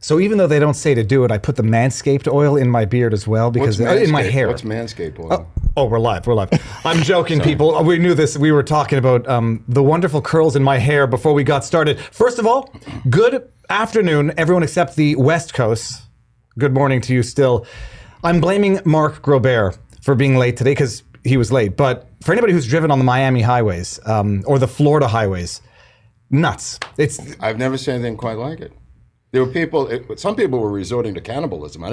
So even though they don't say to do it, I put the Manscaped oil in my beard as well because in my hair. What's Manscaped oil? Oh, we're live. I'm joking, people. We knew this. We were talking about the wonderful curls in my hair before we got started. First of all, good afternoon, everyone except the West Coast. Good morning to you still. I'm blaming Mark Grobert for being late today because he was late. But for anybody who's driven on the Miami highways or the Florida highways, nuts. I've never seen anything quite like it. There were people, some people were resorting to cannibalism.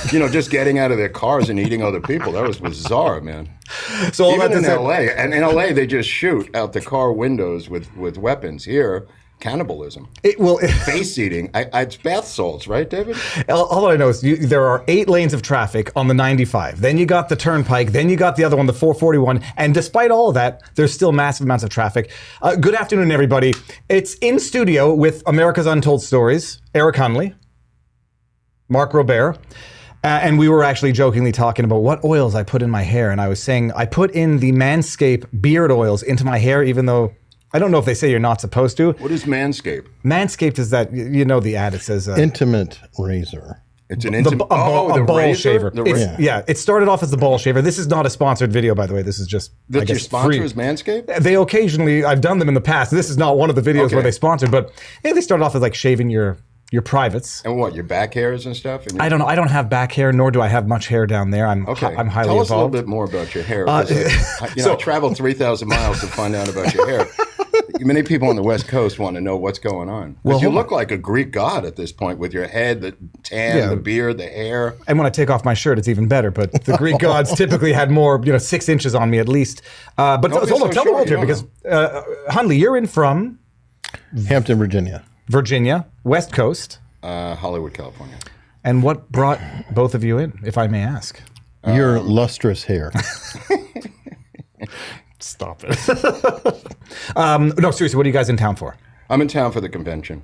Just getting out of their cars and eating other people. That was bizarre, man. So even in LA, and in LA, they just shoot out the car windows with weapons. Here, cannibalism. Face eating. It's bath salts, right, David? All I know is there are 8 lanes of traffic on the 95. Then you got the Turnpike. Then you got the other one, the 441. And despite all of that, there's still massive amounts of traffic. Good afternoon, everybody. It's in studio with America's Untold Stories, Eric Hunley, Mark Robert. And we were actually jokingly talking about what oils I put in my hair. And I was saying I put in the Manscaped beard oils into my hair, even though I don't know if they say you're not supposed to. What is Manscaped? Manscaped is that, the ad. It says... intimate razor. It's an intimate... a ball razor? shaver. Yeah, it started off as the ball shaver. This is not a sponsored video, by the way. This is just, That's your sponsor free. Is Manscaped? They occasionally... I've done them in the past. This is not one of the videos where they sponsored, but they started off as like shaving your privates. And what, your back hairs and stuff? And I don't know. I don't have back hair, nor do I have much hair down there. I'm highly evolved. Tell us a little bit more about your hair. I traveled 3,000 miles to find out about your hair. Many people on the West Coast want to know what's going on. Well, you look like a Greek god at this point with your head, the tan, the beard, the hair. And when I take off my shirt, it's even better. But the Greek gods typically had more, 6 inches on me at least. But tell the world here, because Hunley, you're in from? Hampton, Virginia. Virginia, West Coast. Hollywood, California. And what brought both of you in, if I may ask? Your lustrous hair. Stop it. No, seriously, what are you guys in town for? I'm in town for the convention.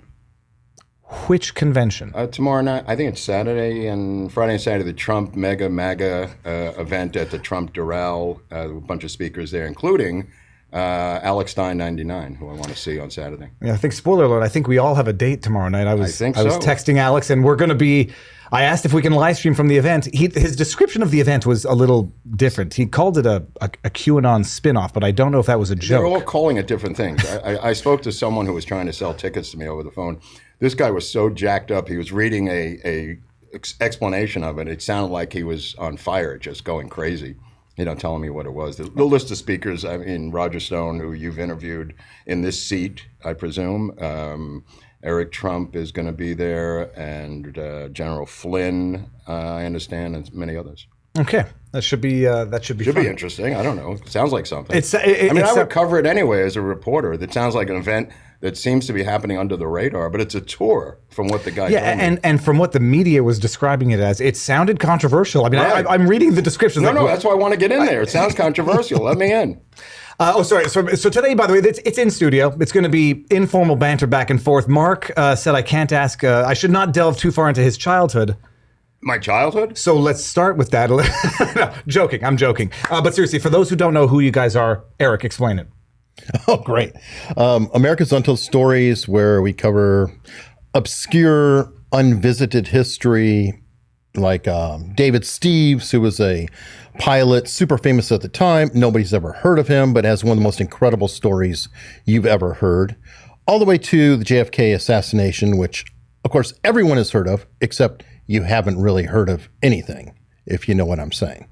Which convention? Tomorrow night, I think it's Saturday and Friday and Saturday, the Trump MAGA event at the Trump Doral. A bunch of speakers there, including Alex Stein 99, who I want to see on Saturday. Yeah, I think, spoiler alert, I think we all have a date tomorrow night. I was texting Alex, and we're going to be... I asked if we can live stream from the event. His description of the event was a little different. He called it a QAnon spinoff, but I don't know if that was a joke. They're all calling it different things. I spoke to someone who was trying to sell tickets to me over the phone. This guy was so jacked up. He was reading a explanation of it. It sounded like he was on fire, just going crazy. Telling me what it was. The list of speakers, Roger Stone, who you've interviewed in this seat, I presume. Eric Trump is going to be there, and General Flynn, I understand, and many others. Okay, that should be fun. Be interesting. I don't know. It sounds like something. I would cover it anyway as a reporter. It sounds like an event that seems to be happening under the radar, but it's a tour from what the guy told me. and from what the media was describing it as, it sounded controversial. Right. I'm reading the description. No, that's why I want to get in there. It sounds controversial. Let me in. Sorry. So today, by the way, it's in studio. It's going to be informal banter back and forth. Mark said I can't ask, I should not delve too far into his childhood. My childhood? So let's start with that. No, joking. I'm joking. But seriously, for those who don't know who you guys are, Eric, explain it. Oh, great. America's Untold Stories, where we cover obscure, unvisited history, like David Steves, who was a pilot, super famous at the time. Nobody's ever heard of him, but has one of the most incredible stories you've ever heard, all the way to the JFK assassination, which, of course, everyone has heard of, except you haven't really heard of anything, if you know what I'm saying.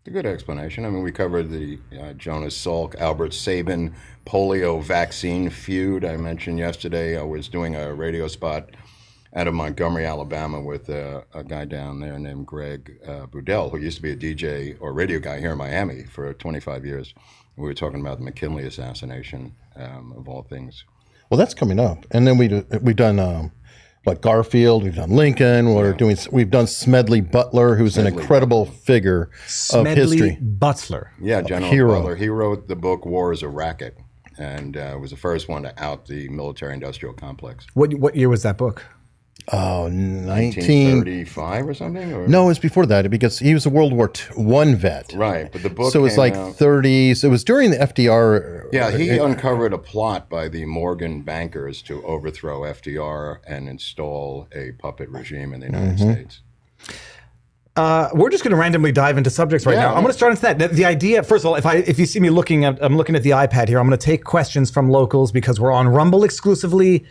A good explanation. We covered the Jonas Salk, Albert Sabin polio vaccine feud. I mentioned yesterday I was doing a radio spot out of Montgomery, Alabama, with a guy down there named Greg Budell, who used to be a DJ or radio guy here in Miami for 25 years. We were talking about the McKinley assassination, of all things. Well, that's coming up. And then we've done Garfield, we've done Lincoln, we've done Smedley Butler, who's an incredible figure of history. Smedley Butler. Yeah, General hero. Butler. He wrote the book War is a Racket, and was the first one to out the military-industrial complex. What year was that book? 1935 or something? Or? No, it was before that because he was a World War I vet. Right, but the book So it was came like out. 30s. It was during the FDR. Yeah, he uncovered a plot by the Morgan bankers to overthrow FDR and install a puppet regime in the United States. We're just going to randomly dive into subjects right now. I'm going to start into that. The idea, first of all, if you see me I'm looking at the iPad here. I'm going to take questions from locals because we're on Rumble exclusively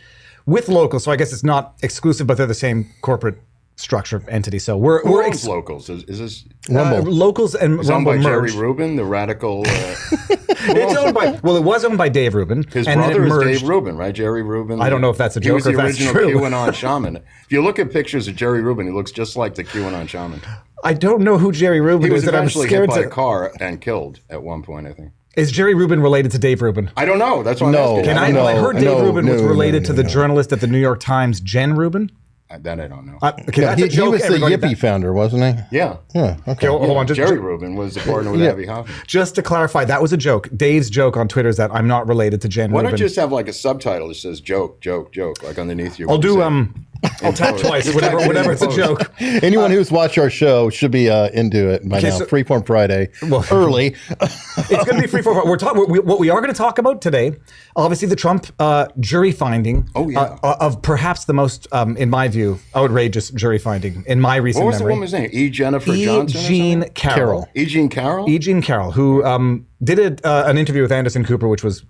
with locals. So I guess it's not exclusive, but they're the same corporate structure entity. So we're locals. Is this locals and owned Rumble by merged. Jerry Rubin, the radical? It's owned by it was owned by Dave Rubin. His and brother then it is merged. Dave Rubin, right? Jerry Rubin. I don't know if that's a joke or if that's He was the true. original QAnon shaman. If you look at pictures of Jerry Rubin, he looks just like the QAnon shaman. I don't know who Jerry Rubin He was is. That I'm eventually hit scared by a to. car and killed at one point, I think. Is Jerry Rubin related to Dave Rubin? I don't know. That's what No. I'm asking. Can I? No, I heard Dave no, Rubin was no, related no, to the no. journalist at the New York Times, Jen Rubin. That I don't know. Okay, Yeah, that's a he joke. was the everybody. Yippie founder, wasn't he? Yeah. Yeah. Okay. Hold on, Jerry Rubin was the partner with Abbie Hoffman. just to clarify, that was a joke. Dave's joke on Twitter is that I'm not related to Jen Why Rubin. don't you just have like a subtitle that says joke, joke, joke, like underneath you? I'll do I'll tap twice whenever it's a joke. Anyone who's watched our show should be into it by now. so- Freeform Friday, early. It's going to be free for what we are going to talk about today. Obviously, the Trump jury finding. Oh, yeah. Of perhaps the most, in my view, outrageous jury finding in my recent What was memory. the woman's name? E. Jennifer Johnson? Jean Carroll. E. Jean Carroll? E. Jean Carroll, who did an interview with Anderson Cooper, which was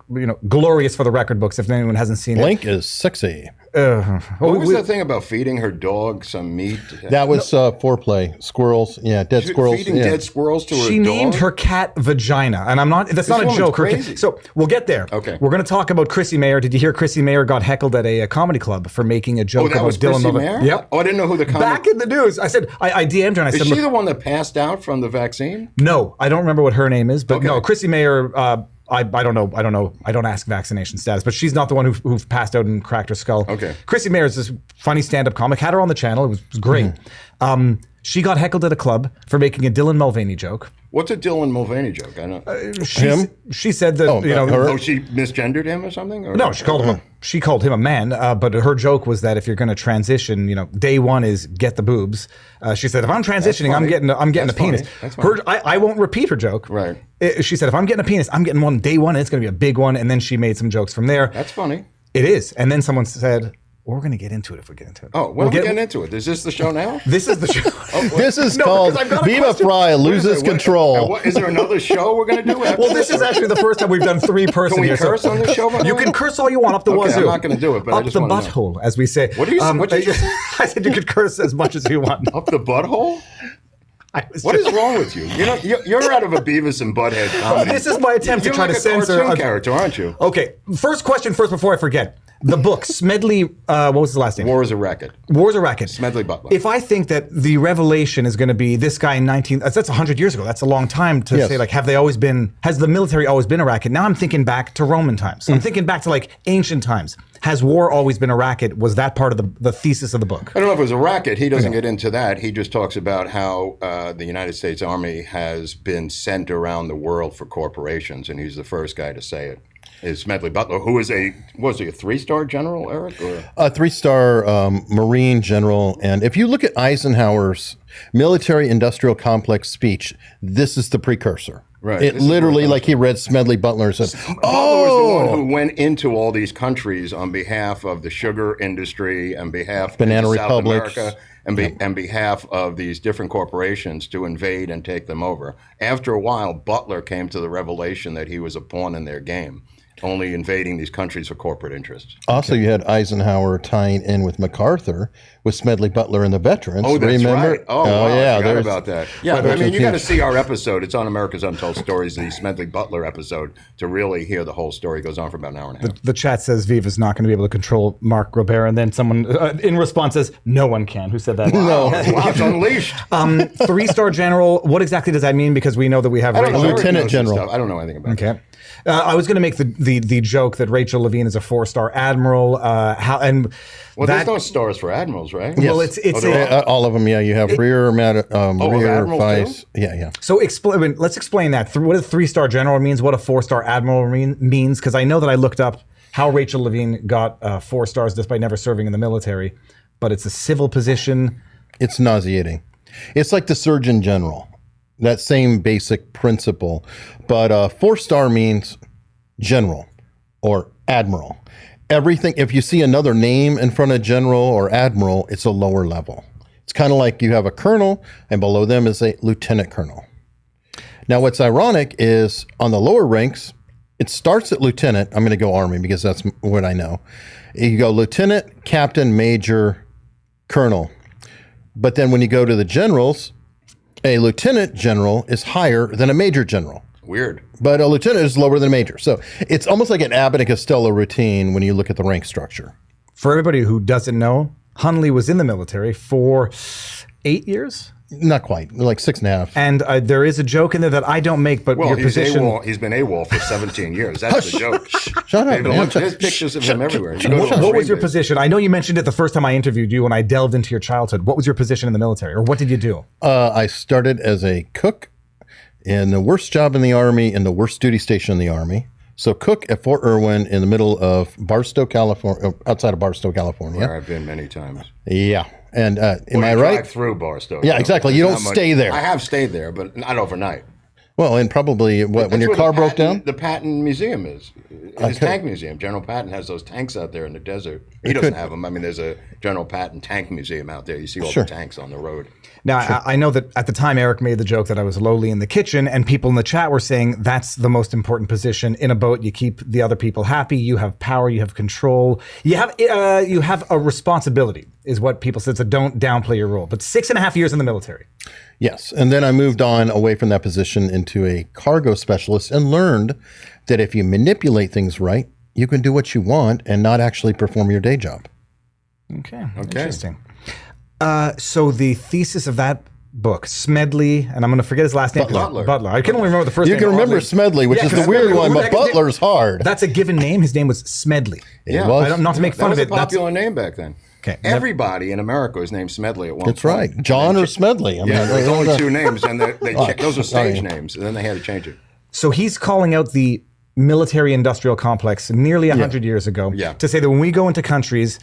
glorious for the record books. If anyone hasn't seen it, Link is sexy. What was that thing about feeding her dog some meat? That was foreplay. Squirrels. Yeah, dead squirrels. Feeding yeah. dead squirrels to her She dog? named her cat Vagina, and I'm not. That's not a woman's joke. crazy. So we'll get there. Okay. We're going to talk about Chrissie Mayr. Did you hear Chrissie Mayr got heckled at a comedy club for making a joke Oh, that about was Dylan Chrissie Mulvaney? Mayr? Yep. Oh, I didn't know who the comic... Back in the news, I said I DM'd her and I Is said, she "Look, the one that passed out from the vaccine? no, I don't remember what her name is, but Okay. no, Chrissie Mayr. I don't know. I don't ask vaccination status, but she's not the one who passed out and cracked her skull. Okay. Chrissie Mayr is this funny stand-up comic. Had her on the channel. It was great. She got heckled at a club for making a Dylan Mulvaney joke. What's a Dylan Mulvaney joke? I don't... She said that her? Oh, she misgendered him or something? Or... No, she called him a man, but her joke was that if you're going to transition, day one is get the boobs. She said, if I'm transitioning, I'm getting That's a penis. funny. That's funny. I won't repeat her joke. Right. She said, if I'm getting a penis, I'm getting one day one, and it's going to be a big one. And then she made some jokes from there. That's funny. It is. And then someone said, we're going to get into it if we get into it. Oh, we're getting into it. Is this the show now? This is the show. This is No, called because I've got a Viva question. Frei loses control. Is there another show we're going to do after Well, this is actually the first time we've done three-person Can we here. curse on this show, by the You way? can curse all you want up the Okay, wazoo. I'm not gonna do it, but I up just the wanna know. butthole, as we say. What did you say? I said you could curse as much as you want. Up the butthole? I was What just- is wrong with you? You're out of a Beavis and Butthead comedy. This is my attempt to You're try like to a censor cartoon character, aren't you? Okay, first question first before I forget. The book, Smedley, what was his last name? War is a racket. War's a Racket. Smedley Butler. If I think that the revelation is going to be this guy in that's 100 years ago. That's a long time to Yes. say, has the military always been a racket? Now I'm thinking back to Roman times. I'm thinking back to ancient times. Has war always been a racket? Was that part of the thesis of the book? I don't know if it was a racket. He doesn't get into that. He just talks about how the United States Army has been sent around the world for corporations, and he's the first guy to say it. Is Smedley Butler, who is a 3-star general, Eric? Or? A 3-star Marine general. And if you look at Eisenhower's military-industrial complex speech, this is the precursor. Right. It This is literally, where it like he read Smedley Butler and said, Butler was the one who went into all these countries on behalf of the sugar industry, and behalf Banana of South republics. America, and behalf of these different corporations to invade and take them over. After a while, Butler came to the revelation that he was a pawn in their game, only invading these countries for corporate interests. Also, you had Eisenhower tying in with MacArthur with Smedley Butler and the veterans. Oh, that's Remember? right. Oh, wow, yeah. I forgot there's- about that. Yeah, But I mean, you got to there's- see our episode. It's on America's Untold Stories, the Smedley Butler episode, to really hear the whole story. It goes on for about an hour and a half. The chat says Viva's not going to be able to control Mark Robert, and then someone in response says, "No one can." Who said that? Wow, it's unleashed. 3-star general. What exactly does that mean? Because we know that we have I don't know. Rachel. Eric Lieutenant knows this General. stuff. I don't know anything about it. Okay. I was going to make the joke that Rachel Levine is a 4-star admiral. Well, there's no stars for admirals, right? Well, it's all of them, yeah. You have rear, rear, admirals vice. too? Yeah. So let's explain that. What a 3-star general means, what a 4-star admiral means, because I know that I looked up how Rachel Levine got 4 stars despite never serving in the military. but it's a civil position. It's nauseating. It's like the Surgeon General, that same basic principle. But 4-star means general or admiral. Everything, if you see another name in front of general or admiral, it's a lower level. It's kind of like you have a colonel, and below them is a lieutenant colonel. Now, what's ironic is on the lower ranks, it starts at lieutenant. I'm going to go Army because that's what I know. You go lieutenant, captain, major, colonel. But then when you go to the generals, a lieutenant general is higher than a major general. Weird. But a lieutenant is lower than a major. So it's almost like an Abbott and Costello routine when you look at the rank structure. For everybody who doesn't know, Hunley was in the military for 8 years? Not quite, like 6.5. And there is a joke in there that I don't make, but Well, your position... he's been AWOL for 17 years. That's the joke. Shut up. There's pictures of him everywhere. What was your position? I know you mentioned it the first time I interviewed you when I delved into your childhood. What was your position in the military, or what did you do? I started as a cook in the worst job in the Army and the worst duty station in the Army. So cook at Fort Irwin in the middle of Barstow, California, outside of Barstow, California. Where I've been many times. Yeah. And am I right? Drive through Barstow. Yeah, exactly. You don't stay there. I have stayed there, but not overnight. Well, and probably when your car broke down? The Patton Museum is. His tank museum. General Patton has those tanks out there in the desert. He doesn't have them. I mean, there's a General Patton tank museum out there. You see all the tanks on the road. Now, I know that at the time Eric made the joke that I was lowly in the kitchen, and people in the chat were saying that's the most important position in a boat. You keep the other people happy. You have power. You have control. You have a responsibility, is what people said. So don't downplay your role. But 6.5 years in the military. Yes. And then I moved on away from that position into a cargo specialist and learned that if you manipulate things right, you can do what you want and not actually perform your day job. Okay. Interesting. So the thesis of that book, Smedley, and I'm going to forget his last name. Butler. I can only remember the first name. You can remember Smedley, which is the weird one, but Butler's hard. That's a given name. His name was Smedley. It was. Not to make fun of it. That was a popular name back then. Okay. Everybody in America was named Smedley at one point. That's right. John or Smedley. I mean, there's only two names, and those are stage names, and then they had to change it. So he's calling out the military-industrial complex nearly 100 years ago to say that when we go into countries,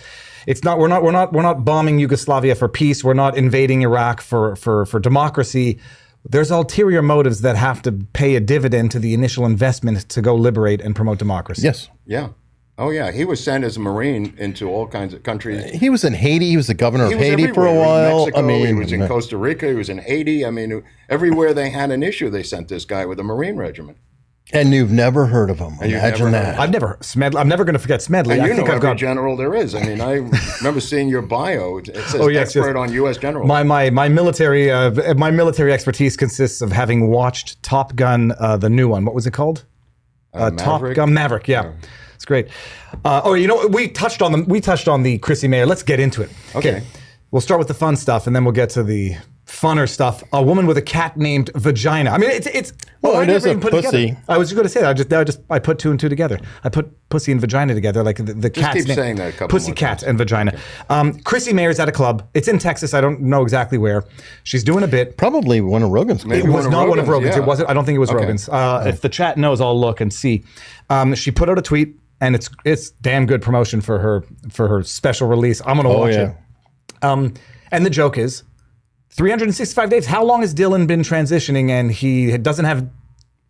we're not bombing Yugoslavia for peace. We're not invading Iraq for democracy. There's ulterior motives that have to pay a dividend to the initial investment to go liberate and promote democracy. Yes. Yeah. Oh, yeah. He was sent as a Marine into all kinds of countries. He was in Haiti. He was the governor of Haiti for a while. Mexico, he was in Costa Rica. He was in Haiti. I mean, everywhere they had an issue, they sent this guy with a Marine regiment. And you've never heard of him. Imagine that. I'm never going to forget Smedley. And I think I've got general there is. I mean, I remember seeing your bio. It says expert on U.S. general. My military expertise consists of having watched Top Gun, the new one. What was it called? Top Gun Maverick. Yeah. It's great. We touched on the Chrissie Mayr. Let's get into it. Okay. We'll start with the fun stuff, and then we'll get to the funner stuff. A woman with a cat named Vagina. I mean, it's. It is a pussy. I was going to say that. I put two and two together. I put pussy and vagina together, like the cat's name. Keep saying that a couple pussy, cat, and vagina. Chrissie Mayr's at a club. It's in Texas. I don't know exactly where. She's doing a bit. Probably one of Rogan's. It was not one of Rogan's. Yeah. It wasn't. I don't think it was Rogan's. If the chat knows, I'll look and see. She put out a tweet, and it's damn good promotion for her special release. I'm going to watch it. And the joke is, 365 days. How long has Dylan been transitioning, and he doesn't have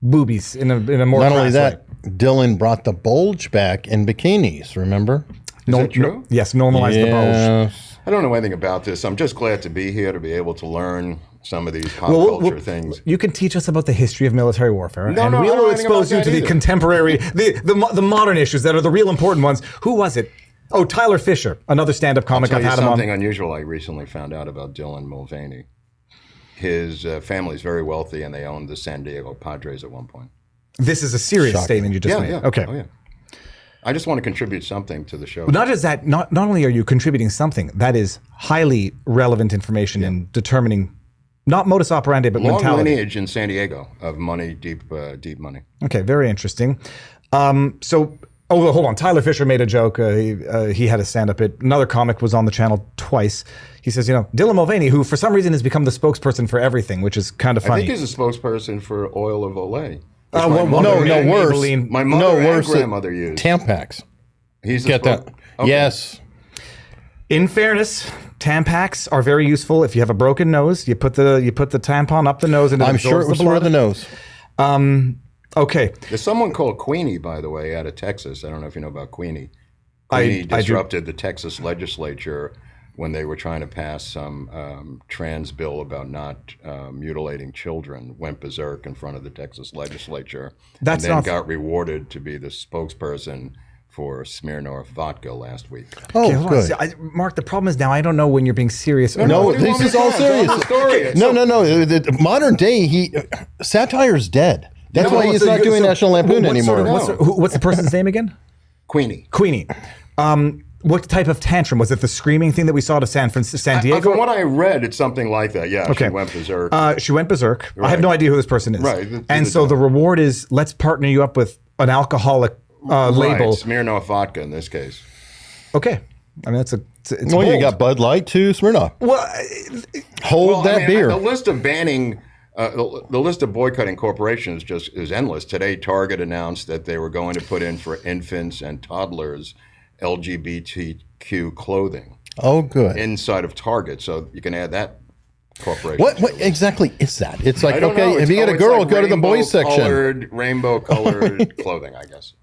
boobies in a more Not only that, way? Dylan brought the bulge back in bikinis. Remember? Is that true? Yes, normalized the bulge. I don't know anything about this. I'm just glad to be here to be able to learn some of these pop culture things. You can teach us about the history of military warfare, and we will expose you to the contemporary, the modern issues that are the real important ones. Who was it? Oh, Tyler Fisher, another stand-up comic. I've had him on. Something unusual I recently found out about Dylan Mulvaney. His family's very wealthy, and they owned the San Diego Padres at one point. This is a serious statement you just made. Yeah. Okay. Oh, yeah. I just want to contribute something to the show. Not as that. Not only are you contributing something, that is highly relevant information in determining not modus operandi, but mentality. Long lineage in San Diego of money, deep money. Okay, very interesting. Hold on. Tyler Fisher made a joke. He had a stand-up bit. Another comic was on the channel twice. He says, Dylan Mulvaney, who for some reason has become the spokesperson for everying, which is kind of funny. I think he's a spokesperson for oil of Olay. Worse. My mother and grandmother used Tampax. He's Get that? Okay. Yes. In fairness, Tampax are very useful. If you have a broken nose, you put the tampon up the nose and I'm sure it was for the nose. Okay. There's someone called Queenie, by the way, out of Texas. I don't know if you know about Queenie. Queenie disrupted the Texas legislature when they were trying to pass some trans bill about not mutilating children. Went berserk in front of the Texas legislature. That's and then not got rewarded to be the spokesperson for Smirnoff vodka last week. Oh, hold on. good. See, Mark, the problem is now I don't know when you're being serious or No, what do you this want me is to all tell? Tell serious. the story. No. The modern day, satire's dead. That's why he's not doing National Lampoon anymore. What's the person's name again? Queenie. Queenie. What type of tantrum? Was it the screaming thing that we saw to San Diego? From what I read, it's something like that. Yeah, Okay. she went berserk. She went berserk. I have Right. no idea who this person is. Right. And so the reward is, let's partner you up with an alcoholic label. Right, Smirnoff vodka in this case. Okay. I mean, it's Well, you bold. got Bud Light too, Smirnoff. Well, Hold that beer. The list of banning, the list of boycotting corporations is endless. Today, Target announced that they were going to put in for infants and toddlers LGBTQ clothing Oh, good. inside of Target. So you can add that corporation. What exactly is that? It's like, I don't okay, know. if you get a It's girl, like go to the boys section. Rainbow-colored clothing, I guess.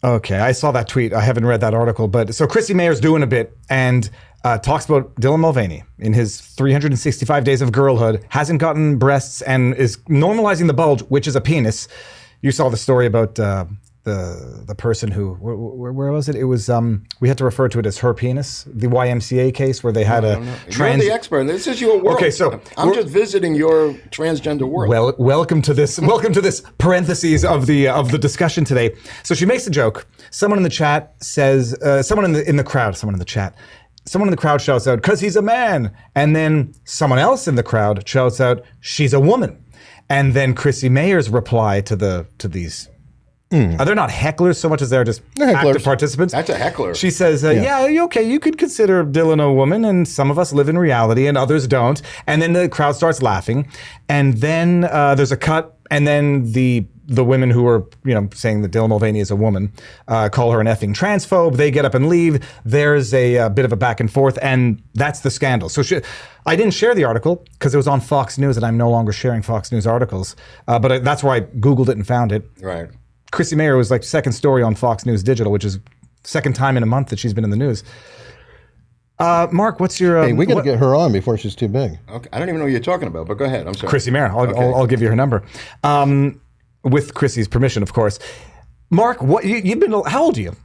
okay. I saw that tweet. I haven't read that article. But so Chrissie Mayr's doing a bit and talks about Dylan Mulvaney in his 365 days of girlhood, hasn't gotten breasts and is normalizing the bulge, which is a penis. You saw the story about the person who, where was it? It was, we had to refer to it as her penis, the YMCA case where they had a trans... You're the expert. This is your world. Okay, so I'm just visiting your transgender world. Well, welcome to this parentheses of the discussion today. So she makes a joke. Someone in the chat says, someone in the crowd shouts out, "'Cause he's a man." And then someone else in the crowd shouts out, "She's a woman." And then Chrissie Mayr's reply to these. They're not hecklers so much as they're just active participants. That's a heckler. She says, yeah, okay, you could consider Dylan a woman, and some of us live in reality and others don't. And then the crowd starts laughing. And then there's a cut, and then the women who are, saying that Dylan Mulvaney is a woman, call her an effing transphobe. They get up and leave. There's a bit of a back and forth, and that's the scandal. So I didn't share the article because it was on Fox News, and I'm no longer sharing Fox News articles. But that's where I Googled it and found it. Right. Chrissie Mayr was like second story on Fox News Digital, which is second time in a month that she's been in the news. Mark, what's your... Hey, we got to get her on before she's too big. Okay. I don't even know what you're talking about, but go ahead. I'm sorry. Chrissie Mayr. I'll give you her number. With Chrissie's permission, of course. Mark, you've been... How old are you?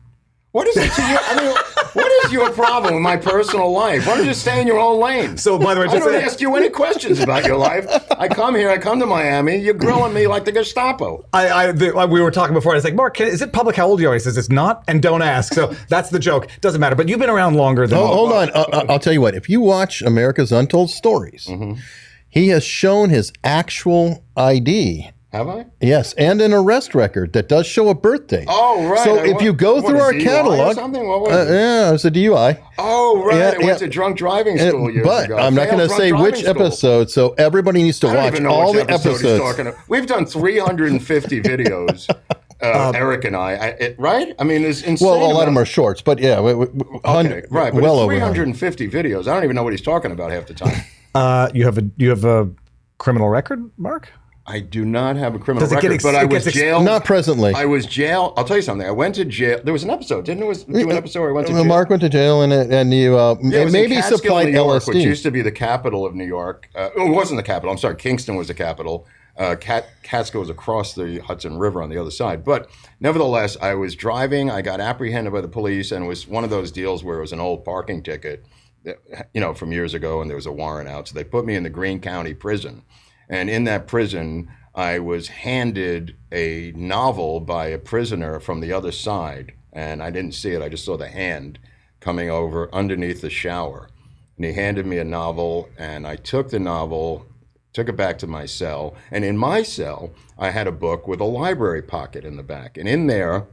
What is it to you? I mean, what is your problem with my personal life? Why don't you just stay in your own lane? So, by the way, I don't ask you any questions about your life. I come to Miami, you're grilling me like the Gestapo. We were talking before, I was like, Mark, is it public how old you are? He says, it's not, and don't ask. So that's the joke. Doesn't matter. But you've been around longer than... Hold on. I'll tell you what. If you watch America's Untold Stories, he has shown his actual ID. Have I? Yes, and an arrest record that does show a birthday. Oh, right. So if you go through our DUI catalog... or something? What was it? Yeah, it was a DUI. Oh, right. Yeah, I went to drunk driving school years but ago. I'm not going to say which episode, so everybody needs to I don't watch even know all which the episode he's episodes. talking about. We've done 350 videos, Eric and I. Right? I mean, it's insane. Well, a lot of them are shorts, but yeah. Okay, right. But well it's over 350 videos. I don't even know what he's talking about half the time. You have a criminal record, Mark? I do not have a criminal Does it record, but I was jailed. Not presently. I was jailed. I'll tell you something. I went to jail. There was an episode, didn't it? Do an episode where I went to jail? Mark went to jail and you it was maybe in Catskill, supplied New York, LSD. which used to be the capital of New York. It wasn't the capital. I'm sorry. Kingston was the capital. Catskill was across the Hudson River on the other side. But nevertheless, I was driving. I got apprehended by the police, and it was one of those deals where it was an old parking ticket, from years ago, and there was a warrant out. So they put me in the Greene County prison. And in that prison, I was handed a novel by a prisoner from the other side, and I didn't see it. I just saw the hand coming over underneath the shower. And he handed me a novel, and I took the novel, took it back to my cell. And in my cell, I had a book with a library pocket in the back. And in there,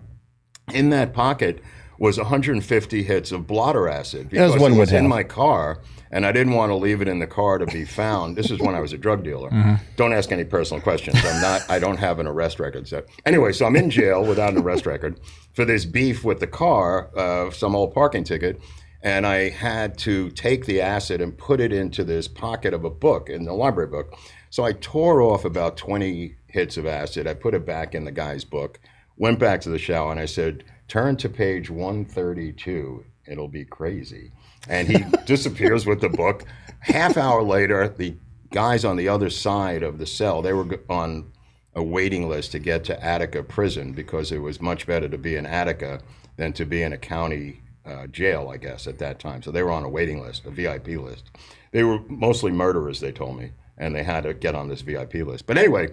in that pocket, was 150 hits of blotter acid because it was in my car, and I didn't want to leave it in the car to be found. This is when I was a drug dealer. Don't ask any personal questions. I don't have an arrest record. So anyway, so I'm in jail without an arrest record for this beef with the car, some old parking ticket. and I had to take the acid and put it into this pocket of a book, in the library book. So I tore off about 20 hits of acid. I put it back in the guy's book, went back to the shower, and I said, turn to page 132. It'll be crazy. And he disappears with the book. Half hour later, the guys on the other side of the cell, they were on a waiting list to get to Attica prison because it was much better to be in Attica than to be in a county jail, I guess, at that time. So they were on a waiting list, a VIP list. They were mostly murderers, they told me, and they had to get on this VIP list. But anyway,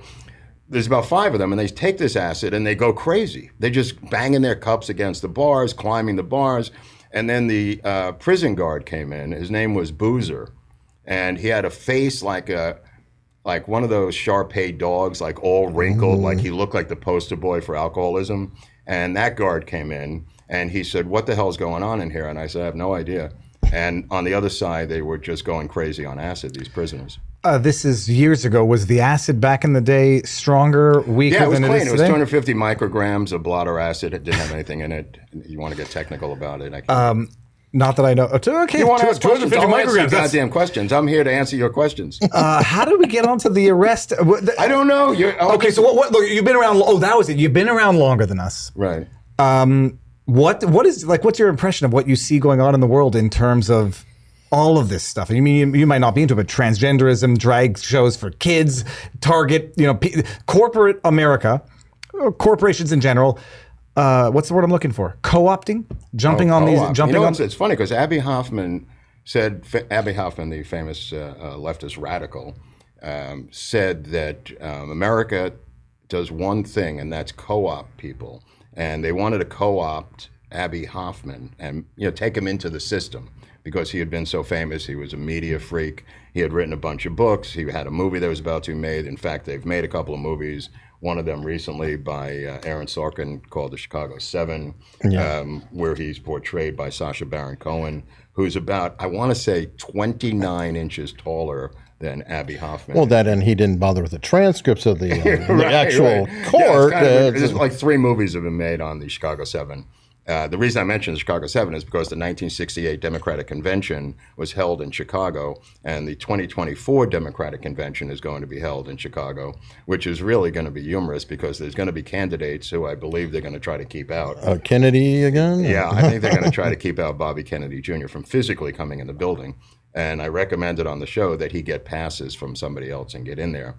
there's about 5 of them, and they take this acid and they go crazy. They're just banging their cups against the bars, climbing the bars. And then the prison guard came in. His name was Boozer, and he had a face like one of those Shar-Pei dogs, like all wrinkled, like he looked like the poster boy for alcoholism. And that guard came in, and he said, what the hell's going on in here? And I said, I have no idea. And on the other side, they were just going crazy on acid, these prisoners. This is years ago. Was the acid back in the day stronger, weaker than it is today? It was 250 micrograms of blotter acid. It didn't have anything in it. You want to get technical about it? Not that I know. Okay, you want to ask 250 questions? micrograms. Goddamn questions. I'm here to answer your questions. How did we get onto the arrest? I don't know. Okay, so what? Look, you've been around. Oh, that was it. You've been around longer than us. Right. What is like? What's your impression of what you see going on in the world in terms of all of this stuff? I mean, you might not be into it, but transgenderism, drag shows for kids, Target, corporate America, corporations in general. What's the word I'm looking for? Co-opting, jumping on these. It's funny because Abbie Hoffman, the famous leftist radical, said that America does one thing, and that's co-opt people. And they wanted to co-opt Abbie Hoffman and take him into the system because he had been so famous. He was a media freak. He had written a bunch of books. He had a movie that was about to be made. In fact, they've made a couple of movies. One of them recently by Aaron Sorkin called The Chicago 7, where he's portrayed by Sacha Baron Cohen, who's about, I want to say, 29 inches taller than Abbie Hoffman. Well, and he didn't bother with the transcripts of the, the actual court. There's like 3 movies have been made on the Chicago 7. The reason I mentioned the Chicago 7 is because the 1968 Democratic Convention was held in Chicago, and the 2024 Democratic Convention is going to be held in Chicago, which is really going to be humorous because there's going to be candidates who I believe they're going to try to keep out. Kennedy again? Yeah, I think they're going to try to keep out Bobby Kennedy Jr. from physically coming in the building. And I recommended on the show that he get passes from somebody else and get in there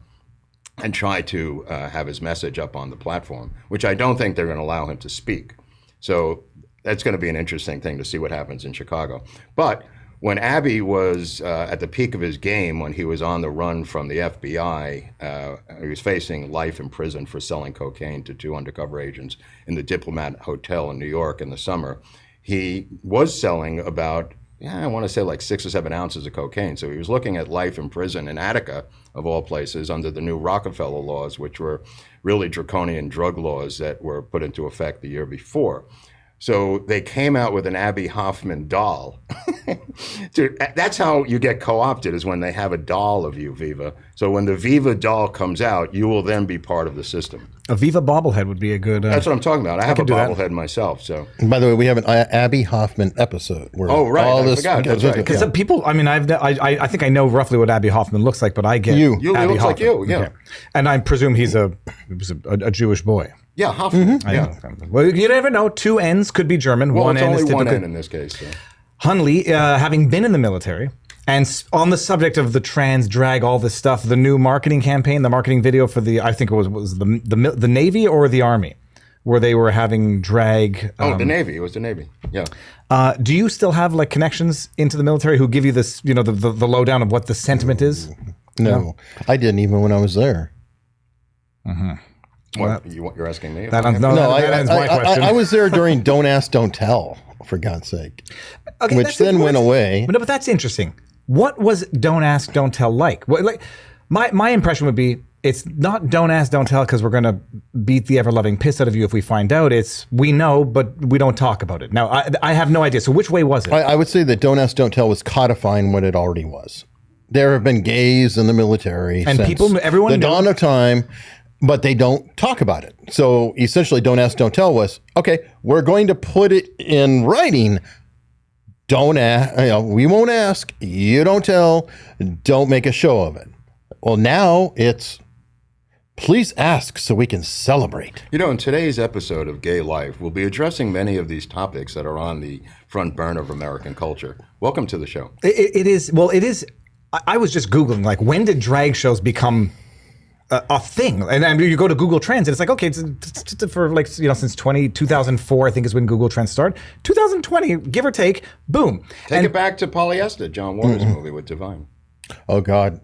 and try to have his message up on the platform, which I don't think they're going to allow him to speak. So that's going to be an interesting thing to see what happens in Chicago. But when Abbie was at the peak of his game, when he was on the run from the FBI, he was facing life in prison for selling cocaine to 2 undercover agents in the Diplomat Hotel in New York in the summer. He was selling about, I want to say like 6 or 7 ounces of cocaine. So he was looking at life in prison in Attica, of all places, under the new Rockefeller laws, which were really draconian drug laws that were put into effect the year before. So they came out with an Abbie Hoffman doll. Dude, that's how you get co-opted, is when they have a doll of you, Viva. So when the Viva doll comes out, you will then be part of the system. A Viva bobblehead would be a good... That's what I'm talking about. I have a bobblehead myself. So. And by the way, we have an Abbie Hoffman episode. Where I forgot. That's right. Because people, I mean, I think I know roughly what Abbie Hoffman looks like, but I get you. You look like you, yeah. Okay. And I presume he was a Jewish boy. Yeah, Hoffman. Mm-hmm. Yeah. Well, you never know. 2 N's could be German. Well, one it's N only is one typical. N in this case. So. Hunley, having been in the military, and on the subject of the trans drag, all this stuff, the new marketing campaign, the marketing video for the, I think it was the Navy or the Army, where they were having drag. The Navy. It was the Navy. Yeah. Do you still have like connections into the military who give you this, the lowdown of what the sentiment is? No, I didn't even when I was there. Mm-hmm. What, you're asking me? That ends my question. I was there during Don't Ask, Don't Tell, for God's sake, okay, which then went away. But that's interesting. What was Don't Ask, Don't Tell like? My impression would be it's not Don't Ask, Don't Tell because we're going to beat the ever-loving piss out of you if we find out. It's we know, but we don't talk about it. Now, I have no idea. So which way was it? I would say that Don't Ask, Don't Tell was codifying what it already was. There have been gays in the military and since everyone the dawn of time. But they don't talk about it. So essentially, Don't Ask, Don't Tell was, okay, we're going to put it in writing, don't ask, we won't ask, you don't tell, don't make a show of it. Well, now it's, please ask so we can celebrate. In today's episode of Gay Life, we'll be addressing many of these topics that are on the front burner of American culture. Welcome to the show. It is. I was just Googling, like, when did drag shows become a thing? And you go to Google Trends, and it's like, okay, it's for like, since 2004, I think is when Google Trends started. 2020, give or take, boom. Take it back to Polyester, John Waters' movie with Divine. Oh, God.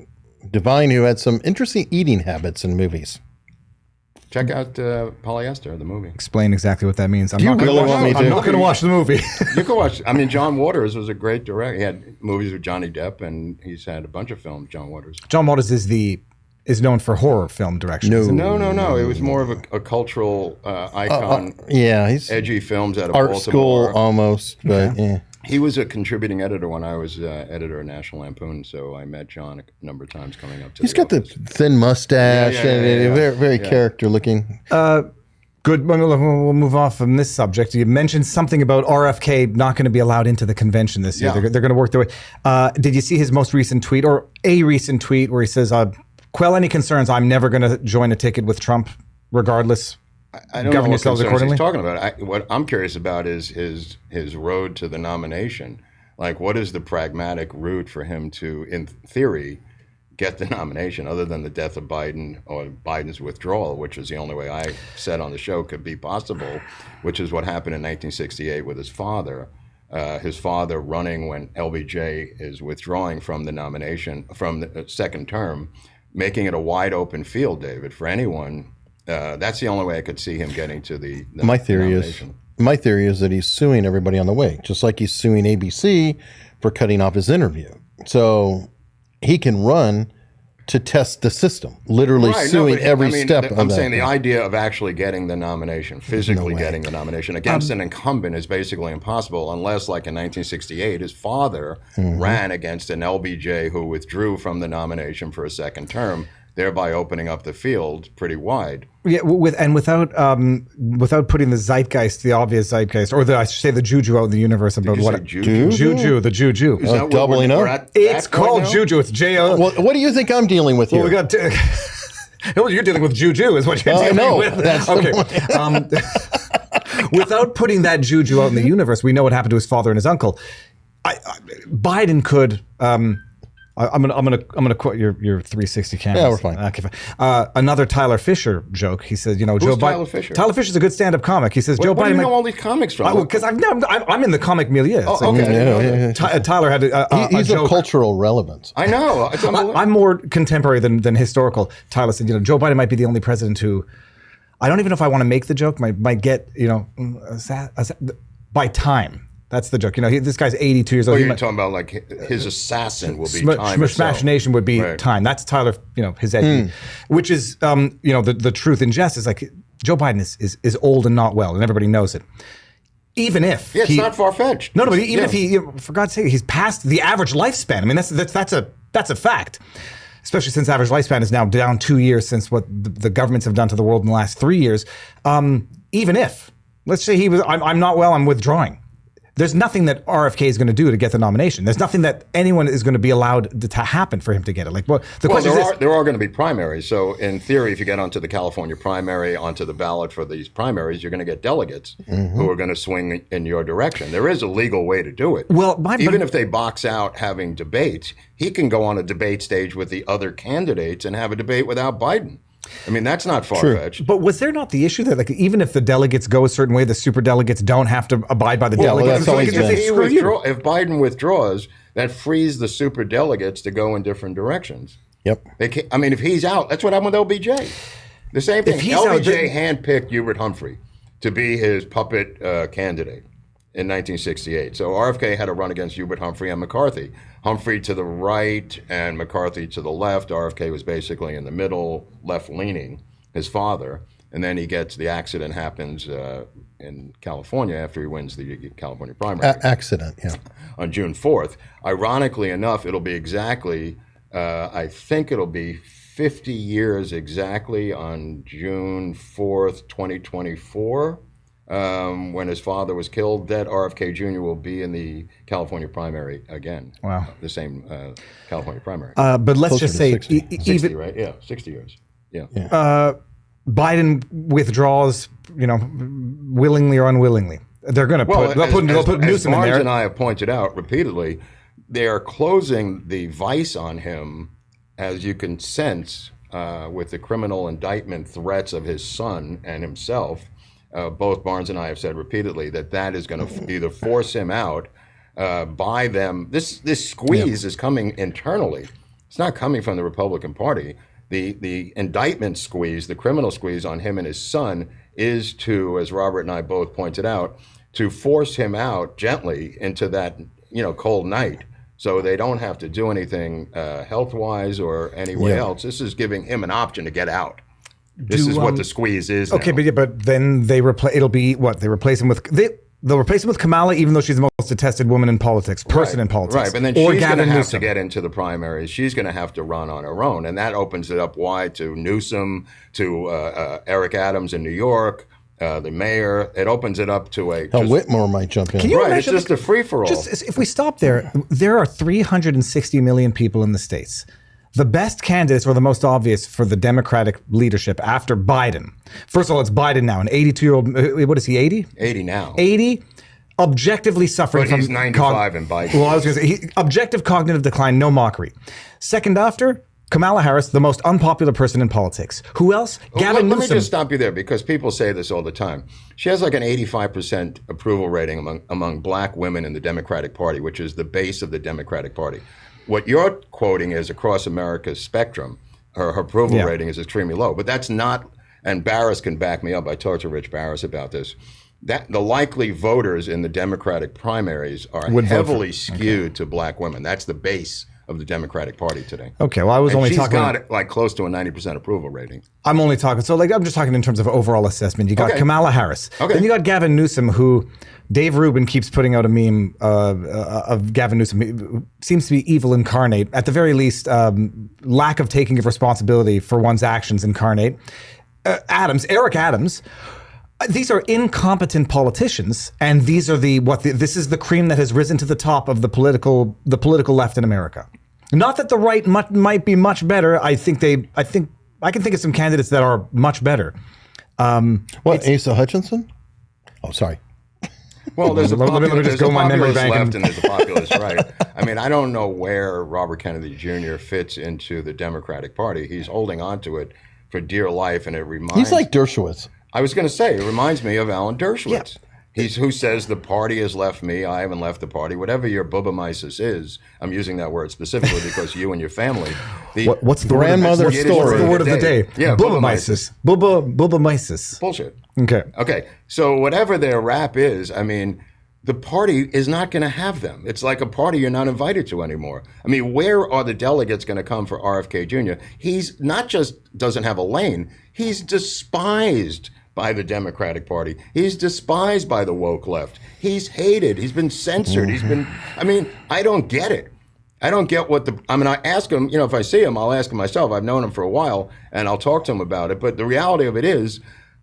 Divine, who had some interesting eating habits in movies. Check out Polyester, the movie. Explain exactly what that means. I'm not going to watch the movie. You can watch. I mean, John Waters was a great director. He had movies with Johnny Depp, and he's had a bunch of films. John Waters. John Waters is known for horror film direction. No. It was more of a cultural icon. He's edgy films out of art Baltimore. school almost, but yeah. He was a contributing editor when I was editor of National Lampoon, so I met John a number of times coming up to He's got office. the thin mustache and very character looking. Good. We'll move off from this subject. You mentioned something about RFK not going to be allowed into the convention this year. Yeah. They're going to work their way. Did you see his most recent tweet, or a recent tweet, where he says, quell any concerns, I'm never going to join a ticket with Trump, regardless? I don't govern know what yourselves concerns accordingly? he's talking about. What I'm curious about is his road to the nomination. Like, what is the pragmatic route for him to, in theory, get the nomination, other than the death of Biden or Biden's withdrawal, which is the only way I said on the show could be possible, which is what happened in 1968 with his father. His father running when LBJ is withdrawing from the nomination, from the second term, making it a wide open field, David, for anyone. That's the only way I could see him getting to the nomination. My theory is that he's suing everybody on the way, just like he's suing ABC for cutting off his interview. So he can run to test the system, literally suing every step of that. I'm saying the idea of actually getting the nomination, physically getting the nomination against an incumbent is basically impossible unless, like in 1968, his father ran against an LBJ who withdrew from the nomination for a second term, thereby opening up the field pretty wide. Yeah, without putting the obvious zeitgeist, or I should say the juju out in the universe about what juju, the juju. Is that doubling up? It's called juju. It's J-O. Well, what do you think I'm dealing with here? Well, we got. You're dealing with juju, is what you're dealing with. That's okay. Without putting that juju out in the universe, we know what happened to his father and his uncle. Biden could. I'm gonna quote your 360 cameras. Yeah, we're fine. Okay, fine. Another Tyler Fisher joke. He said, Joe Biden. Tyler Fisher? Tyler Fisher's a good stand-up comic. He says, Joe Biden. Where do you know all these comics from? Because I'm in the comic milieu. Oh, okay. Tyler had He's a joke. of cultural relevance. I know. It's I'm more contemporary than historical. Tyler said, Joe Biden might be the only president who, I don't even know if I want to make the joke, might get, by time. That's the joke. This guy's 82 years old. You're talking about like his assassin will be time. Smash Nation would be time. That's Tyler, his edgy. Which is, the truth in jest is like Joe Biden is old and not well, and everybody knows it. Even if it's not far-fetched. No, but even if he, for God's sake, he's past the average lifespan. I mean, that's a fact. Especially since average lifespan is now down 2 years since what the governments have done to the world in the last 3 years. Even if, let's say I'm not well, I'm withdrawing. There's nothing that RFK is going to do to get the nomination. There's nothing that anyone is going to be allowed to happen for him to get it. Like, there are going to be primaries. So in theory, if you get onto the California primary, onto the ballot for these primaries, you're going to get delegates who are going to swing in your direction. There is a legal way to do it. Well, even if they box out having debates, he can go on a debate stage with the other candidates and have a debate without Biden. I mean, that's not far-fetched. But was there not the issue that, like, even if the delegates go a certain way, the super delegates don't have to abide by the delegates? If Biden withdraws, that frees the super delegates to go in different directions. Yep. If he's out, that's what happened with LBJ. The same thing. LBJ handpicked Hubert Humphrey to be his puppet candidate in 1968. So RFK had to run against Hubert Humphrey and McCarthy. Humphrey to the right and McCarthy to the left. RFK was basically in the middle, left-leaning, his father. And then the accident happens in California after he wins the California primary. Accident, yeah. On June 4th. Ironically enough, it'll be exactly, I think it'll be 50 years exactly on June 4th, 2024. when his father was killed, that RFK Jr. will be in the California primary again. Wow. The same California primary. But let's Closer just to say, 60. 60, right? Yeah, 60 years. Yeah. Biden withdraws, willingly or unwillingly. They're going to they'll put Newsom in Barnes there. and I have pointed out repeatedly, they are closing the vice on him, as you can sense, with the criminal indictment threats of his son and himself. Both Barnes and I have said repeatedly that is going to either force him out by them. This squeeze is coming internally. It's not coming from the Republican Party. The indictment squeeze, the criminal squeeze on him and his son is to, as Robert and I both pointed out, to force him out gently into that cold night. So they don't have to do anything health-wise or any way else. This is giving him an option to get out. This is what the squeeze is now. Okay, but then they replace. It'll be what they replace him with. They'll replace him with Kamala, even though she's the most detested woman in politics, in politics. Right, but then or she's going to have Newsom. to get into the primaries. She's going to have to run on her own, and that opens it up wide to Newsom, to Eric Adams in New York, the mayor. It opens it up to a. Whitmore might jump in. Can you Right, it's imagine just a free-for-all. If we stop there are 360 million people in the States. The best candidates were the most obvious for the Democratic leadership after Biden. First of all, it's Biden now, an 82-year-old. What is he, 80? 80 now. 80, objectively suffering But from... he's 95 in Biden. Well, I was going to say, objective cognitive decline, no mockery. Second after, Kamala Harris, the most unpopular person in politics. Who else? Gavin Let me Newsom. just stop you there, because people say this all the time. She has like an 85% approval rating among black women in the Democratic Party, which is the base of the Democratic Party. What you're quoting is across America's spectrum. Her approval rating is extremely low, but that's not, and Barris can back me up. I talked to Rich Barris about this. That the likely voters in the Democratic primaries are heavily skewed to black women. That's the base of the Democratic Party today. Okay, well, I was only she's talking... got like close to a 90% approval rating. I'm only talking... So I'm just talking in terms of overall assessment. You got Kamala Harris. Okay. Then you got Gavin Newsom, who... Dave Rubin keeps putting out a meme of Gavin Newsom. He seems to be evil incarnate. At the very least, lack of taking of responsibility for one's actions incarnate. Eric Adams. These are incompetent politicians, and these are this is the cream that has risen to the top of the political left in America. Not that the right might be much better. I can think of some candidates that are much better. Asa Hutchinson? Oh, sorry. Well, there's a Let me just go my memory populist bank left and there's a populist right. I mean, I don't know where Robert Kennedy Jr. fits into the Democratic Party. He's holding on to it for dear life, and it reminds... He's like Dershowitz. I was going to say, it reminds me of Alan Dershowitz. He's who says the party has left me, I haven't left the party. Whatever your bubamyces is, I'm using that word specifically because you and your family. What's the grandmother word story? What's the word of the day? Yeah, bubamyces. Bubamyces. Bullshit. Okay. So whatever their rap is, I mean, the party is not going to have them. It's like a party you're not invited to anymore. I mean, where are the delegates going to come for RFK Jr.? He's not just doesn't have a lane, he's despised by the Democratic Party. He's despised by the woke left. He's hated. He's been censored. I don't get it. I don't get I ask him, if I see him, I'll ask him myself. I've known him for a while, and I'll talk to him about it. But the reality of it is,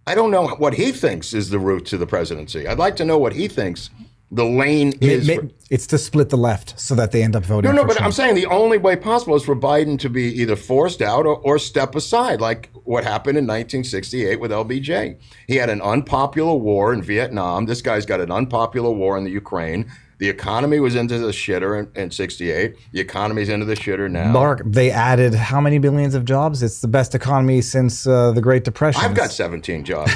I don't know what he thinks is the route to the presidency. I'd like to know what he thinks the lane is. It's to split the left so that they end up voting for but Trump. I'm saying the only way possible is for Biden to be either forced out or step aside, like what happened in 1968 with LBJ. He had an unpopular war in Vietnam. This guy's got an unpopular war in the Ukraine. The economy was into the shitter in 68. The economy's into the shitter now. Mark, they added how many billions of jobs? It's the best economy since the Great Depression. I've got 17 jobs.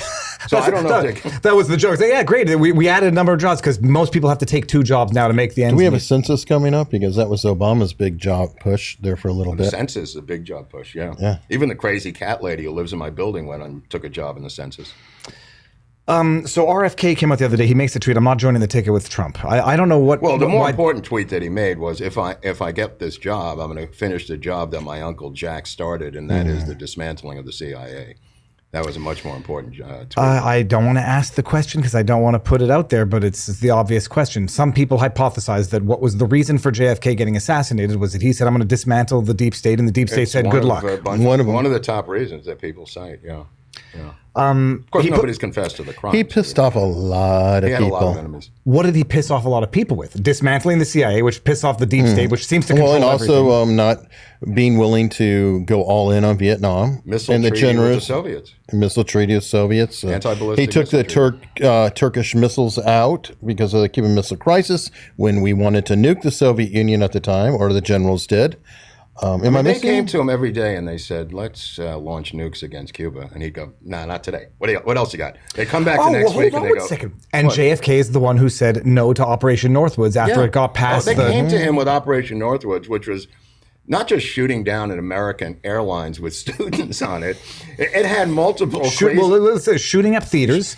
So I don't know. That was the joke. Yeah, great. We added a number of jobs because most people have to take 2 jobs now to make the ends Do we have meet. a census coming up? Because that was Obama's big job push there for a little The bit. census is a big job push, yeah. Even the crazy cat lady who lives in my building went and took a job in the census. So RFK came out the other day. He makes a tweet. I'm not joining the ticket with Trump. I don't know what. Well, the more important tweet that he made was, if I get this job, I'm going to finish the job that my uncle Jack started, and that is the dismantling of the CIA. That was a much more important tweet. I don't want to ask the question because I don't want to put it out there, but it's the obvious question. Some people hypothesize that what was the reason for JFK getting assassinated was that he said, I'm going to dismantle the deep state, and the deep state said, good luck. One of the top reasons that people cite, yeah. Of course, nobody's confessed to the crime. He pissed off a lot of He had people. a lot of enemies. What did he piss off a lot of people with? Dismantling the CIA, which pissed off the deep state, which seems to control Well, and everything. also not being willing to go all in on Vietnam. Missile and the treaty with the generous Soviets. missile treaty of Soviets. Anti-ballistic He took the Turkish missiles out because of the Cuban Missile Crisis when we wanted to nuke the Soviet Union at the time, or the generals did. They came to him every day and they said, let's launch nukes against Cuba. And he'd go, nah, not today. What else you got? They come back the next week and they go, second. And JFK is the one who said no to Operation Northwoods after it got past they came to him with Operation Northwoods, which was not just shooting down an American airlines with students on it. It had multiple shooting up theaters,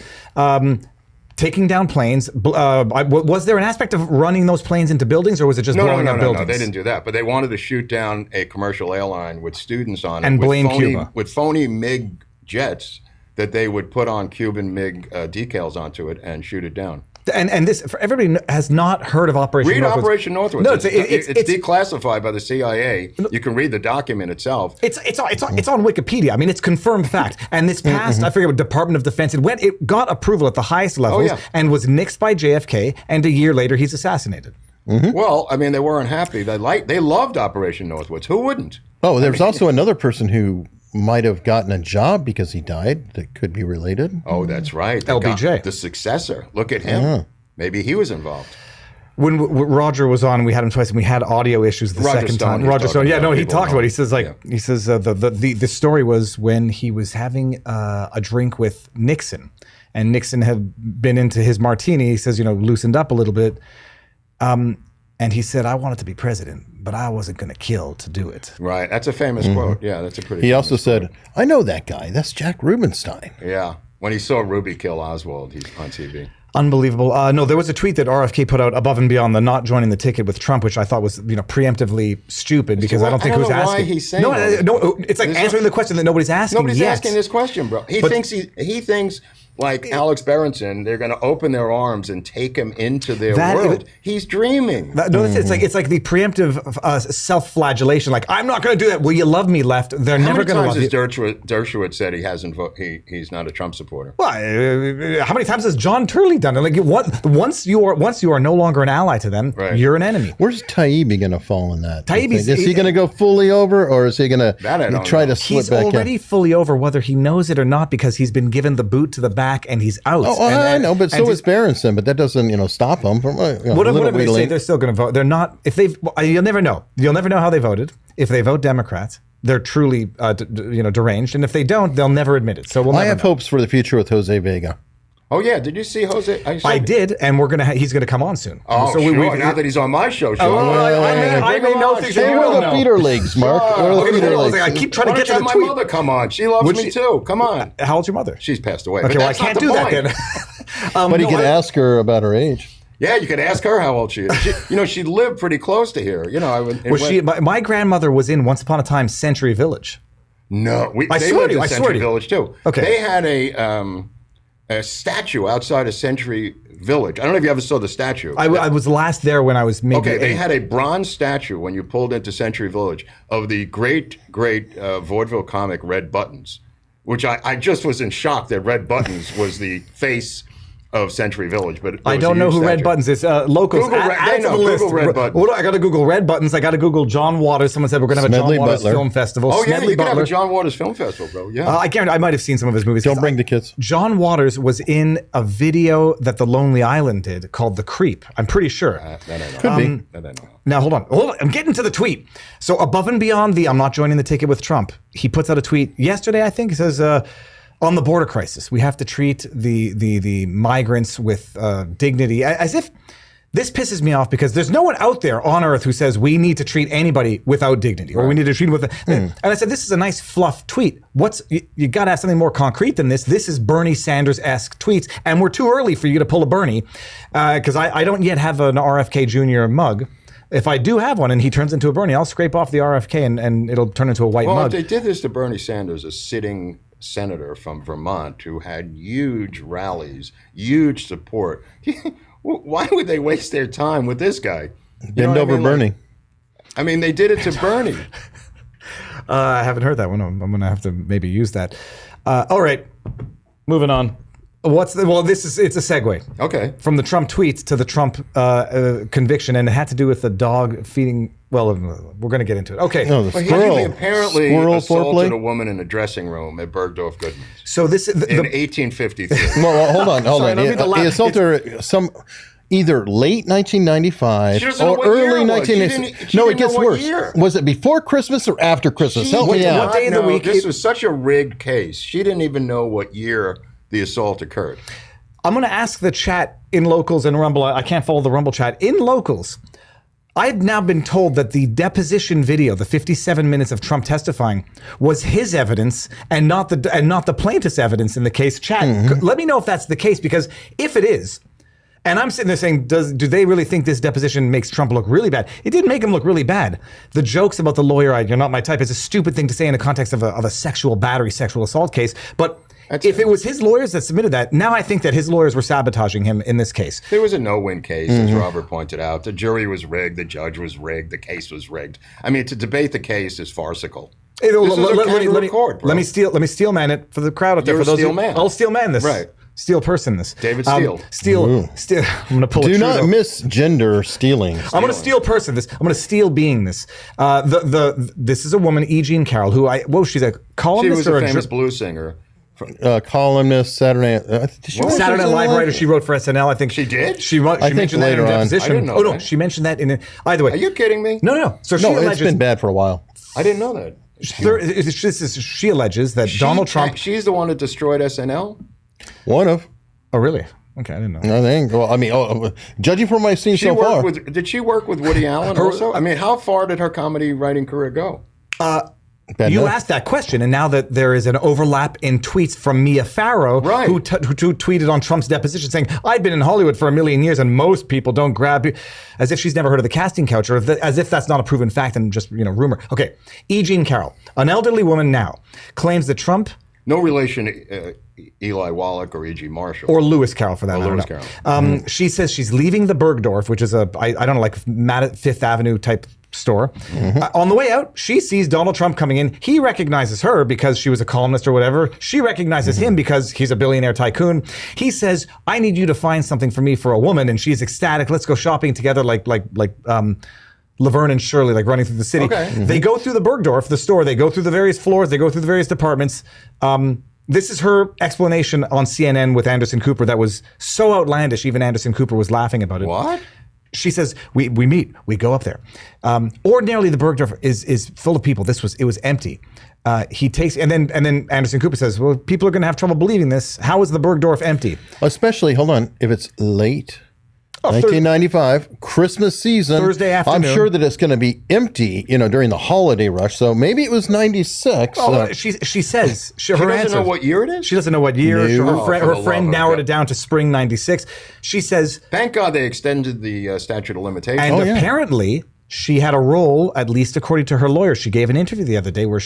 taking down planes. Was there an aspect of running those planes into buildings, or was it just blowing up buildings? No, they didn't do that. But they wanted to shoot down a commercial airline with students on it. And blame Cuba. With phony MiG jets that they would put on Cuban MiG decals onto it and shoot it down. And this, for everybody has not heard of Operation Northwoods. Read Operation Northwoods. No, it's declassified by the CIA. You can read the document itself. It's on Wikipedia. I mean, it's confirmed fact. And this passed, I forget what Department of Defense, it got approval at the highest levels and was nixed by JFK, and a year later he's assassinated. Well, I mean, they weren't happy. They loved Operation Northwoods. Who wouldn't? Oh, there's also another person who might have gotten a job because he died that could be related. Oh, that's right. LBJ. The successor. Look at him. Maybe he was involved. When Roger was on, we had him twice, and we had audio issues the second time. Roger Stone, yeah, no, he talked about it. He says, the story was when he was having a drink with Nixon, and Nixon had been into his martini. He says, loosened up a little bit. And he said, I wanted to be president, but I wasn't going to kill to do it. Right. That's a famous quote. Yeah, that's a pretty He also famous said, I know that guy. That's Jack Rubenstein. Yeah. When he saw Ruby kill Oswald, he's on TV. Unbelievable. No, there was a tweet that RFK put out above and beyond the not joining the ticket with Trump, which I thought was, preemptively stupid because I don't think who's asking. Why he's saying that. No, it's like answering the question that nobody's asking. Nobody's asking this question, bro. He thinks like Alex Berenson, they're going to open their arms and take him into their world. He's dreaming. It's like the preemptive self-flagellation. Like, I'm not going to do that. Will you love me? Left. They're never going to love you. How many times has Dershowitz said he hasn't he's not a Trump supporter? Well, how many times has John Turley done it? Like, once you are no longer an ally to them, you're an enemy. Where's Taibbi going to fall in that? Is he going to go fully over, or is he going to try to slip back in? He's already fully over, whether he knows it or not, because he's been given the boot to the back and he's out. I know, but so is Berenson. But that doesn't, stop them from. Whatever they say, they're still going to vote. They're not. If they've, you'll never know. You'll never know how they voted. If they vote Democrats, they're truly, deranged. And if they don't, they'll never admit it. So I have hopes for the future with Jose Vega. Oh yeah, did you see Jose? I did, and he's gonna come on soon. Oh, so now that he's on my show, I may know things Where are the feeder legs, Mark? I keep trying to get to the tweet. My mother come on. She loves me too. Come on. How old's your mother? She's passed away. Okay, well I can't do that then. But you can ask her about her age. Yeah, you could ask her how old she is. She lived pretty close to here. My grandmother was in Once Upon a Time Century Village. No, they lived in Century Village too. Okay, they had a statue outside of Century Village. I don't know if you ever saw the statue. I was last there when I was maybe Okay, they had a bronze statue when you pulled into Century Village of the great vaudeville comic Red Buttons, which I just was in shock that Red Buttons was the face of Century Village, but I don't know who Red Buttons is. Locals, Google Red Buttons. I got to Google Red Buttons. I got to Google John Waters. Someone said we're going to have a John Waters film festival. Oh yeah, Smedley you can have Butler. a John Waters film festival, bro. Yeah, I guarantee I might have seen some of his movies. Don't bring the kids. John Waters was in a video that The Lonely Island did called The Creep. I'm pretty sure. That I know. Could be. That I know. Now hold on. I'm getting to the tweet. So above and beyond the I'm not joining the ticket with Trump, he puts out a tweet yesterday. I think he says. On the border crisis, we have to treat the migrants with dignity, as if this pisses me off because there's no one out there on earth who says we need to treat anybody without dignity or we need to treat them with. And I said this is a nice fluff tweet. You got to have something more concrete than this. This is Bernie Sanders-esque tweets, and we're too early for you to pull a Bernie because I don't yet have an RFK Jr. mug. If I do have one and he turns into a Bernie, I'll scrape off the RFK and it'll turn into a white mug. Well, if they did this to Bernie Sanders, a sitting senator from Vermont who had huge rallies, huge support. Why would they waste their time with this guy? Bend over Bernie. They did it to Bernie. I haven't heard that one. I'm going to have to maybe use that. All right. Moving on. It's a segue. Okay. From the Trump tweets to the Trump conviction, and it had to do with the dog feeding. Well, we're going to get into it. Okay. No, the But squirrel. he apparently Squirrel assaulted foreplay? a woman in a dressing room at Bergdorf Goodman's So this in 1853. Well, hold on. Sorry, don't read the He assaulted her either late 1995 She doesn't know or what year early it was. 1996. She No, it didn't know gets what worse. year. Was it before Christmas or after Christmas? Help me out. what day of the week This it- was such a rigged case. She didn't even know what year the assault occurred. I'm going to ask the chat in Locals and Rumble. I can't follow the Rumble chat. In Locals, I've now been told that the deposition video, the 57 minutes of Trump testifying, was his evidence and not the plaintiff's evidence in the case. Chat, let me know if that's the case, because if it is, and I'm sitting there saying, do they really think this deposition makes Trump look really bad? It didn't make him look really bad. The jokes about the lawyer, you're not my type, is a stupid thing to say in the context of a sexual battery, sexual assault case. But if it was his lawyers that submitted that, now I think that his lawyers were sabotaging him in this case. There was a no-win case, as Robert pointed out. The jury was rigged, the judge was rigged, the case was rigged. I mean, to debate the case is farcical. Hey, This is a kangaroo court, bro. let me steel man it for the crowd out there. You're For a those steel who- man. I'll steel man this. Right. Steel person this. David Steele. Steel. I'm going to pull a Do not Trudeau. misgender stealing. I'm going to steal person this. I'm going to steal being this. This is a woman, E. Jean Carroll, who she's a She columnist was or a a famous blues singer. Columnist, Saturday. Did she work for Saturday Night Live writer. She wrote for SNL, I think. She did? She think mentioned that in later a on. deposition. I didn't know Oh no, that. she mentioned that in. Either way, Are you kidding me? no. So she No, it's alleges. been bad for a while. I didn't know that. She alleges that Donald Trump. She's the one that destroyed SNL? One of. Oh really? Okay, I didn't know. I think. Well, I mean, judging from what I've seen so far. Did she work with Woody Allen also? I mean, how far did her comedy writing career go? Bad You enough. asked that question, and now that there is an overlap in tweets from Mia Farrow, Right. who tweeted on Trump's deposition saying, "I've been in Hollywood for a million years, and most people don't grab you," as if she's never heard of the casting couch, or as if that's not a proven fact and just rumor. Okay, E. Jean Carroll, an elderly woman now, claims that Trump No relation to Eli Wallach or E.G. Marshall. or Lewis Carroll for that matter. Lewis no. Carroll. She says she's leaving the Bergdorf, which is I don't know, like Fifth Avenue type store. On the way out, she sees Donald Trump coming in. He recognizes her because she was a columnist or whatever. She recognizes him because he's a billionaire tycoon. He says, "I need you to find something for me for a woman," and she's ecstatic. Let's go shopping together, like Laverne and Shirley, like running through the city. Okay. They go through the Bergdorf, the store. They go through the various floors. They go through the various departments. This is her explanation on CNN with Anderson Cooper that was so outlandish, even Anderson Cooper was laughing about it. What? She says, we meet, we go up there. Ordinarily, the Bergdorf is full of people. It was empty. He takes, and then Anderson Cooper says, well, people are going to have trouble believing this. How is the Bergdorf empty? Especially, hold on, if it's late. 1995, Christmas season. Thursday afternoon. I'm sure that it's going to be empty, during the holiday rush. So maybe it was 96. She says, She her doesn't answer. know what year it is? She doesn't know what year. No. Her For the friend love of narrowed God. it down to spring 96. She says, Thank God they extended the statute of limitations. and apparently she had a role, at least according to her lawyer. She gave an interview the other day where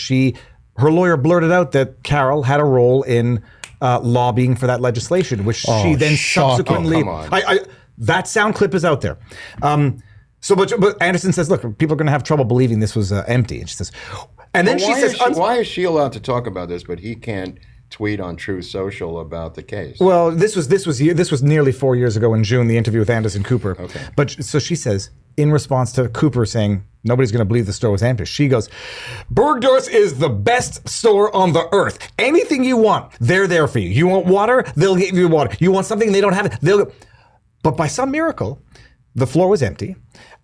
her lawyer blurted out that Carroll had a role in lobbying for that legislation, which she then shocking. subsequently. Oh, come on. That sound clip is out there. But Anderson says, look, people are going to have trouble believing this was empty. And she says, and then she says, why is she allowed to talk about this, but he can't tweet on Truth Social about the case? well, this was nearly 4 years ago in June, the interview with Anderson Cooper. Okay. But so she says, in response to Cooper saying, nobody's going to believe the store was empty, she goes, Bergdorf's is the best store on the earth. Anything you want, they're there for you. You want water? They'll give you water. You want something? They don't have it. But by some miracle, the floor was empty.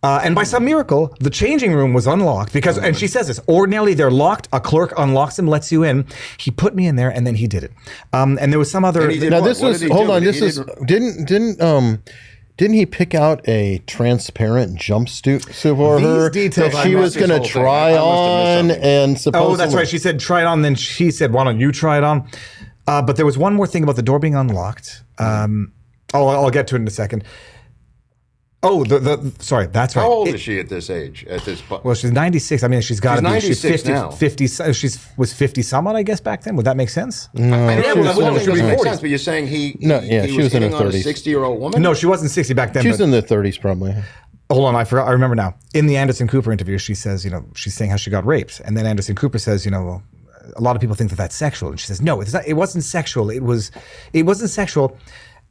And by some miracle, the changing room was unlocked because, and she says this, ordinarily they're locked. A clerk unlocks them, lets you in. He put me in there and then he did it. And there was some other. And he did now, what? this What was, did he hold do? on, He this is, didn't he pick out a transparent jumpsuit for These her details that I she must was this going whole to thing. try I must have on missed something. and supposedly. Oh, that's right. She said, try it on. Then she said, why don't you try it on? But there was one more thing about the door being unlocked. I'll get to it in a second. Oh, sorry, that's right. How old is she at this age? At this point? Well, she's 96. I mean, she's got to be. She's 96 50, now. 50. She was 50 somewhat, I guess, back then. Would that make sense? No, Yeah, she well, was that in doesn't the make 30s. sense. But you're saying he she was in her hitting on a 30s. 60-year-old woman? No, she wasn't 60 back then. She was but- in the 30s probably. Hold on, I forgot. I remember now. In the Anderson Cooper interview, she says, she's saying how she got raped, and then Anderson Cooper says, a lot of people think that that's sexual. And she says, no, it's not, it wasn't sexual. It wasn't sexual.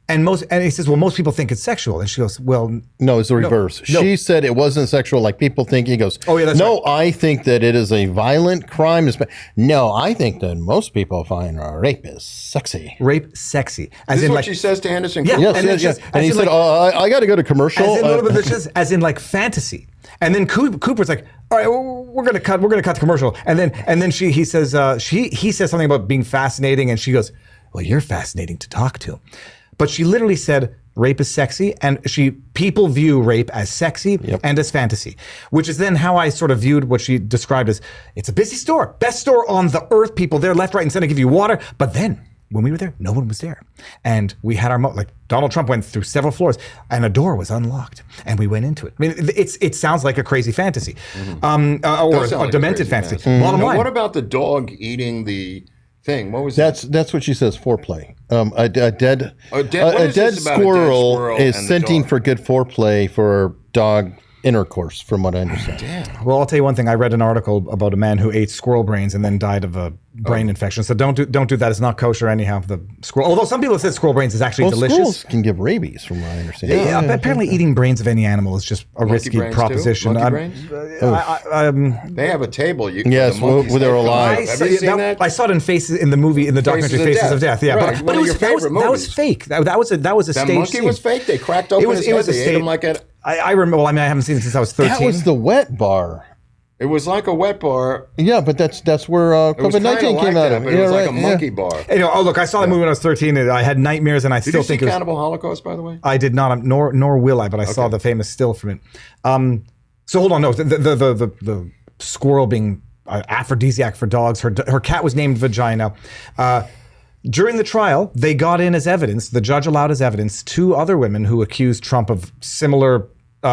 And he says, well, most people think it's sexual. And she goes, well, no, it's the reverse. No. She said it wasn't sexual like people think. He goes, oh, yeah, that's no, right. I think that it is a violent crime. No, I think that most people find rape is sexy. Rape sexy. This is what she says to Anderson Cooper. Yeah, Yes. And he said, I got to go to commercial. As in like fantasy. And then Cooper's like, all right, we're gonna cut the commercial. And then he says something about being fascinating, and she goes, well, you're fascinating to talk to. But she literally said rape is sexy, and people view rape as sexy and as fantasy, which is then how I sort of viewed what she described as, it's a busy store, best store on the earth, people there left, right, and center give you water. But then when we were there, no one was there. And we had like Donald Trump went through several floors and a door was unlocked and we went into it. I mean, it sounds like a crazy fantasy or a demented fantasy. Bottom line. What about the dog eating the thing? What was that? That's what she says, foreplay. A dead squirrel squirrel is and the scenting dog? for good foreplay for dog intercourse, from what I understand. Damn. Well, I'll tell you one thing. I read an article about a man who ate squirrel brains and then died of a brain infection. So don't do that. It's not kosher anyhow. The squirrel. Although some people have said squirrel brains is actually delicious. Squirrels can give rabies, from what I understand. Yeah, apparently eating brains of any animal is just a risky brains proposition. Too? Monkey brains? They have a table. Yes, where they're alive. Have you seen that? I saw it in the documentary Faces of Death. Yeah, right. but it was that was fake. That was a That staged monkey scene. was fake. They cracked open his head. They ate him like a. I remember. Well, I haven't seen it since I was 13. That was the wet bar. It was like a wet bar. Yeah, but that's where It was COVID-19 kinda came like out that, of. but it was like a monkey bar. Oh, look, I saw that movie when I was 13. And I had nightmares, and I Did still you see think it was. Cannibal Holocaust, by the way? I did not, nor will I, but I saw the famous still from it. So hold on, no, the squirrel being aphrodisiac for dogs. Her cat was named Vagina. During the trial, they got in as evidence. The judge allowed as evidence 2 other women who accused Trump of similar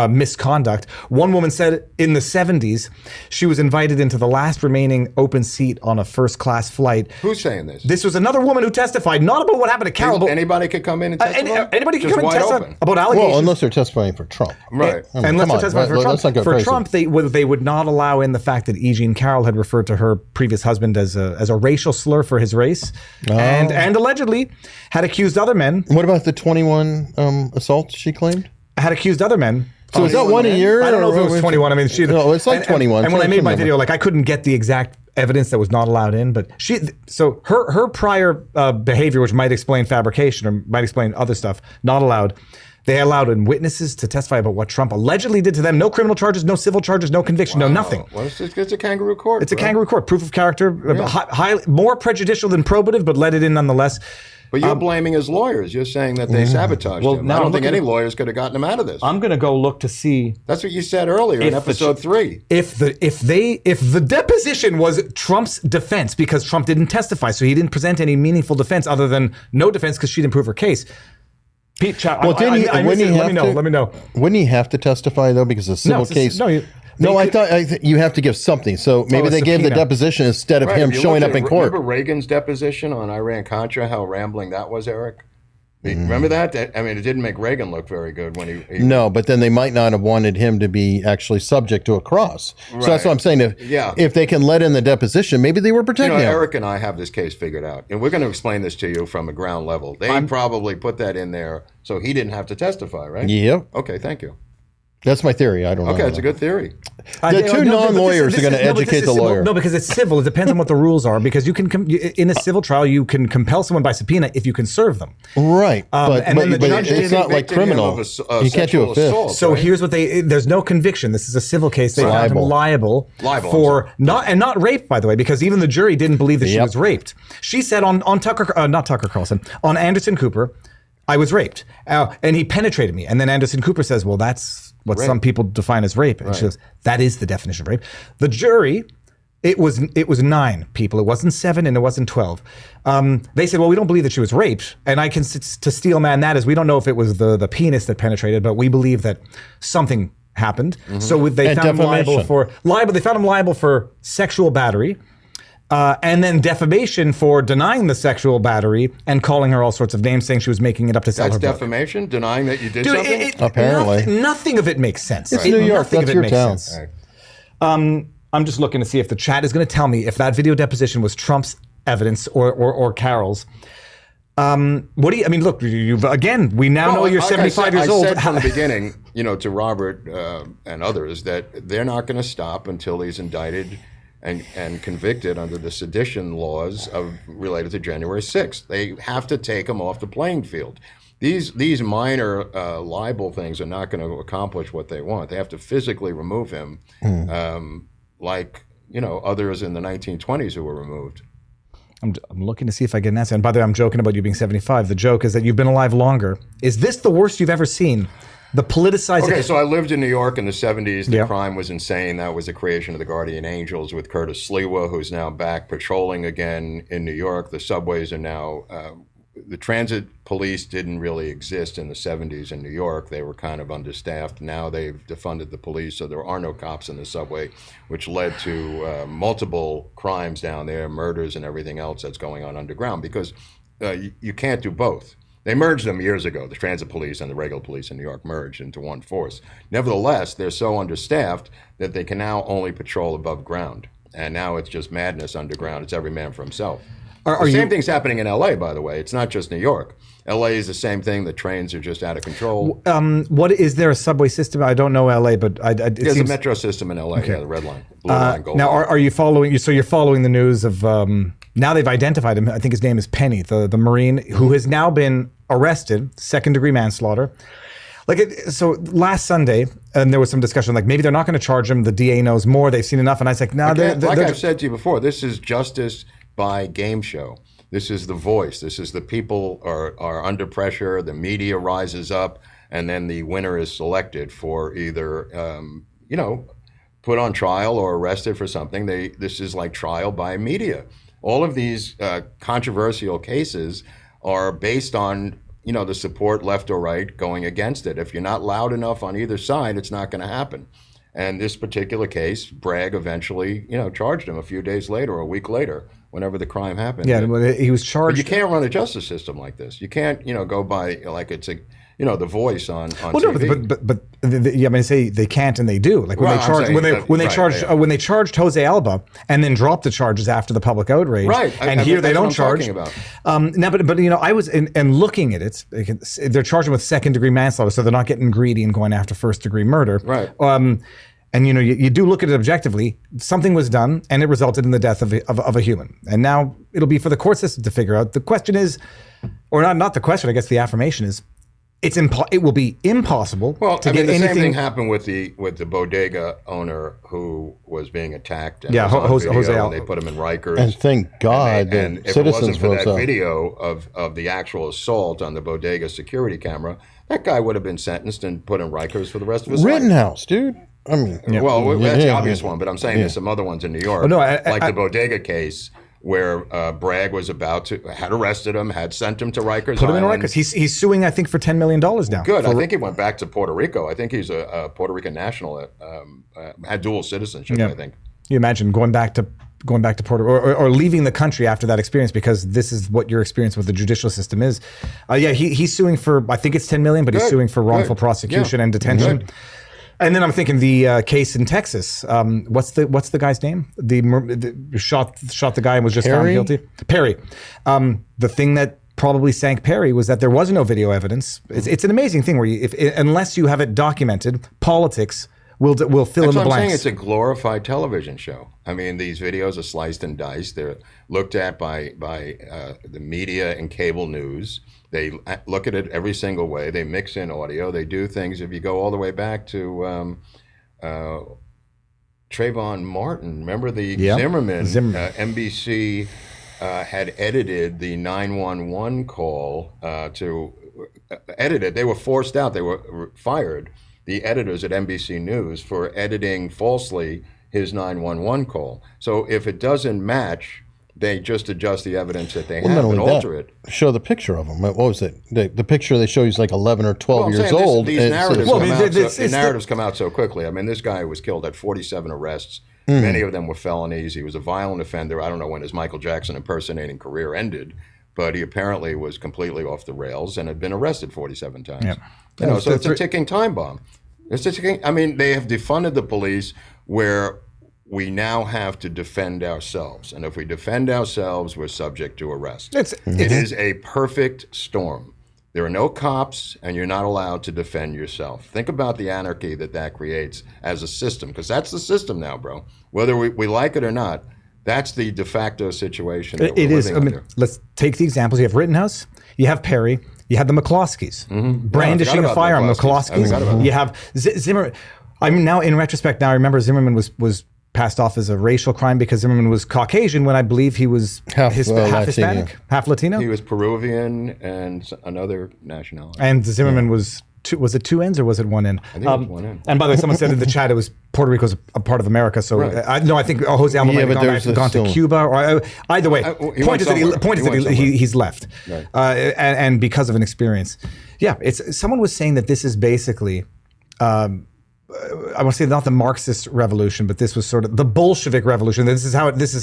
misconduct. One woman said in the 70s she was invited into the last remaining open seat on a first-class flight. Who's saying this? This was another woman who testified, not about what happened to Carroll, but Anybody could come in and testify? anybody can Just come and wide testify open. about allegations. Well, unless they're testifying for Trump. Right. Unless they're testifying for Trump. Let's not go for crazy. Trump, they would not allow in the fact that E. Jean Carroll had referred to her previous husband as a racial slur for his race, and allegedly had accused other men. What about the 21 assaults she claimed? Had accused other men. So is that one a year? I don't know if it was 21. I mean, No, it's like 21. And when I made my video, like I couldn't get the exact evidence that was not allowed in, but her prior behavior, which might explain fabrication or might explain other stuff, not allowed. They allowed in witnesses to testify about what Trump allegedly did to them. No criminal charges, no civil charges, no conviction, no nothing. Well, it's a kangaroo court. It's a kangaroo court. Proof of character, more prejudicial than probative, but let it in nonetheless. But you're blaming his lawyers. You're saying that they sabotaged him. I don't think any lawyers could have gotten him out of this. I'm going to go look to see. That's what you said earlier in episode 3. If the deposition was Trump's defense because Trump didn't testify, so he didn't present any meaningful defense other than no defense because she didn't prove her case. Pete, Well, let me know. Wouldn't he have to testify though, because a civil case? I thought you have to give something. So maybe they gave the deposition instead of him showing up in court. Remember Reagan's deposition on Iran-Contra, how rambling that was, Eric? Remember that? I mean, it didn't make Reagan look very good when he No, but then they might not have wanted him to be actually subject to a cross. So that's what I'm saying. If they can let in the deposition, maybe they were protecting him. Eric and I have this case figured out, and we're going to explain this to you from a ground level. They probably put that in there so he didn't have to testify, right? Yep. Okay, thank you. That's my theory. I don't know. Okay, it's a good theory. The 2 non-lawyers are going to educate the lawyer. No, because it's civil. It depends on what the rules are. Because you can, in a civil trial, you can compel someone by subpoena if you can serve them. Right. But judge it's not like criminal. You can't do a fifth. So here's what there's no conviction. This is a civil case. They found him liable for not rape, by the way, because even the jury didn't believe that she was raped. She said on not Tucker Carlson, on Anderson Cooper, I was raped. And he penetrated me. And then Anderson Cooper says, well, that's what some people define as rape. And she goes, that is the definition of rape. The jury, it was 9 people. It wasn't 7 and it wasn't 12. They said, well, we don't believe that she was raped. And I can to steel man that is, we don't know if it was the penis that penetrated, but we believe that something happened. So they found him liable for sexual battery. And then defamation for denying the sexual battery and calling her all sorts of names, saying she was making it up to sell her book. That's defamation? Denying that you did something? Apparently. Nothing of it makes sense. It's New York. That's your town. I'm just looking to see if the chat is going to tell me if that video deposition was Trump's evidence or Carroll's. What do you? I mean, look. We now know you're 75 years old. I said from the beginning, to Robert and others that they're not going to stop until he's indicted and convicted under the sedition laws related to January 6th. They have to take him off the playing field. These minor libel things are not going to accomplish what they want. They have to physically remove him, like others in the 1920s who were removed. I'm looking to see if I get an answer. And by the way, I'm joking about you being 75. The joke is that you've been alive longer. Is this the worst you've ever seen? The politicized... Okay, so I lived in New York in the 70s. The crime was insane. That was the creation of the Guardian Angels with Curtis Sliwa, who's now back patrolling again in New York. The subways are now... the transit police didn't really exist in the 70s in New York. They were kind of understaffed. Now they've defunded the police, so there are no cops in the subway, which led to multiple crimes down there, murders and everything else that's going on underground, because you can't do both. They merged them years ago. The transit police and the regular police in New York merged into one force. Nevertheless, they're so understaffed that they can now only patrol above ground. And now it's just madness underground. It's every man for himself. The same thing's happening in L.A., by the way. It's not just New York. L.A. is the same thing. The trains are just out of control. What is there a subway system? I don't know L.A., but there's a metro system in L.A. Okay. Yeah, the red line, blue line, gold now, line. Are you following? So you're following the news of now they've identified him. I think his name is Penny, the Marine who has now been arrested, second-degree manslaughter. So last Sunday, and there was some discussion like maybe they're not going to charge him. The DA knows more. They've seen enough, and I was like, no. I've said to you before, this is justice by game show. This is the voice. This is the people are under pressure. The media rises up, and then the winner is selected for either, put on trial or arrested for something. This is like trial by media. All of these controversial cases are based on, the support left or right going against it. If you're not loud enough on either side, it's not going to happen. And this particular case, Bragg eventually, charged him a few days later or a week later, whenever the crime happened. Yeah, he was charged. But you can't run a justice system like this. You can't, go by like it's a, the voice on TV. No, but I mean, say they can't and they do. Like when they charged Jose Alba and then dropped the charges after the public outrage. Right. And here they don't charge. Now, but I was and looking at it, they're charging with second-degree manslaughter, so they're not getting greedy and going after first-degree murder. Right. And you do look at it objectively. Something was done, and it resulted in the death of a human. And now it'll be for the court system to figure out. The question is, or not the question. I guess the affirmation is, it will be impossible to get anything. The same thing happened with the Bodega owner who was being attacked. And Jose and they put him in Rikers. And thank God, and if it wasn't for that video of the actual assault on the Bodega security camera, that guy would have been sentenced and put in Rikers for the rest of his life. Rittenhouse, dude. I mean, that's the obvious one, but I'm saying there's some other ones in New York, like the Bodega case, where Bragg was had arrested him, had sent him to Rikers. Put him in Rikers. He's suing, I think, for $10 million now. Good. I think he went back to Puerto Rico. I think he's a Puerto Rican national. Had dual citizenship. I think. You imagine going back to Puerto or leaving the country after that experience, because this is what your experience with the judicial system is. He's suing for, I think it's $10 million, but he's suing for wrongful prosecution and detention. Good. And then I'm thinking the case in Texas. What's the guy's name? The shot the guy and was just found guilty. Perry. The thing that probably sank Perry was that there was no video evidence. It's an amazing thing where unless you have it documented, politics will fill in the blanks. I'm saying it's a glorified television show. I mean, these videos are sliced and diced. They're looked at by the media and cable news. They look at it every single way. They mix in audio. They do things. If you go all the way back to Trayvon Martin, remember the Zimmerman. NBC had edited the 911 call to edit it. They were forced out. They were fired. The editors at NBC News for editing falsely his 911 call. So if it doesn't match, they just adjust the evidence that they have and alter it. Show the picture of him. What was it? The picture they show he's like 11 or 12 years old. These narratives come out so quickly. I mean, this guy was killed at 47 arrests. Many of them were felonies. He was a violent offender. I don't know when his Michael Jackson impersonating career ended, but he apparently was completely off the rails and had been arrested 47 times. Yep. So it's a ticking time bomb. They have defunded the police where we now have to defend ourselves. And if we defend ourselves, we're subject to arrest. It is a perfect storm. There are no cops, and you're not allowed to defend yourself. Think about the anarchy that creates as a system, because that's the system now, bro. Whether we like it or not, that's the de facto situation that we're living under. Let's take the examples. You have Rittenhouse, you have Perry, you have the McCloskeys, brandishing a firearm, McCloskeys. You have Zimmerman. I'm now, in retrospect, I remember Zimmerman was passed off as a racial crime because Zimmerman was Caucasian when I believe he was half Hispanic, half Latino. He was Peruvian and another nationality. And Zimmerman was it two ends or was it one end? I think it was one end. And by the way, someone said in the chat it was Puerto Rico's a part of America. So I think Jose Alma might have gone to Cuba. Or either way, point is that he's left, right. And because of an experience. Yeah, someone was saying that this is basically. I want to say not the Marxist revolution, but this was sort of the Bolshevik revolution. This is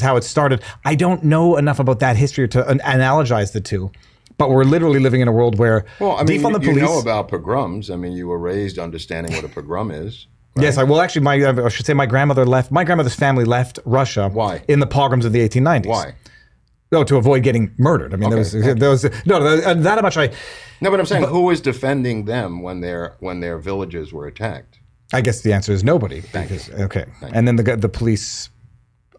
how it started. I don't know enough about that history to analogize the two, but we're literally living in a world where defund the police. You know about pogroms. I mean, you were raised understanding what a pogrom is. Right? Yes, I should say my grandmother's family left Russia. Why? In the pogroms of the 1890s. Why? No, to avoid getting murdered. I mean, that much I. No, but I'm saying who was defending them when their villages were attacked? I guess the answer is nobody. Okay. And then the police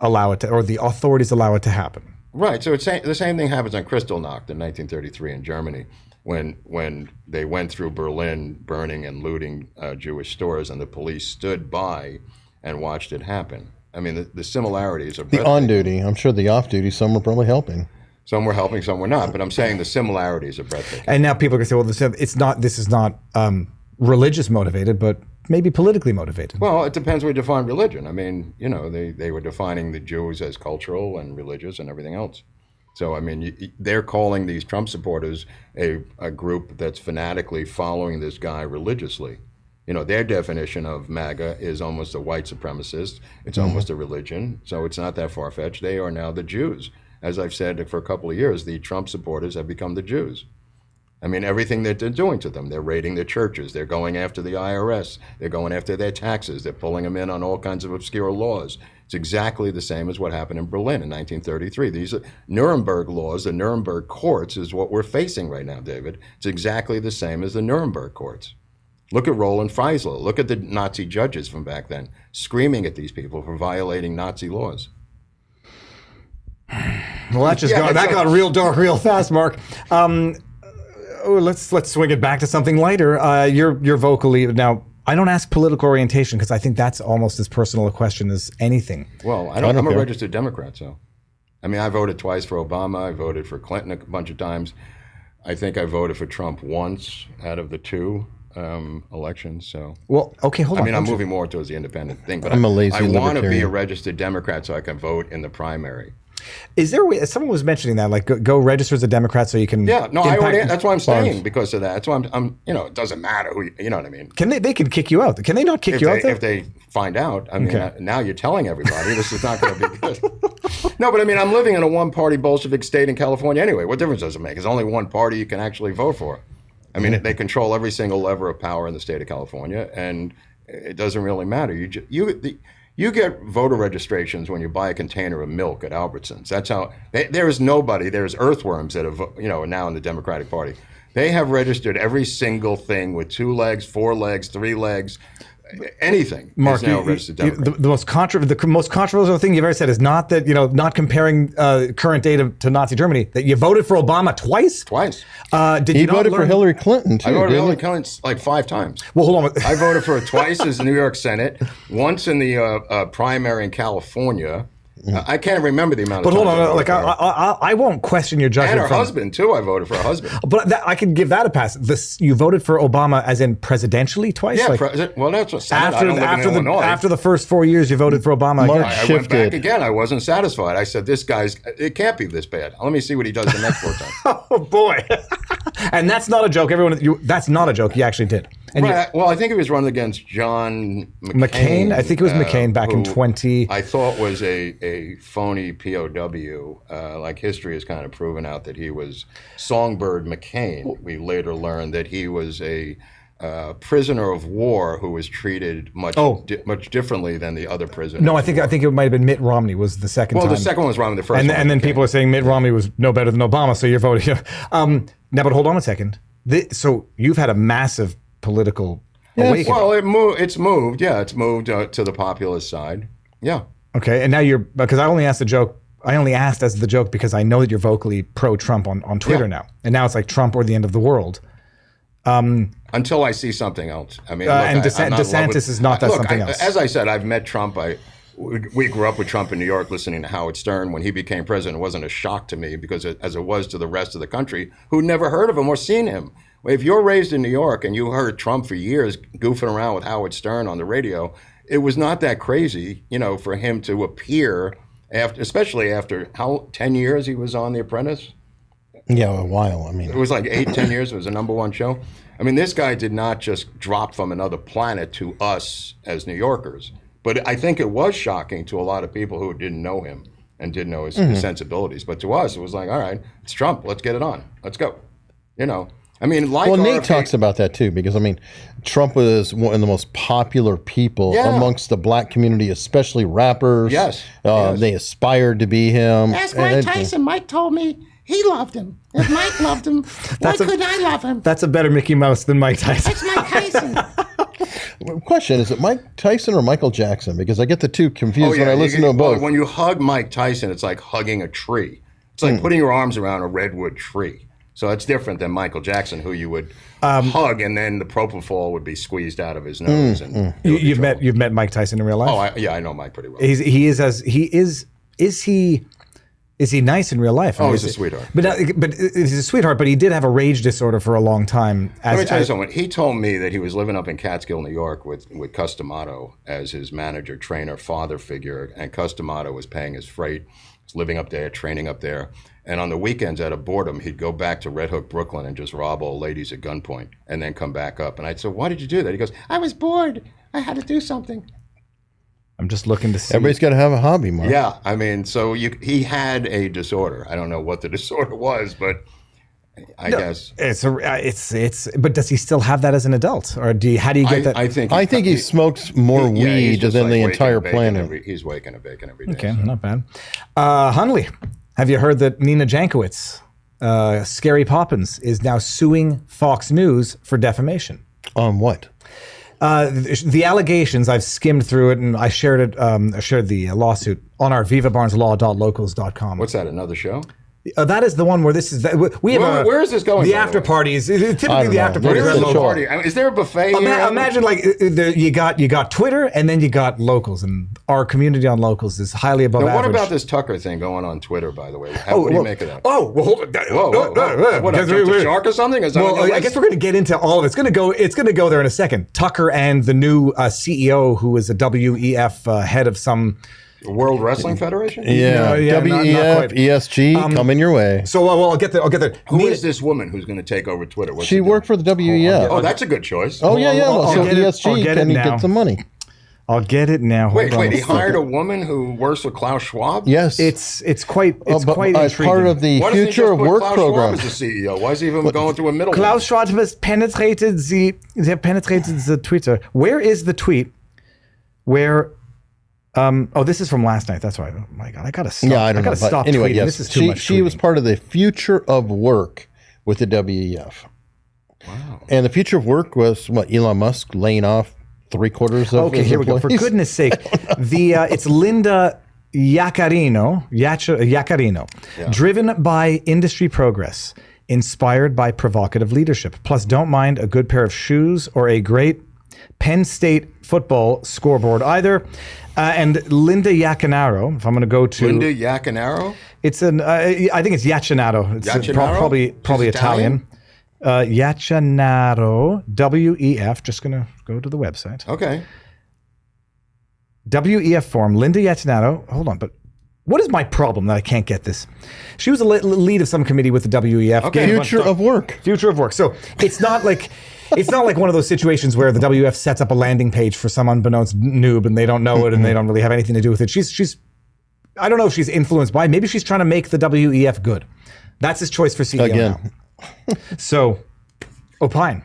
allow it to, or the authorities allow it to happen. Right. So the same thing happens on Kristallnacht in 1933 in Germany when they went through Berlin burning and looting Jewish stores and the police stood by and watched it happen. I mean, the similarities are the on duty. I'm sure the off duty, some were probably helping. Some were helping, some were not. But I'm saying the similarities are breathtaking. And now people are going to say, well, this is not religious motivated, but maybe politically motivated. Well, it depends how we define religion. I mean, they were defining the Jews as cultural and religious and everything else. So, I mean, they're calling these Trump supporters a group that's fanatically following this guy religiously. Their definition of MAGA is almost a white supremacist. It's almost a religion. So it's not that far-fetched. They are now the Jews. As I've said for a couple of years, the Trump supporters have become the Jews. I mean, everything that they're doing to them, they're raiding their churches, they're going after the IRS, they're going after their taxes, they're pulling them in on all kinds of obscure laws. It's exactly the same as what happened in Berlin in 1933. These are Nuremberg laws, the Nuremberg courts is what we're facing right now, David. It's exactly the same as the Nuremberg courts. Look at Roland Freisler, look at the Nazi judges from back then, screaming at these people for violating Nazi laws. Well, that got real dark real fast, Mark. Let's swing it back to something lighter. You're vocally now. I don't ask political orientation because I think that's almost as personal a question as anything. Well, I'm a registered Democrat, so I mean, I voted twice for Obama. I voted for Clinton a bunch of times. I think I voted for Trump once out of the two elections. So well, okay, hold on. I mean, I'm moving more towards the independent thing, but I'm a lazy I want to be a libertarian. registered Democrat so I can vote in the primary. Is there a way, someone was mentioning that, like go register as a Democrat so you can that's why I'm staying because of that. That's why I'm it doesn't matter who you know what I mean. They can kick you out. Can they not kick you out there? If they find out, I mean, now you're telling everybody this is not going to be good. No, but I mean, I'm living in a one-party Bolshevik state in California anyway. What difference does it make? There's only one party you can actually vote for. I mean, they control every single lever of power in the state of California, and it doesn't really matter. You get voter registrations when you buy a container of milk at Albertsons. That's how. There's earthworms that are now in the Democratic Party. They have registered every single thing with 2 legs, 4 legs, 3 legs. Anything Mark, is now registered Democrat. The most controversial thing you've ever said is not that not comparing current data to Nazi Germany. That you voted for Obama twice. Twice. Did you voted for Hillary Clinton too? I voted for Hillary Clinton like 5 times. Well, hold on. I voted for her twice as the New York Senate, once in the primary in California. I can't remember the amount of But times. hold on, I won't question your judgment. And her husband too. I voted for her husband. But I can give that a pass. You voted for Obama as in presidentially twice. Yeah, well, that's what Senate. I don't live in Illinois. After the first 4 years, you voted for Obama. Mark again. I went back again. I wasn't satisfied. I said, it can't be this bad. Let me see what he does the next 4 times. Oh boy! And that's not a joke. That's not a joke. You actually did. And right. Well, I think he was running against John McCain. I think it was McCain back in 20. I thought was a phony POW. Like history has kind of proven out that he was Songbird McCain. We later learned that he was a prisoner of war who was treated much differently than the other prisoners. No, I think it might have been Mitt Romney was the second time. Well, the second one was Romney. The first one. And then people are saying Mitt Romney was no better than Obama, so you're voting. Now, but hold on a second. So you've had a massive political awakening. Well, it's moved. Yeah, it's moved to the populist side. Yeah. Okay, and now because I only asked the joke. I only asked as the joke because I know that you're vocally pro-Trump on Twitter now, and now it's like Trump or the end of the world. Until I see something else. I mean, and DeSantis is not that something else. As I said, I've met Trump. We grew up with Trump in New York, listening to Howard Stern. When he became president, it wasn't a shock to me because as it was to the rest of the country who never heard of him or seen him. If you're raised in New York and you heard Trump for years goofing around with Howard Stern on the radio, it was not that crazy, for him to appear especially after 10 years he was on The Apprentice. Yeah, a while. I mean, it was like 8-10 years. It was a #1 show. I mean, this guy did not just drop from another planet to us as New Yorkers. But I think it was shocking to a lot of people who didn't know him and didn't know his sensibilities. But to us, it was like, all right, it's Trump. Let's get it on. Let's go. I mean, like Nate talks about that too, because I mean, Trump was one of the most popular people amongst the black community, especially rappers. Yes. They aspired to be him. Ask Mike Tyson. Mike told me he loved him. If Mike loved him, why couldn't I love him? That's a better Mickey Mouse than Mike Tyson. That's Mike Tyson. Question, is it Mike Tyson or Michael Jackson? Because I get the two confused when I listen to them both. When you hug Mike Tyson, it's like hugging a tree. It's like putting your arms around a redwood tree. So it's different than Michael Jackson, who you would hug, and then the propofol would be squeezed out of his nose. And you've met Mike Tyson in real life? I know Mike pretty well. Is he nice in real life? He's a sweetheart. But he's a sweetheart. But he did have a rage disorder for a long time. Let me tell you something. He told me that he was living up in Catskill, New York, with Customato as his manager, trainer, father figure, and Customato was paying his freight. He's living up there, training up there. And on the weekends, out of boredom, he'd go back to Red Hook, Brooklyn, and just rob old ladies at gunpoint, and then come back up. And I'd say, "Why did you do that?" He goes, "I was bored. I had to do something." I'm just looking to see. Everybody's got to have a hobby, Mark. Yeah, I mean, so he had a disorder. I don't know what the disorder was, but I guess But does he still have that as an adult, or how do you get that? I think he smokes more weed than the entire planet. He's waking and baking every day. Okay, not bad. Hunley, have you heard that Nina Jankowicz, Scary Poppins, is now suing Fox News for defamation? On what? The allegations, I've skimmed through it, and I shared it. I shared the lawsuit on our vivabarneslaw.locals.com. What's that? Another show? That is the one where this is. We have where is this going? The after parties. Typically, the after parties. Is there a buffet? Imagine like you got Twitter, and then you got locals, and our community on locals is highly above average. What about this Tucker thing going on Twitter? By the way, what do you make of that? Well, hold on. What, a shark or something? I guess we're going to get into all of it. It's going to go there in a second. Tucker and the new CEO, who is a WEF head of some. World Wrestling Federation? Yeah, WEF, ESG, coming your way. So, I'll get there. Who is this woman who's going to take over Twitter? She worked for the WEF. Oh, that's a good choice. Oh, yeah. So ESG can get some money. I'll get it now. Wait, he hired a woman who works with Klaus Schwab? Yes. It's quite intriguing. As part of the Future of Work program. Why does he just put Klaus Schwab as the CEO? Why is he even going through a middleman? Klaus Schwab has penetrated the Twitter. Where is the tweet where... this is from last night. That's why. Oh my God, I gotta stop. Yeah, I gotta stop. Anyway, tweeting. yes, This is too much. She was part of the Future of Work with the WEF. Wow. And the Future of Work was Elon Musk laying off 3/4 of. Okay, here we go. For goodness sake, it's Linda Yaccarino, driven by industry progress, inspired by provocative leadership. Plus, don't mind a good pair of shoes or a great Penn State football scoreboard either. And Linda Yaccanaro, if I'm going to go to... Linda Yaccanaro? It's I think it's Yaccanaro. It's probably Italian. Yaccanaro, WEF. Just going to go to the website. Okay. WEF form, Linda Yaccanaro. Hold on, but what is my problem that I can't get this? She was a lead of some committee with the WEF. Okay. Future of Work. Future of Work. So it's not like... It's not like one of those situations where the WF sets up a landing page for some unbeknownst noob and they don't know it and they don't really have anything to do with it. She's I don't know if she's influenced by, maybe she's trying to make the WEF good. That's his choice for CEO now. So, opine.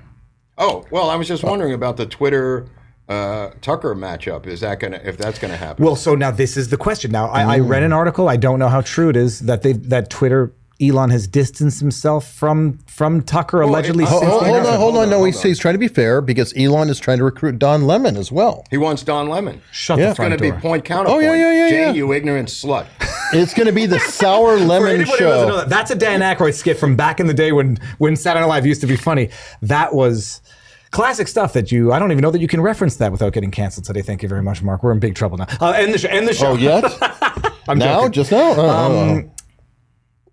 Oh, well, I was just wondering about the Twitter Tucker matchup. If that's gonna happen? Well, so now this is the question. Now, I read an article. I don't know how true it is that Twitter. Elon has distanced himself from Tucker allegedly. Hold on. No, he's trying to be fair because Elon is trying to recruit Don Lemon as well. He wants Don Lemon. Shut the front door. It's going to be point counterpoint. Jay, you ignorant slut. It's going to be the sour lemon show. Who doesn't know that's a Dan Aykroyd skit from back in the day when Saturday Night Live used to be funny. That was classic stuff that I don't even know that you can reference that without getting canceled today. Thank you very much, Mark. We're in big trouble now. End the show. Oh, yes? I'm now? joking. Just now?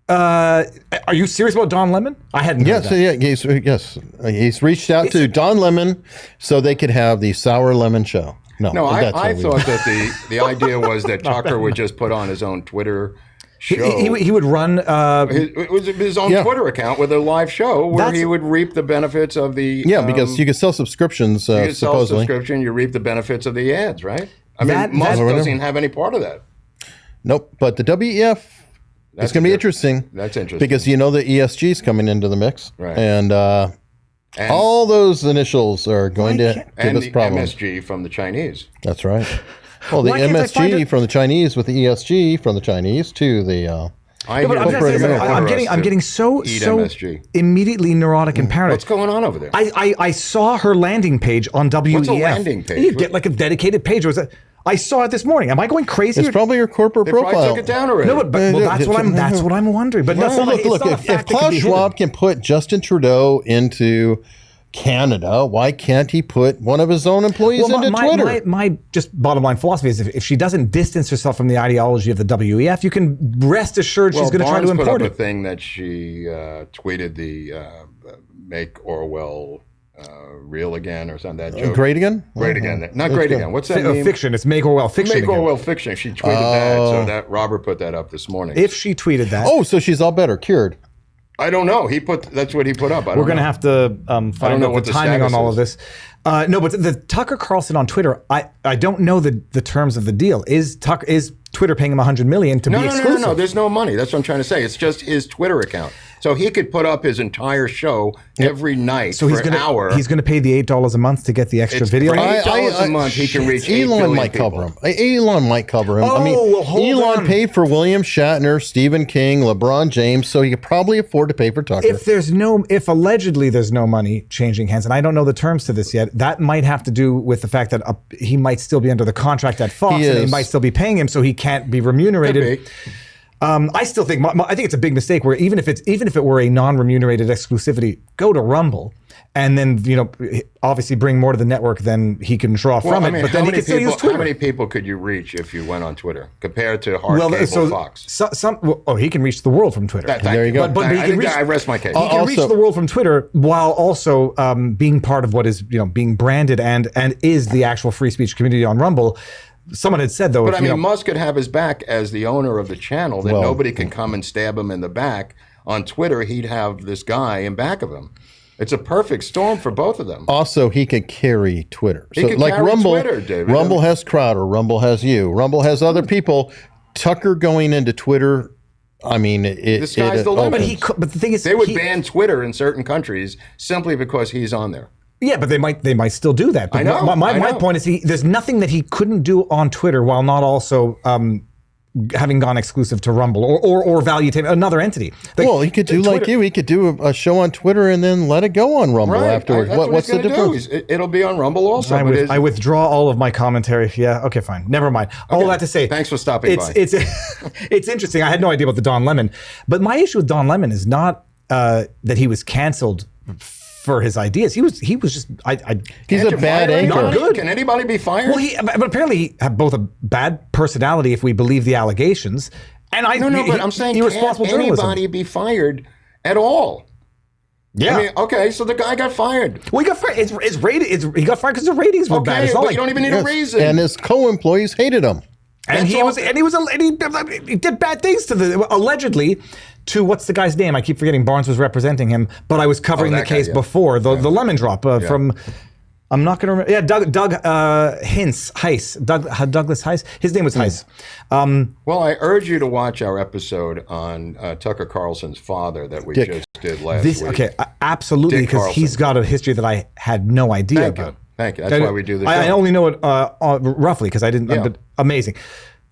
Are you serious about Don Lemon? I hadn't heard that. He's reached out to Don Lemon so they could have the sour lemon show. No, I thought that the idea was that Tucker would just put on his own Twitter show. He would run his own Twitter account with a live show where he would reap the benefits of the because you could sell subscriptions. You could sell a subscription, you reap the benefits of the ads, right? I mean, Musk doesn't have any part of that. Nope, but the WEF. It's going to be interesting. That's interesting. Because the ESG is coming into the mix. Right. And all those initials are going to give us problems. And the MSG from the Chinese. That's right. Well, the MSG from the Chinese with the ESG from the Chinese to the... I'm getting so immediately neurotic and paranoid. What's going on over there? I saw her landing page on WEF. What's a landing page? You get like a dedicated page. I saw it this morning. Am I going crazy? It's probably your corporate profile. They probably took it down already. No, that's what I'm wondering. But look, if Klaus Schwab can put Justin Trudeau into Canada, why can't he put one of his own employees into Twitter? My just bottom line philosophy is if she doesn't distance herself from the ideology of the WEF, you can rest assured she's going to try to import put up it. a thing that she tweeted the make Orwell real again or something. That joke. Great again? Great again. Not great again. What's that mean? Fiction. It's make Orwell fiction. Make Orwell fiction. She tweeted that. So that Robert put that up this morning. If she tweeted that. Oh, so she's all better, cured. I don't know. That's what he put up. We're going to have to find out the timing on all of this. No, but the Tucker Carlson on Twitter, I don't know the terms of the deal. Is Twitter paying him $100 million to be exclusive? No. There's no money. That's what I'm trying to say. It's just his Twitter account. So he could put up his entire show every night for an hour. He's going to pay the $8 a month to get the extra video. For $8 a month, he can reach Elon might cover him. Elon might cover him. Elon paid for William Shatner, Stephen King, LeBron James, so he could probably afford to pay for Tucker. If allegedly there's no money changing hands, and I don't know the terms to this yet, that might have to do with the fact that he might still be under the contract at Fox, and they might still be paying him, so he can't be remunerated. Could be. I still think I think it's a big mistake where even if it were a non-remunerated exclusivity, go to Rumble and then obviously bring more to the network than he can draw from it. But then he can still use Twitter. How many people could you reach if you went on Twitter compared to hard cable Fox? He can reach the world from Twitter. There you go. But I rest my case. He can reach the world from Twitter while also being part of what is being branded and is the actual free speech community on Rumble. Someone had said, though... But Musk could have his back as the owner of the channel, that nobody can come and stab him in the back. On Twitter, he'd have this guy in back of him. It's a perfect storm for both of them. Also, he could carry Twitter. He could carry Rumble, Twitter, David. Rumble has Crowder. Rumble has you. Rumble has other people. Tucker going into Twitter... I mean, the sky's the limit. But the thing is... They would ban Twitter in certain countries simply because he's on there. Yeah, but they might still do that. But I know. My point is, there's nothing that he couldn't do on Twitter while not also having gone exclusive to Rumble or Value Tape, another entity. He could do like you. He could do a show on Twitter and then let it go on Rumble afterwards. What's the difference? It'll be on Rumble also. I withdraw all of my commentary. Yeah, okay, fine. Never mind. All that to say. Thanks for stopping by. It's interesting. I had no idea about the Don Lemon. But my issue with Don Lemon is not that he was canceled for his ideas. He was just he's a bad anchor. Not good. Can anybody be fired? Well, but apparently he had both a bad personality if we believe the allegations, and but I'm saying can't anybody be fired at all? Yeah. I mean, okay, so the guy got fired. Well, he got fired. He got fired because the ratings were bad. It's not you don't even need a reason. And his co-employees hated him. And he did bad things to allegedly to what's the guy's name? I keep forgetting. Barnes was representing him, but I was covering the case before the lemon drop from I'm not going to remember. Yeah, Douglas Heiss. His name was Heiss. Well, I urge you to watch our episode on Tucker Carlson's father that we just did last week. Okay, absolutely, Dick because Carlson. he's got a history that I had no idea about. Thank you. That's why we do this show. I only know it roughly because I didn't. Yeah. But amazing.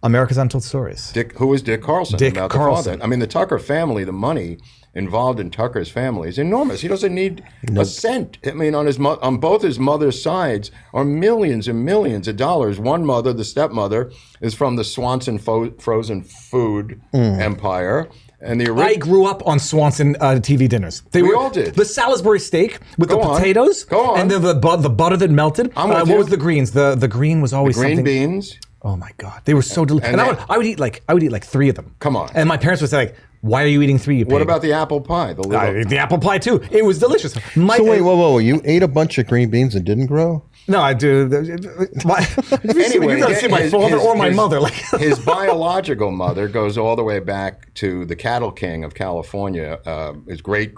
America's Untold Stories. Who was Dick Carlson? Dick about Carlson. The father. I mean, the Tucker family, the money involved in Tucker's family is enormous. He doesn't need a cent. I mean, on both his mother's sides are millions and millions of dollars. One mother, the stepmother, is from the Swanson frozen food empire. And I grew up on Swanson TV dinners. We all did. The Salisbury steak with the potatoes. Go on. And the butter that melted. What was the greens? The green was always green something. beans. Oh my God, they were so delicious. And I would eat like 3 of them. Come on. And my parents would say like, "Why are you eating 3? You pig?" What about the apple pie? I ate the apple pie too. It was delicious. So wait, whoa! You ate a bunch of green beans and didn't grow? No, I do. Anyway, you don't see my father or my mother. Like his biological mother goes all the way back to the cattle king of California. His great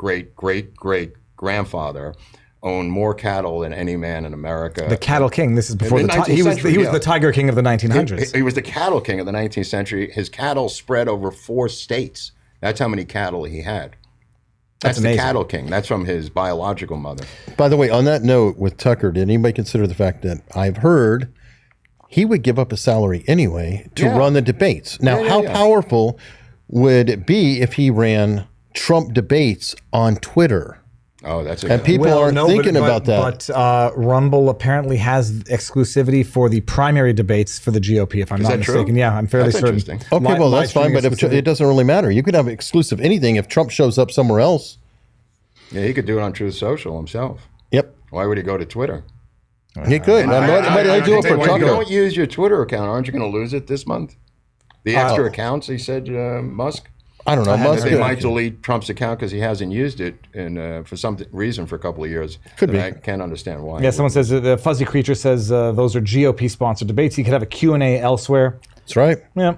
grandfather owned more cattle than any man in America. The cattle king. This is before In the 19th he was the tiger king of the 1900s. He was the cattle king of the 19th century. His cattle spread over 4 states. That's how many cattle he had. That's the cattle king. That's from his biological mother. By the way, on that note with Tucker, did anybody consider the fact that I've heard he would give up his salary anyway to run the debates? Now, how powerful would it be if he ran Trump debates on Twitter? Oh, that's a And people aren't thinking about that. But Rumble apparently has exclusivity for the primary debates for the GOP, if I'm not that true? mistaken. Yeah, I'm fairly That's certain. interesting. Okay, well, that's fine, but if it doesn't really matter. You could have exclusive anything if Trump shows up somewhere else. Yeah, he could do it on Truth Social himself. Yep. Why would he go to Twitter? He could. What did I do it for When you Tucker? don't use your Twitter account, aren't you going to lose it this month? The extra accounts, he said, Musk. I don't know. Musk They might delete Trump's account because he hasn't used it for some reason for a couple of years. Could be. I can't understand why. Yeah, someone says, the Fuzzy Creature says those are GOP-sponsored debates. He could have a Q&A elsewhere. That's right. Yeah.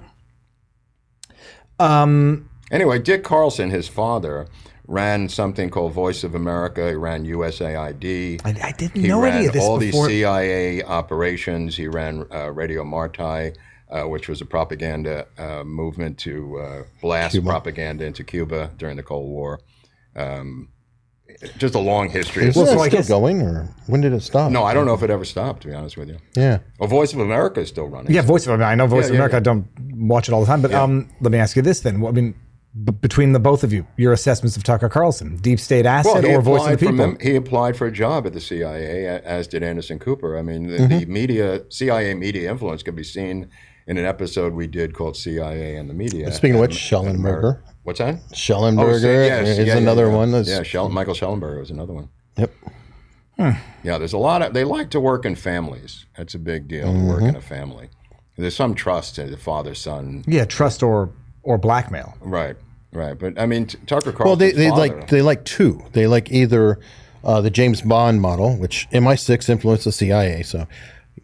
Anyway, Dick Carlson, his father, ran something called Voice of America. He ran USAID. I didn't know any of this all before. these CIA operations. He ran Radio Marti, which was a propaganda movement to blast propaganda into Cuba during the Cold War. Just a long history. Is that still going, or when did it stop? No, I don't know if it ever stopped, to be honest with you. Yeah. Well, Voice of America is still running. Yeah, Voice of America. I know Voice of America. yeah. I don't watch it all the time. But let me ask you this then. I mean, between the both of you, your assessments of Tucker Carlson, deep state asset or Voice of the People? He applied for a job at the CIA, as did Anderson Cooper. I mean, the media, CIA media influence can be seen in an episode we did called CIA and the Media. Speaking of which, Schellenberger. What's that? Schellenberger is another one. Michael Schellenberger was another one. Yep. Yeah, there's a lot of, they like to work in families. That's a big deal, to work in a family. There's some trust in the father-son. Yeah, trust or blackmail. Right. But I mean, Tucker Carlson. Well, they like two. They like either the James Bond model, which MI6 influenced the CIA. So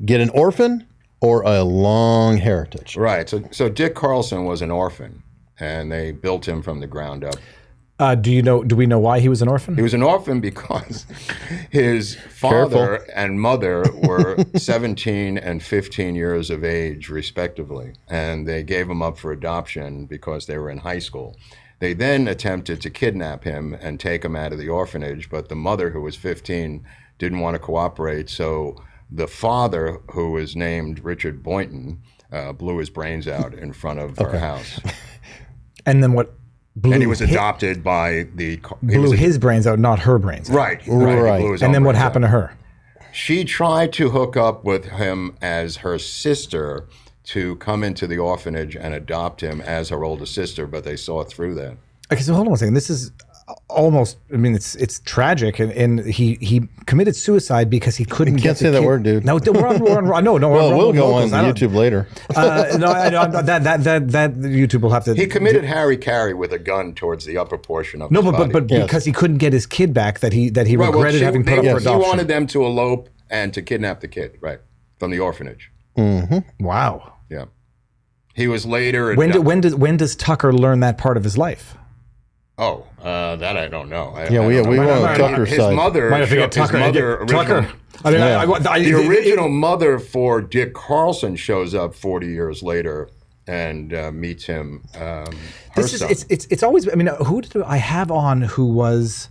get an orphan or a long heritage. Right. So Dick Carlson was an orphan, and they built him from the ground up. Do we know why he was an orphan? He was an orphan because his father and mother were 17 and 15 years of age, respectively, and they gave him up for adoption because they were in high school. They then attempted to kidnap him and take him out of the orphanage, but the mother, who was 15, didn't want to cooperate, so the father, who was named Richard Boynton, blew his brains out in front of our house. And then what? And he was adopted by the... Blew his brains out, not her brains out. Right. And then what happened to her? She tried to hook up with him as her sister to come into the orphanage and adopt him as her older sister, but they saw through that. Okay, so hold on a second. This is almost, I mean, it's tragic, and he committed suicide because he couldn't get the say that kid. word, dude. No, we're on no. Well, we'll go on YouTube later. No, that YouTube will have to. He committed Harry Carey with a gun towards the upper portion of his body. but because he couldn't get his kid back, that he regretted having put up for adoption. He wanted them to elope and to kidnap the kid, right, from the orphanage. Mm-hmm. Wow. Yeah. He was later. When does Tucker learn that part of his life? That I don't know. We were on Tucker's his side. mother. Might have forget his Tucker. mother. Tucker. I mean, The original mother for Dick Carlson shows up 40 years later and meets him. This is it's always. I mean, who did I have on who was?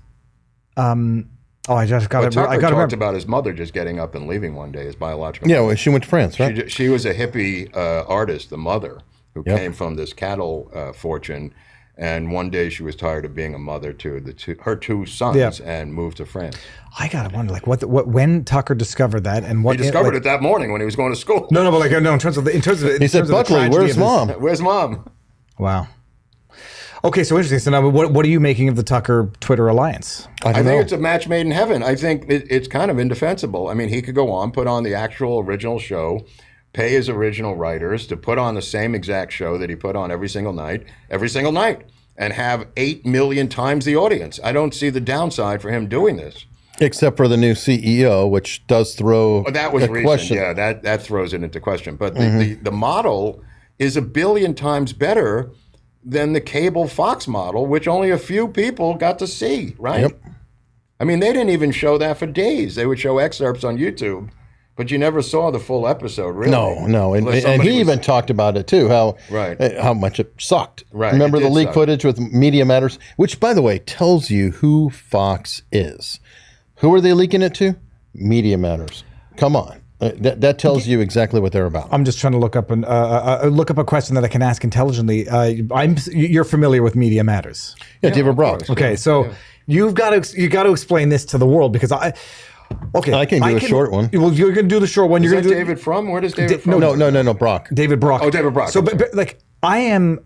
I just got to. I got talked about his mother just getting up and leaving one day. His biological. Yeah, well, she went to France, right? She was a hippie artist, the mother, who came from this cattle fortune. And one day she was tired of being a mother to her two sons and moved to France. I gotta wonder, like, what when Tucker discovered that and what he discovered it that morning when he was going to school. No, but like no, in terms of he said, "Buckley, where's mom? Where's mom?" Wow. Okay, so interesting. So now, what are you making of the Tucker Twitter alliance? I think it's a match made in heaven. I think it's kind of indefensible. I mean, he could go on, put on the actual original show, pay his original writers to put on the same exact show that he put on every single night, and have 8 million times the audience. I don't see the downside for him doing this. Except for the new CEO, which does throw that was recent. question. Yeah, that throws it into question. But the model is 1 billion times better than the cable Fox model, which only a few people got to see, right? Yep. I mean, they didn't even show that for days. They would show excerpts on YouTube. But you never saw the full episode, really. No, and he even talked about it too, how much it sucked. Right, Remember the leak suck. footage with Media Matters, which, by the way, tells you who Fox is. Who are they leaking it to? Media Matters. Come on, that tells you exactly what they're about. I'm just trying to look up a question that I can ask intelligently. You're familiar with Media Matters? Yeah, David Brock. Okay, so you got to explain this to the world because I can do a short one. Well, you're going to do the short one. Is You're that going to David from? Where does David from? No, Brock. David Brock. Oh, David Brock. So, but like, I am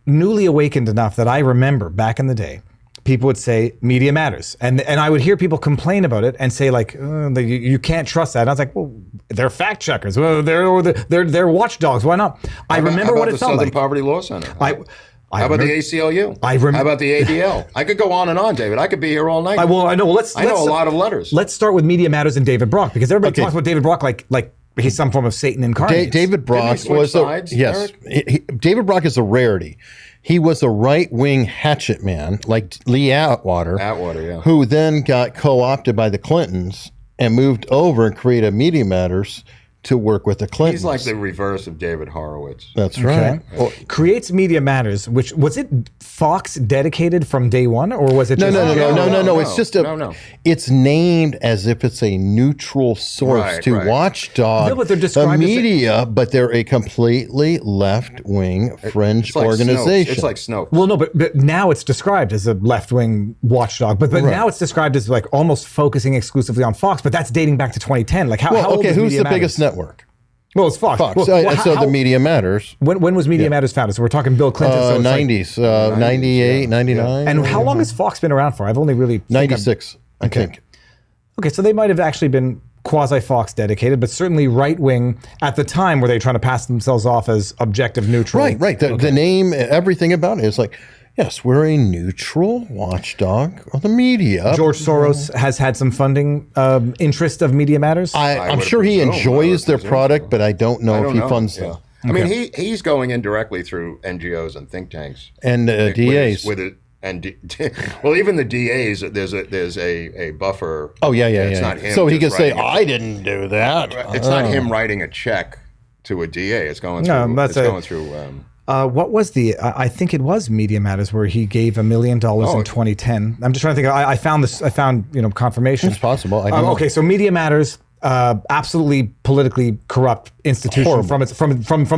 newly awakened enough that I remember back in the day, people would say Media Matters, and I would hear people complain about it and say like, you can't trust that. And I was like, well, they're fact checkers. Well, they're watchdogs. Why not? I remember what it felt like. Southern Poverty Law Center. How about the ACLU? How about the ADL? I could go on and on, David. I could be here all night. I know. Well, I know a lot of letters. Let's start with Media Matters and David Brock because everybody talks about David Brock like he's some form of Satan incarnate. David Brock was David Brock is a rarity. He was a right-wing hatchet man like Lee Atwater. Who then got co-opted by the Clintons and moved over and created Media Matters to work with the Clintons. He's like the reverse of David Horowitz. That's right. Well, creates Media Matters, which was it Fox dedicated from day one, or was it? No. No. It's just It's named as if it's a neutral source to watchdog the media, but they're a completely left-wing fringe organization. It's like Snopes. Well, no, but now it's described as a left-wing watchdog, but now it's described as like almost focusing exclusively on Fox, but that's dating back to 2010. Like how old is who's Media the Matters? biggest network? Well, it's Fox. The Media Matters. When was Media Matters founded? So we're talking Bill Clinton. So 90s, 98, 99. And how long has Fox been around for? I've only really... 96, I think. Okay, so they might have actually been quasi-Fox dedicated, but certainly right-wing at the time were they trying to pass themselves off as objective neutral? Right. The name, everything about it is like, yes, we're a neutral watchdog of the media. George Soros has had some funding interest of Media Matters. I'm sure he enjoys their product, but I don't know if he funds them. I mean, he's going in directly through NGOs and think tanks and DAs. Well, even the DAs, there's a buffer. Oh yeah. It's not him. So he can say, "I didn't do that." It's not him writing a check to a DA. It's going through. Going through. What was I think it was Media Matters where he gave $1 million in 2010. I'm just trying to think. I found this. I found confirmation. It's possible. I don't know. Okay, so Media Matters, absolutely politically corrupt institution from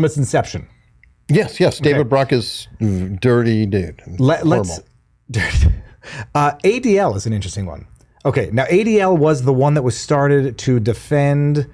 its inception. Yes. David Brock is dirty dude. Let's. ADL is an interesting one. Okay, now ADL was the one that was started to defend.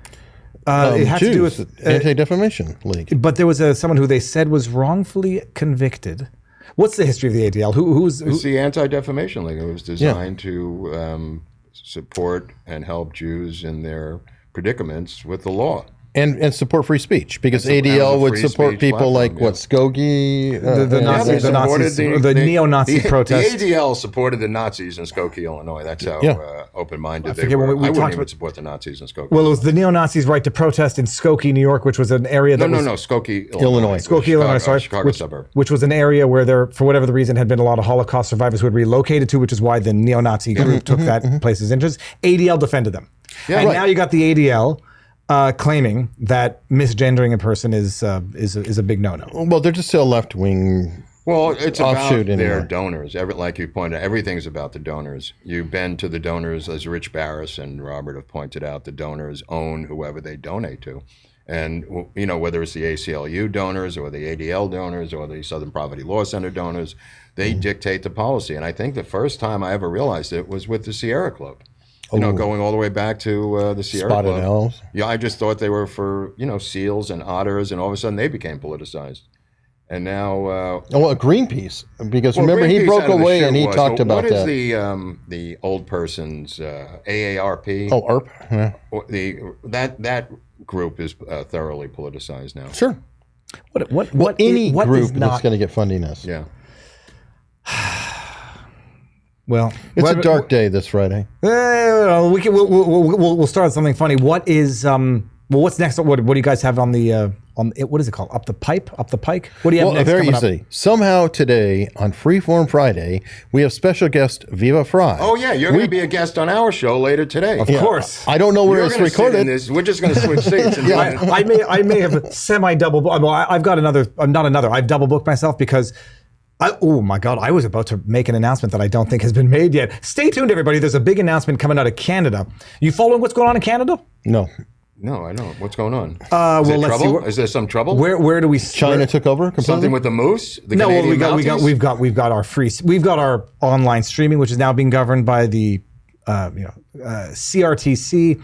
It had to do with Anti-Defamation League. But there was someone who they said was wrongfully convicted. What's the history of the ADL? It's the Anti-Defamation League. It was designed to support and help Jews in their predicaments with the law. And support free speech, because And so- ADL and would the free support speech people like platform, Skokie. The Nazis, they supported the neo-Nazi protest. The ADL supported the Nazis in Skokie, Illinois. That's how open-minded they forget were. when we I talked wouldn't even about- support the Nazis in Skokie. Well, it was the neo-Nazis' right to protest in Skokie, New York, which was an area that no, was... Skokie, Illinois. Skokie, Illinois, sorry. Chicago which, suburb. which was an area where there, for whatever the reason, had been a lot of Holocaust survivors who had relocated to, which is why the neo-Nazi group took that place's interest. ADL defended them. Yeah, and right. now you got the ADL claiming that misgendering a person is a big no-no. Well, they're just still a left wing. Well, it's about Offshoot their anyway. donors. Like you pointed out, everything's about the donors. You bend to the donors, as Rich Barris and Robert have pointed out. The donors own whoever they donate to. And, whether it's the ACLU donors or the ADL donors or the Southern Poverty Law Center donors, they dictate the policy. And I think the first time I ever realized it was with the Sierra Club. Going all the way back to the Sierra Spotted Club. owls. Yeah, I just thought they were for, seals and otters, and all of a sudden they became politicized. And now... Greenpeace, because well, remember, he Greenpeace broke out of the away chute and he was, talked about what that. What is the old person's AARP? Oh, ARP? Yeah. That group is thoroughly politicized now. Sure. What Any what group is not, that's going to get funding is. Yeah. Well, It's a dark day this Friday. we'll start with something funny. What is what's next? What do you guys have on the what is it called? Up the pike? What do you have next? Very coming up? easy. Somehow today on Freeform Friday, we have special guest Viva Frei. Oh, yeah, you're going to be a guest on our show later today. Of course. I don't know where You're it's gonna sit in recorded. this. We're just going to switch seats. And I may have semi-double. Well, I've got another. Not another. I've double booked myself because. Oh my God, I was about to make an announcement that I don't think has been made yet. Stay tuned, everybody. There's a big announcement coming out of Canada. You following what's going on in Canada? No. No, I don't. What's going on? Well, there let's see. trouble? Is there some trouble? Where do we? China took over completely? Something with the moose? The No, well, Canadian we've Mounties? got our online streaming, which is now being governed by the CRTC.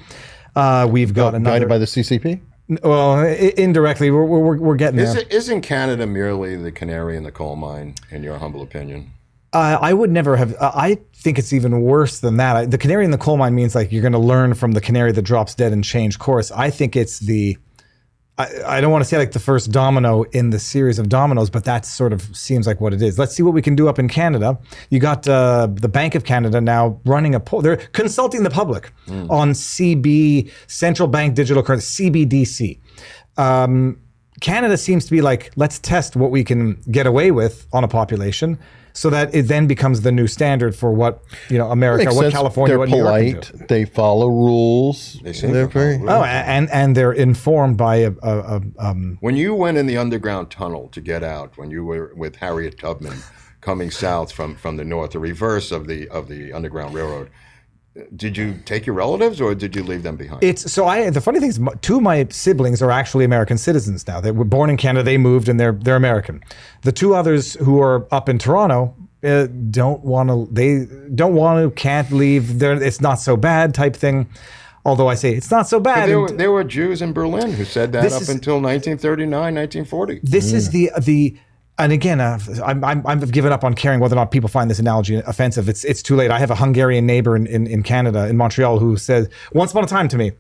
We've got another. Guided by the CCP? Well, indirectly, we're getting there. Isn't Canada merely the canary in the coal mine, in your humble opinion? I would never have. I think it's even worse than that. The canary in the coal mine means like you're going to learn from the canary that drops dead and change course. I think it's the. I don't want to say like the first domino in the series of dominoes, but that sort of seems like what it is. Let's see what we can do up in Canada. You got the Bank of Canada now running a poll. They're consulting the public on CB, Central Bank Digital Currency, CBDC. Canada seems to be like, let's test what we can get away with on a population, so that it then becomes the new standard for what America, Makes what sense. California, They're what New York can polite. do. They follow rules. They seem They're to follow very. rules. Oh, and they're informed by a When you went in the underground tunnel to get out, when you were with Harriet Tubman coming south from the north, the reverse of the Underground Railroad, did you take your relatives or did you leave them behind? The funny thing is, two of my siblings are actually American citizens now. They were born in Canada, they moved, and they're American. The two others who are up in Toronto don't want to, can't leave. It's not so bad type thing. Although I say it's not so bad. There were Jews in Berlin who said that up until 1939, 1940. This is the. And again, I've given up on caring whether or not people find this analogy offensive. It's too late. I have a Hungarian neighbor in Canada, in Montreal, who said once upon a time to me,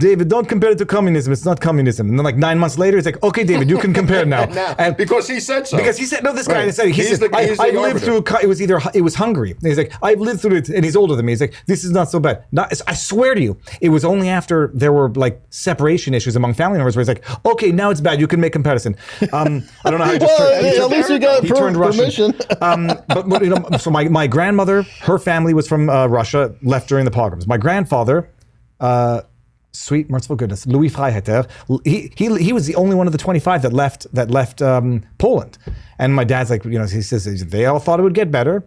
David, don't compare it to communism. It's not communism. And then like 9 months later, it's like, okay, David, you can compare now. And because he said so. Because he said, no, this guy Right. said, He's the I've lived through, it was Hungary. And he's like, I've lived through it, and he's older than me. He's like, this is not so bad. I swear to you, it was only after there were like separation issues among family members where he's like, okay, now it's bad. You can make comparison. I don't know how he just Well, turned, at least we got he turned Russian. permission. But so my grandmother, her family was from Russia, left during the pogroms. My grandfather, sweet merciful goodness, Louis Freiheiter, he was the only one of the 25 that left Poland. And my dad's like, he says they all thought it would get better.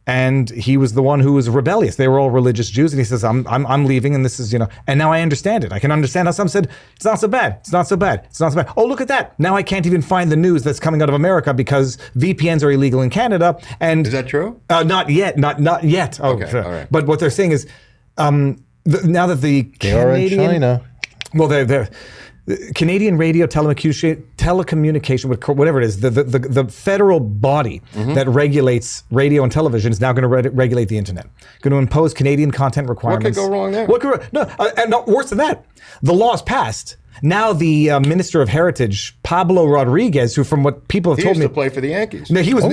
And he was the one who was rebellious. They were all religious Jews, and he says, I'm leaving, and this is, and now I understand it. I can understand how some said, it's not so bad, it's not so bad, it's not so bad. Oh, look at that. Now I can't even find the news that's coming out of America because VPNs are illegal in Canada. And Is that true? Not yet, not yet. Oh, Okay, sure. all right. But what they're saying is, now that the They are in Canadian, China. well, they're Canadian radio telecommunication, whatever it is, the federal body that regulates radio and television is now going to regulate the internet. Going to impose Canadian content requirements. What could go wrong there? And worse than that, the law's passed. Now the Minister of Heritage, Pablo Rodriguez, who from what people have told me, used to play for the Yankees. No, he was.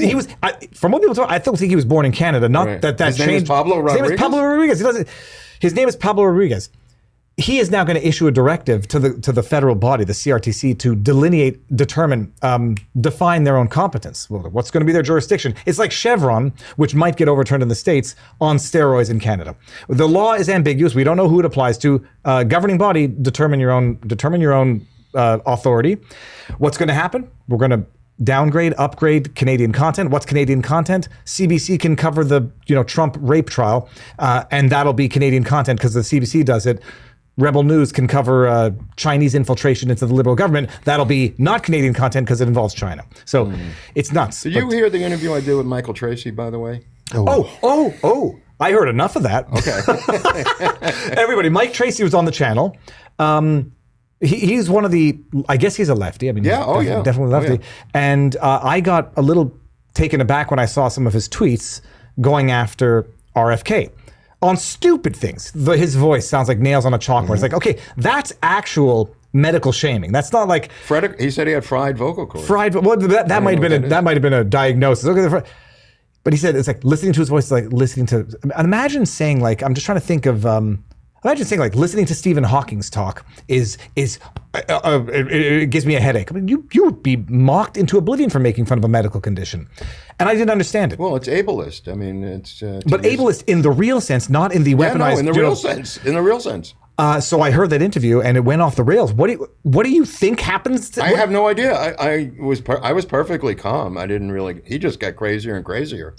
From what people told me, I think he was born in Canada. Not that His changed. name is Pablo Rodriguez? His name is Pablo Rodriguez. His name is Pablo Rodriguez. He is now going to issue a directive to the federal body, the CRTC, to define their own competence. Well, what's going to be their jurisdiction? It's like Chevron, which might get overturned in the States, on steroids in Canada. The law is ambiguous. We don't know who it applies to. Governing body, determine your own authority. What's going to happen? We're going to downgrade, upgrade Canadian content. What's Canadian content? CBC can cover the Trump rape trial, and that'll be Canadian content because the CBC does it. Rebel News can cover Chinese infiltration into the Liberal government. That'll be not Canadian content because it involves China. So it's nuts. Did you hear the interview I did with Michael Tracy, by the way? Oh! I heard enough of that. Okay. Everybody, Mike Tracy was on the channel. He's one of the, I guess he's a lefty. I mean, definitely lefty. And I got a little taken aback when I saw some of his tweets going after RFK. On stupid things. His voice sounds like nails on a chalkboard. It's like, okay, that's actual medical shaming. That's not like He said he had fried vocal cords. Well, that might have been a diagnosis. But he said it's like listening to his voice is like listening to. Imagine saying like, I'm just trying to think of. Imagine saying like listening to Stephen Hawking's talk it gives me a headache. I mean, you would be mocked into oblivion for making fun of a medical condition, and I didn't understand it. Well, it's ableist. I mean, it's but ableist in the real sense, not in the weaponized. in the real sense. In the real sense. So I heard that interview and it went off the rails. What do you think happens? I have no idea. I was perfectly calm. I didn't really. He just got crazier and crazier.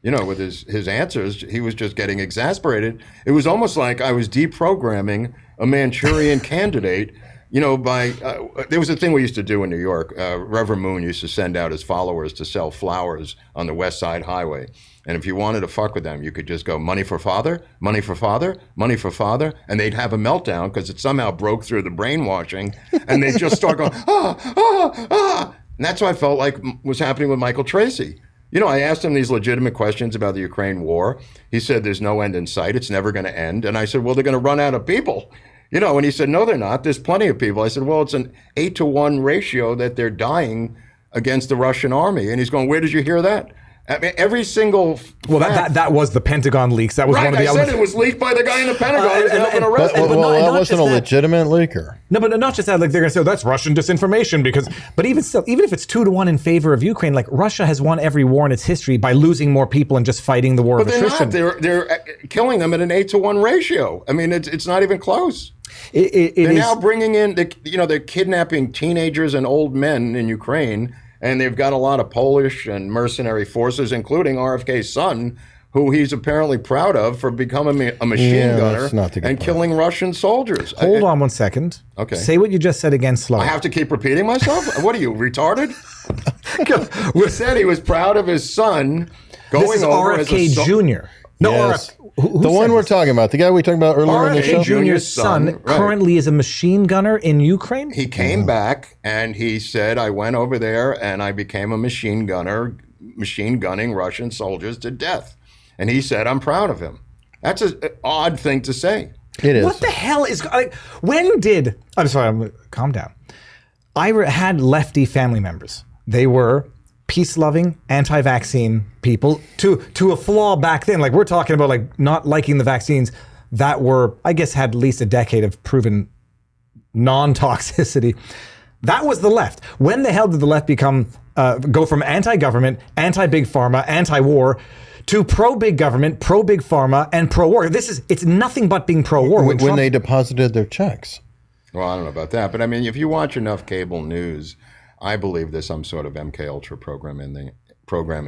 With his answers, he was just getting exasperated. It was almost like I was deprogramming a Manchurian candidate. There was a thing we used to do in New York. Reverend Moon used to send out his followers to sell flowers on the West Side Highway. And if you wanted to fuck with them, you could just go, money for father, money for father, money for father. And they'd have a meltdown because it somehow broke through the brainwashing. And they'd just start going, And that's what I felt like was happening with Michael Tracy. I asked him these legitimate questions about the Ukraine war. He said, there's no end in sight. It's never going to end. And I said, well, they're going to run out of people. And he said, no, they're not. There's plenty of people. I said, well, it's an 8-to-1 ratio that they're dying against the Russian army. And he's going, where did you hear that? I mean, every single that was the Pentagon leaks. That was one of the elements. I said it was leaked by the guy in the Pentagon. That wasn't a legitimate leaker. No, but not just that. Like they're going to say, that's Russian disinformation but even still, even if it's 2-to-1 in favor of Ukraine, like Russia has won every war in its history by losing more people and just fighting the war of attrition. They're killing them at an 8-to-1 ratio. I mean, it's not even close. They're now bringing in, they're kidnapping teenagers and old men in Ukraine. And they've got a lot of Polish and mercenary forces, including RFK's son, who he's apparently proud of for becoming a machine gunner and killing Russian soldiers. Hold on one second. Okay. Say what you just said again slowly. I have to keep repeating myself? What are you, retarded? We said he was proud of his son going over as a RFK Jr. No, yes. The one we're talking about, the guy we talked about earlier in the show. RFK Jr.'s son currently is a machine gunner in Ukraine? He came back and he said, I went over there and I became a machine gunner, machine gunning Russian soldiers to death. And he said, I'm proud of him. That's an odd thing to say. It is. What the hell is... I'm sorry, calm down. I had lefty family members. They were peace-loving, anti-vaccine people to a flaw back then. Like we're talking about like not liking the vaccines that were, I guess, had at least a decade of proven non-toxicity. That was the left. When the hell did the left go from anti-government, anti-big pharma, anti-war to pro-big government, pro-big pharma, and pro-war? It's nothing but being pro-war. When they deposited their checks. Well, I don't know about that, but I mean, if you watch enough cable news, I believe there's some sort of MK Ultra programming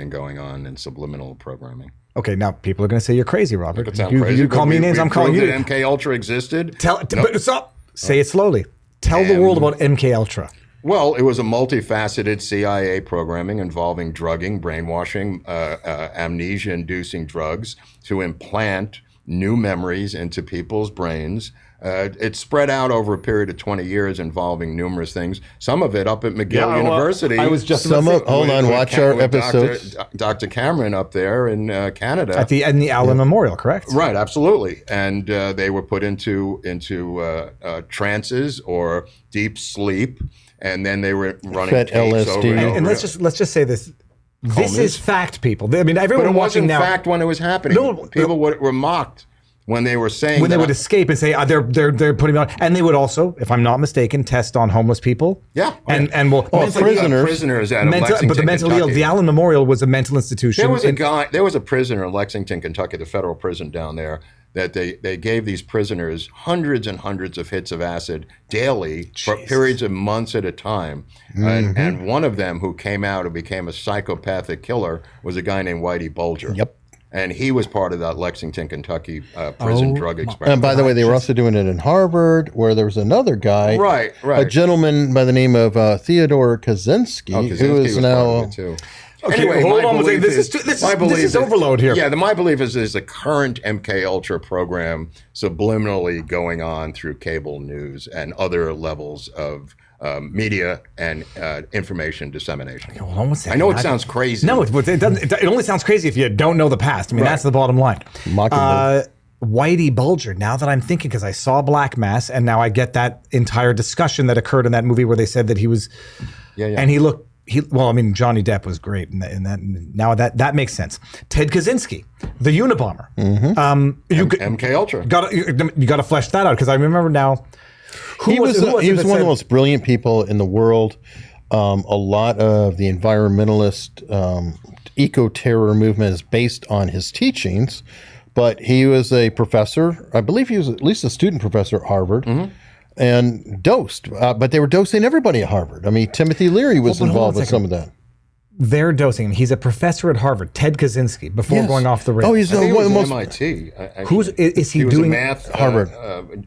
going on and subliminal programming. Okay, now people are going to say you're crazy, Robert. Crazy, you call me names, I'm calling you. That MK Ultra existed. But stop. Say it slowly. Tell the world about MK Ultra. Well, it was a multifaceted CIA programming involving drugging, brainwashing, amnesia-inducing drugs to implant new memories into people's brains. It's spread out over a period of 20 years involving numerous things. Some of it up at McGill University. I was just hold on, watch our episodes. Dr. Cameron up there in Canada. In the Allen Memorial, correct? Right, absolutely. And they were put into trances or deep sleep, and then they were running Fed tapes LSD. over and over. And let's just say this. This is fact, people. I mean, everyone But it watching wasn't now. fact when it was happening. No, People were mocked when they were saying When they that would escape and say they're putting me on, and they would also, if I'm not mistaken, test on homeless people. Yeah. and well, prisoners out of Lexington, but the mentally ill. Kentucky. The Allen Memorial was a mental institution. There was a prisoner in Lexington, Kentucky, the federal prison down there, that they gave these prisoners hundreds and hundreds of hits of acid daily for periods of months at a time. And one of them who came out and became a psychopathic killer was a guy named Whitey Bulger. Yep. And he was part of that Lexington, Kentucky prison drug experiment. And by the way, they were also doing it in Harvard, where there was another guy, Right. a gentleman by the name of Theodore Kaczynski, Kaczynski who was is part now. of it too. Okay, Anyway, hold my on. belief This is overload here. Yeah, my belief is there's a current MK Ultra program subliminally going on through cable news and other levels of media and information dissemination. Hold on one second. I know it sounds crazy. No, it doesn't. It only sounds crazy if you don't know the past. I mean, that's the bottom line. Whitey Bulger. Now that I'm thinking, because I saw Black Mass, and now I get that entire discussion that occurred in that movie where they said that he was, and he looked. Well, I mean, Johnny Depp was great in that. Now that makes sense. Ted Kaczynski, the Unabomber. MK Ultra. You got to flesh that out, because I remember now. He was one of the most brilliant people in the world. A lot of the environmentalist eco-terror movement is based on his teachings, but he was a professor. I believe he was at least a student professor at Harvard. And dosed, but they were dosing everybody at Harvard. I mean, Timothy Leary was involved with some of that. They're dosing him. He's a professor at Harvard, Ted Kaczynski, before going off the rails. Oh, he's one of the most MIT. Is he was doing a math Harvard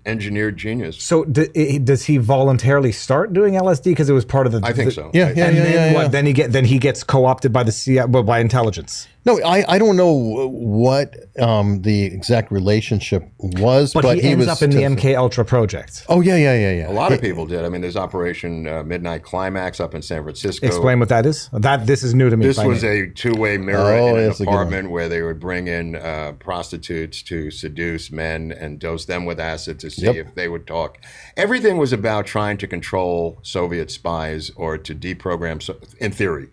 engineer genius? So does he voluntarily start doing LSD because it was part of the? I think so. Yeah. Then he gets co-opted by the CIA, by intelligence. No, I don't know what the exact relationship was, but he ends up in the MK Ultra project. Oh yeah. A lot of people did. I mean, there's Operation Midnight Climax up in San Francisco. Explain what that is. This is new to me. This was a two-way mirror in an that's a good apartment where they would bring in prostitutes to seduce men and dose them with acid to see if they would talk. Everything was about trying to control Soviet spies or to deprogram, in theory,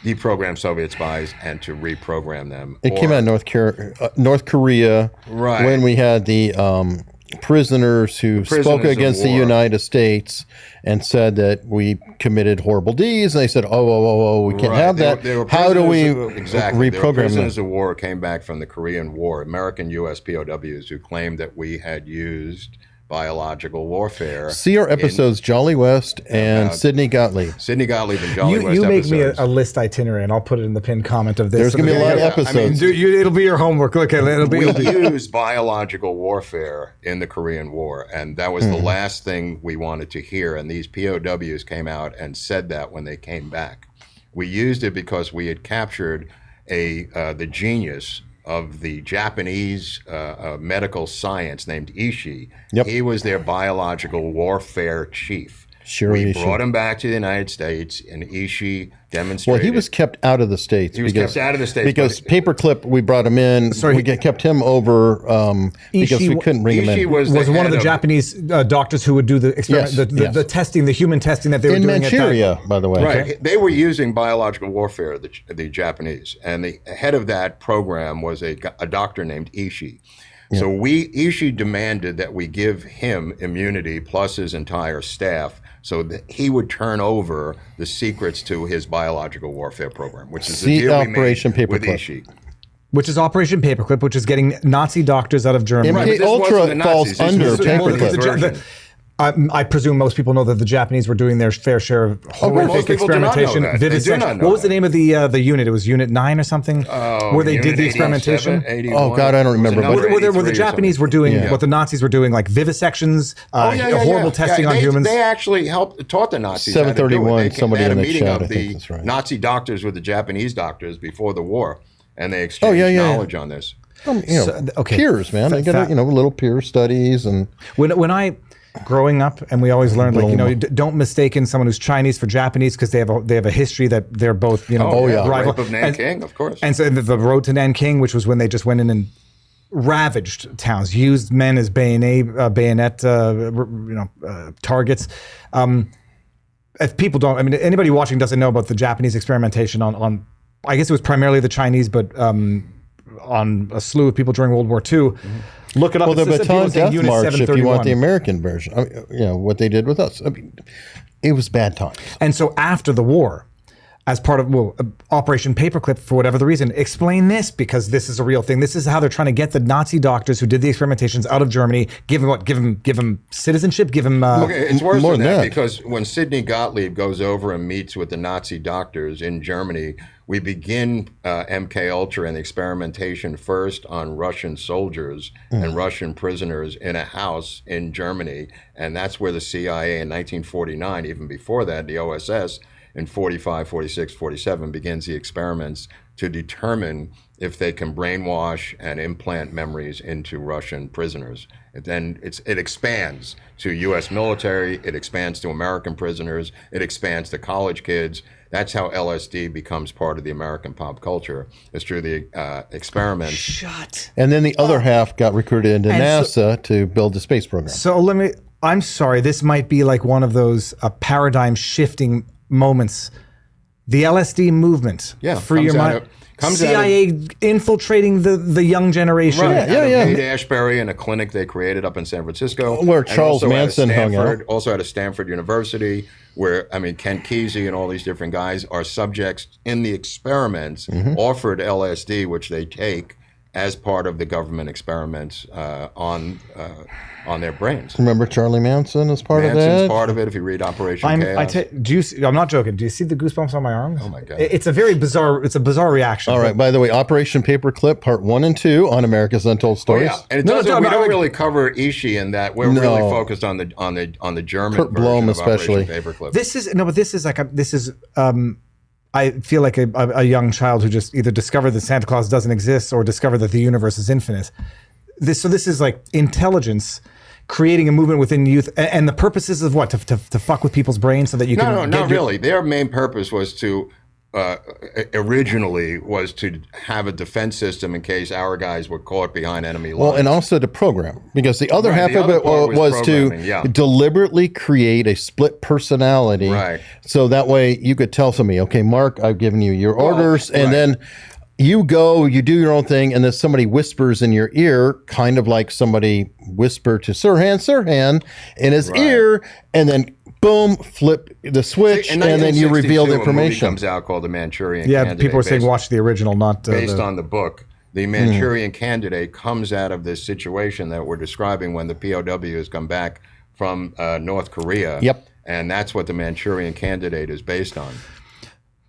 deprogram Soviet spies and to reprogram them. It came out of North Korea, Right. when we had the prisoners who spoke against the United States and said that we committed horrible deeds. And they said, we can't have that. How do we reprogram prisoners them? of war came back from the Korean War, American U.S. POWs who claimed that we had used biological warfare. See our episodes, Jolly West and Sidney Gottlieb. Sidney Gottlieb and Jolly West You make episodes. me a list itinerary, and I'll put it in the pinned comment of this. There's going to be a lot of episodes. It'll be your homework. Look, We used biological warfare in the Korean War, and that was the last thing we wanted to hear. And these POWs came out and said that when they came back. We used it because we had captured the genius of the Japanese medical science named Ishii. Yep. He was their biological warfare chief. Sure, we Ishii. brought him back to the United States, and Ishii demonstrated. Well, he was kept out of the States. He was kept out of the States because Paperclip, we brought him in. We kept him over because we couldn't bring him in. Ishii was one of the Japanese doctors who would do the experiment, the testing, the human testing that they were doing Manchuria, by the way. Right. Okay. They were using biological warfare, the Japanese, and the head of that program was a doctor named Ishii. Yeah. So Ishii demanded that we give him immunity plus his entire staff so that he would turn over the secrets to his biological warfare program, which is the deal Operation we made with Paperclip. Ishii. Which is Operation Paperclip, which is getting Nazi doctors out of Germany. MK Ultra falls under Paperclip. I presume most people know that the Japanese were doing their fair share of horrific experimentation. Vivisection. What was the name of the unit? It was Unit 9 or something, where they did the experimentation. 81. Oh God, I don't remember. Where the Japanese were doing what the Nazis were doing, like vivisections, horrible testing on humans. They actually taught the Nazis. 731. Somebody had a in the meeting chat, of I think that's right. Nazi doctors with the Japanese doctors before the war. and they exchange knowledge on this. Peers, man. They get little peer studies and when I growing up, and we always learned don't mistake someone who's Chinese for Japanese because they have a history that they're both rival. Rape of Nanking, of course. And so the road to Nanking, which was when they just went in and ravaged towns, used men as bayonet targets. If people don't, I mean, anybody watching doesn't know about the Japanese experimentation on I guess it was primarily the Chinese, but on a slew of people during World War II. Look it up. Well, the Bataan Death March, if you want the American version, what they did with us. I mean, it was bad times. And so after the war, as part of Operation Paperclip, for whatever the reason, explain this because this is a real thing. This is how they're trying to get the Nazi doctors who did the experimentations out of Germany. Give them citizenship. Give them. Okay, it's worse than that because when Sidney Gottlieb goes over and meets with the Nazi doctors in Germany, we begin MK Ultra and the experimentation first on Russian soldiers and Russian prisoners in a house in Germany, and that's where the CIA in 1949, even before that, the OSS. In 45, 46, 47 begins the experiments to determine if they can brainwash and implant memories into Russian prisoners. Then it expands to U.S. military, it expands to American prisoners, it expands to college kids. That's how LSD becomes part of the American pop culture. It's through the experiments. And then the other half got recruited into NASA to build the space program. So I'm sorry, this might be like one of those paradigm shifting moments. The LSD movement, free your mind. CIA infiltrating the young generation. Right. Haight-Ashbury in a clinic they created up in San Francisco. Where Charles Manson hung out. Also at a Stanford University, where, Ken Kesey and all these different guys are subjects in the experiments, offered LSD, which they take as part of the government experiments on their brains. Remember Charlie Manson as part of that? Manson's part of it if you read Operation Chaos. I'm not joking. Do you see the goosebumps on my arms? Oh my God. It's a bizarre reaction. All right, by the way, Operation Paperclip, part 1 and 2 on America's Untold Stories. Oh, yeah. And we don't really cover Ishii in that. We're really focused on the German Kurt Blom version of especially. Operation Paperclip. This is I feel like a young child who just either discovered that Santa Claus doesn't exist or discovered that the universe is infinite. This is like intelligence creating a movement within youth, and the purposes of what? To fuck with people's brains so that you can. No, not really. Their main purpose was to originally was to have a defense system in case our guys were caught behind enemy lines. Well, and also to program, because the other half of it was to deliberately create a split personality. Right. So that way you could tell somebody, okay, Mark, I've given you your orders, and then you go, you do your own thing, and then somebody whispers in your ear, kind of like somebody whispered to Sirhan in his ear, and then boom, flip the switch, and then you reveal the information. A movie comes out called The Manchurian Candidate. Yeah, people are saying watch the original, not based on the book. The Manchurian Candidate comes out of this situation that we're describing when the POWs come back from North Korea. Yep. And that's what The Manchurian Candidate is based on.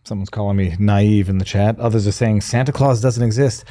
Someone's calling me naive in the chat. Others are saying Santa Claus doesn't exist.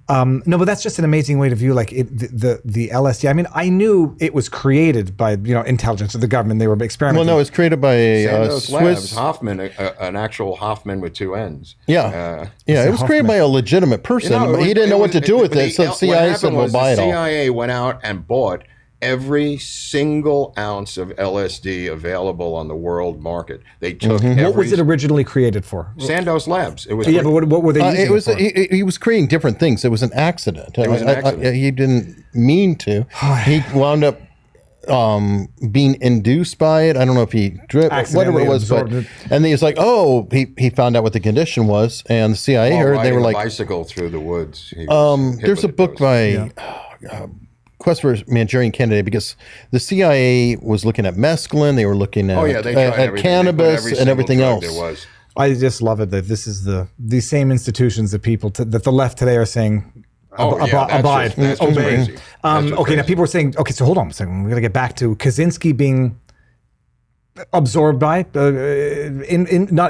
No, but that's just an amazing way to view like the LSD. I mean, I knew it was created by intelligence of the government. They were experimenting. Well, no, it was created by a Swiss Labs, Hoffman, an actual Hoffman with 2 N's. Yeah, it was created by a legitimate person. He didn't know what to do with it, so the CIA said, "We'll buy it all." The CIA went out and bought every single ounce of LSD available on the world market. They took What was it originally created for? Sandoz Labs. It was but what were they using it for? He was creating different things. It was an accident. It was an accident. He didn't mean to. He wound up being induced by it. I don't know if he dripped, whatever it was, but and he's like, he found out what the condition was, and the CIA heard. They were like, bicycle through the woods. There's a book by. Quest for Manchurian Candidate, because the CIA was looking at mescaline, they were looking at cannabis and everything else. I just love it that this is the same institutions that that the left today are saying abide, obey. Okay, now people are saying, okay, so hold on a second, we're going to get back to Kaczynski being absorbed by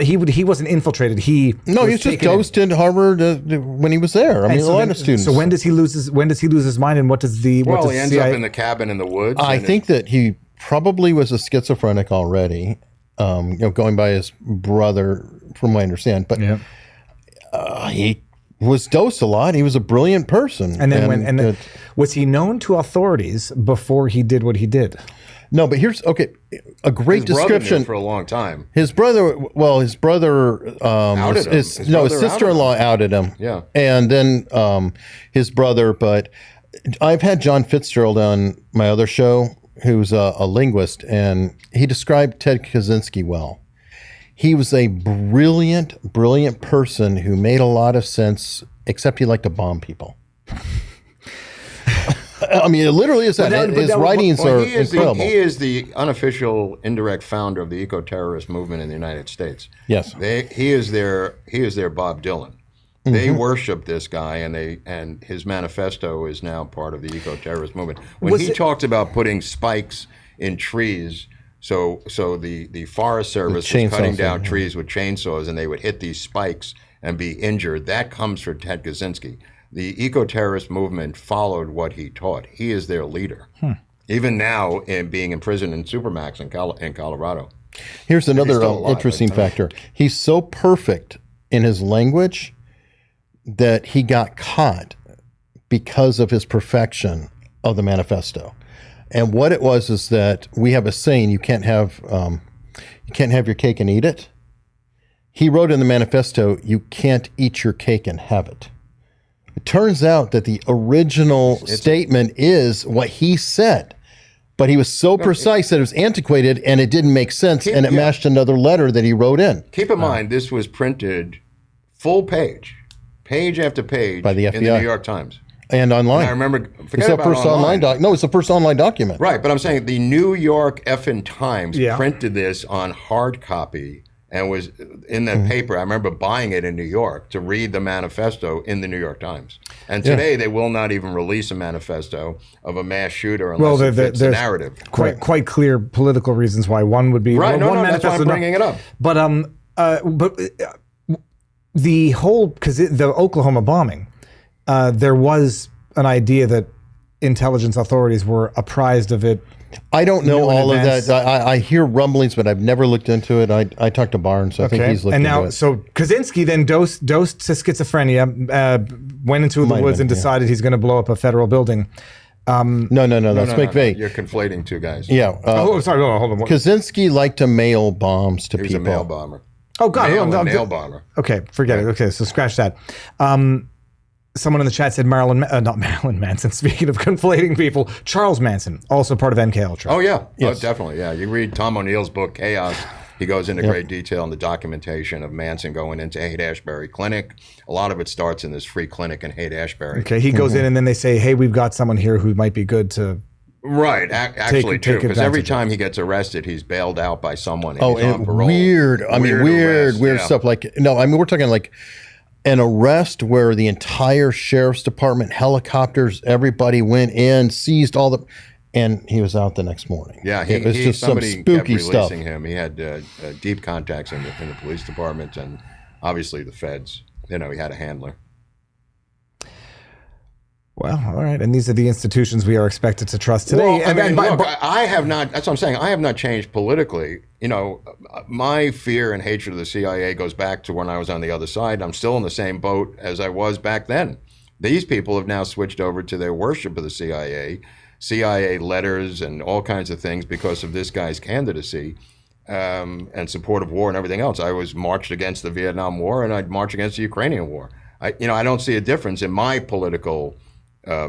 he wasn't infiltrated. He was just dosed into Harvard when he was there. I mean, a lot of students. So when does he lose his mind, and what does the he ends up in the cabin in the woods? I think that he probably was a schizophrenic already, going by his brother, from what I understand. But he was dosed a lot. He was a brilliant person. And then was he known to authorities before he did what he did? No, but here's a great His brother description knew for a long time. His brother, Outed him. his His sister-in-law outed him. Yeah. And then his brother, but I've had John Fitzgerald on my other show, who's a linguist, and he described Ted Kaczynski well. He was a brilliant, brilliant person who made a lot of sense, except he liked to bomb people. I mean, it literally is that. His writings are incredible. He is the unofficial, indirect founder of the eco-terrorist movement in the United States. Yes. He is their Bob Dylan. They worship this guy, and his manifesto is now part of the eco-terrorist movement. When he talked about putting spikes in trees, so the Forest Service was cutting down trees with chainsaws, and they would hit these spikes and be injured. That comes from Ted Kaczynski. The eco-terrorist movement followed what he taught. He is their leader. Even now, in being imprisoned in Supermax in Colorado. Here's another interesting factor. He's so perfect in his language that he got caught because of his perfection of the manifesto. And what it was is that we have a saying: you can't have your cake and eat it. He wrote in the manifesto, "You can't eat your cake and have it." It turns out that the original statement is what he said, but he was so precise that it was antiquated and it didn't make sense, and it matched another letter that he wrote in. Keep in mind, this was printed full page after page by the FBI. In the New York Times. And online. And I remember, it's the first online No, it's the first online document. Right, but I'm saying the New York effing Times printed this on hard copy and was in the paper. I remember buying it in New York to read the manifesto in the New York Times. And today they will not even release a manifesto of a mass shooter unless it fits the narrative. Quite clear political reasons why one would be right. Well, No, that's why I'm bringing it up. But the whole, because the Oklahoma bombing, there was an idea that intelligence authorities were apprised of it. I don't know all of that. I hear rumblings, but I've never looked into it. I talked to Barnes, so I think he's looked into it. And now, so Kaczynski then dosed to schizophrenia, went into the woods and decided he's going to blow up a federal building. No, that's McVeigh. You're conflating two guys. Yeah. Sorry, hold on. Kaczynski liked to mail bombs to people. He was a mail bomber. Oh, God. Mail bomber. Okay, forget it. Okay, so scratch that. Someone in the chat said not Marilyn Manson. Speaking of conflating people, Charles Manson, also part of MKUltra. Oh, yeah. Yes. Oh, definitely, yeah. You read Tom O'Neill's book, Chaos. He goes into great detail in the documentation of Manson going into Haight-Ashbury Clinic. A lot of it starts in this free clinic in Haight-Ashbury. Okay, he goes in and then they say, hey, we've got someone here who might be good to... Right, actually true, because every time he gets arrested, he's bailed out by someone. And he's on parole. Weird. I mean, weird stuff. Like, no, I mean, we're talking like an arrest where the entire sheriff's department, helicopters, everybody went in, seized all the, and he was out the next morning. Yeah, it was just some spooky stuff. Him. He had deep contacts in the police department and obviously the feds. You know, he had a handler. Well, all right. And these are the institutions we are expected to trust today. Well, I have not, that's what I'm saying. I have not changed politically. You know, my fear and hatred of the CIA goes back to when I was on the other side. I'm still in the same boat as I was back then. These people have now switched over to their worship of the CIA letters and all kinds of things because of this guy's candidacy and support of war and everything else. I was marched against the Vietnam War and I'd march against the Ukrainian war. I don't see a difference in my political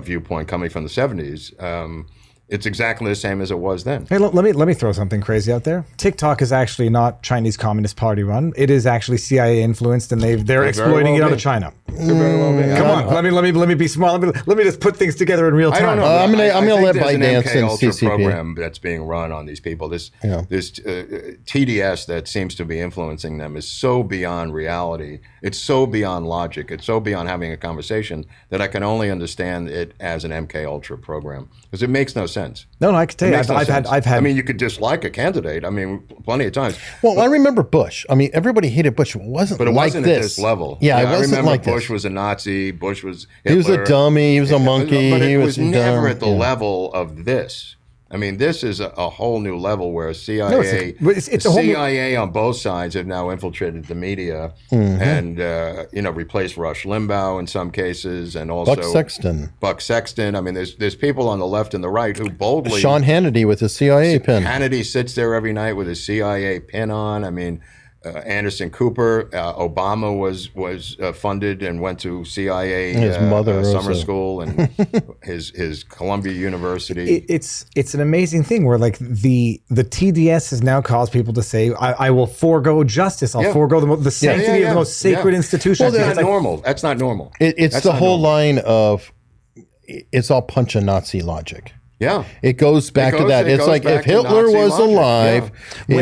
viewpoint coming from the 70s. It's exactly the same as it was then. Hey, let me throw something crazy out there. TikTok is actually not Chinese Communist Party run. It is actually CIA influenced, and they're exploiting it out of China. Come on, let me be smart. Let me just put things together in real time. I don't know. I'm going to let ByteDance and CCP program that's being run on these people. This TDS that seems to be influencing them is so beyond reality. It's so beyond logic. It's so beyond having a conversation that I can only understand it as an MKUltra program because it makes no sense. No, I can tell you, I've had. I mean, you could dislike a candidate. I mean, plenty of times. Well, I remember Bush. I mean, everybody hated Bush. It wasn't but it like wasn't this. At this level. Yeah, I wasn't remember like Bush this. was a Nazi. Bush was Hitler. He was a dummy. He was a monkey. But it he was never dumb. at the level of this. I mean, this is a whole new level where CIA, it's a whole new- CIA on both sides have now infiltrated the media and replaced Rush Limbaugh in some cases, and also Buck Sexton. I mean, there's people on the left and the right who boldly. Sean Hannity with his CIA pin. Hannity sits there every night with his CIA pin on. I mean. Anderson Cooper, Obama was funded and went to CIA his mother summer school and his Columbia University. It's an amazing thing where like the TDS has now caused people to say, I will forego justice. I'll forego the sanctity of the most sacred institution. Well, that's not normal. That's not normal. It's the whole line of it's all punch a Nazi logic. Yeah, it goes back to that. It's like if Hitler was alive, I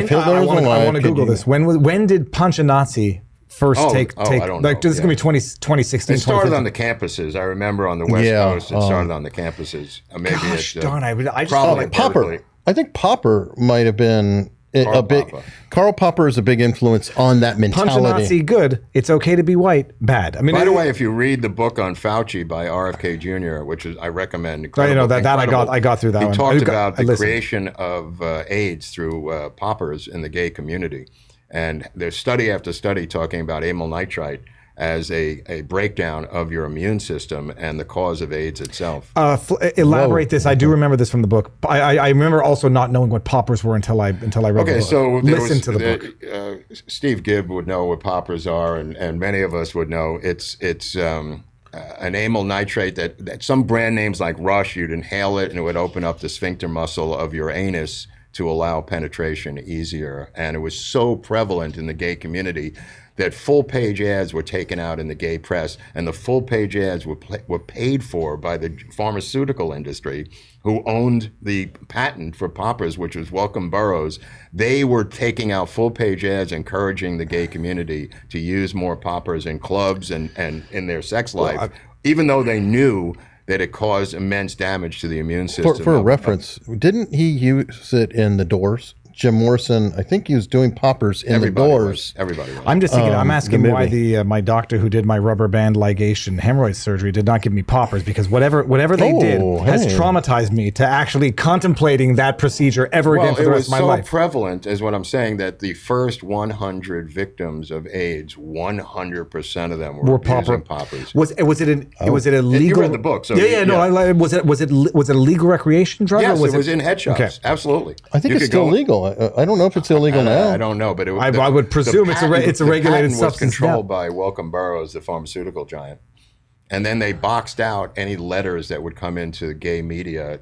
want to Google this. When did punch a Nazi first take? I don't know. Like this is gonna be 2016. It started on the campuses. I remember on the West Coast, it started on the campuses. Maybe gosh darn! I just probably Popper. I think Popper might have been a big. Karl Popper is a big influence on that mentality. Punch a Nazi, good. It's okay to be white, bad. I mean, by the way, if you read the book on Fauci by RFK Jr., which is I recommend, I got through that. He talked about the creation of AIDS through poppers in the gay community, and there's study after study talking about amyl nitrite as a breakdown of your immune system and the cause of AIDS itself. Elaborate this. I do remember this from the book. I remember also not knowing what poppers were until I read the book. Okay, so listen to the book. Steve Gibb would know what poppers are, and many of us would know. It's an amyl nitrate that some brand names like Rush, you'd inhale it and it would open up the sphincter muscle of your anus to allow penetration easier. And it was so prevalent in the gay community that full-page ads were taken out in the gay press, and the full-page ads were paid for by the pharmaceutical industry, who owned the patent for poppers, which was Welcome Burroughs. They were taking out full-page ads encouraging the gay community to use more poppers in clubs and in their sex life, even though they knew that it caused immense damage to the immune system. For reference, didn't he use it in The Doors? Jim Morrison, I think he was doing poppers in The Doors. Everybody was. I'm just thinking, I'm asking why my doctor who did my rubber band ligation hemorrhoid surgery did not give me poppers, because whatever they did has traumatized me to actually contemplating that procedure ever again for the rest of my life. It was so prevalent, is what I'm saying, that the first 100 victims of AIDS, 100% of them were using poppers. Was it illegal? You read the book, so was it a legal recreation drug? Yes, or it was in head shops. Okay. Absolutely. I think it's still legal. I don't know if it's illegal now. I don't know, but I would presume it's a regulated substance. Was controlled by Welcome Burroughs, the pharmaceutical giant, and then they boxed out any letters that would come into the gay media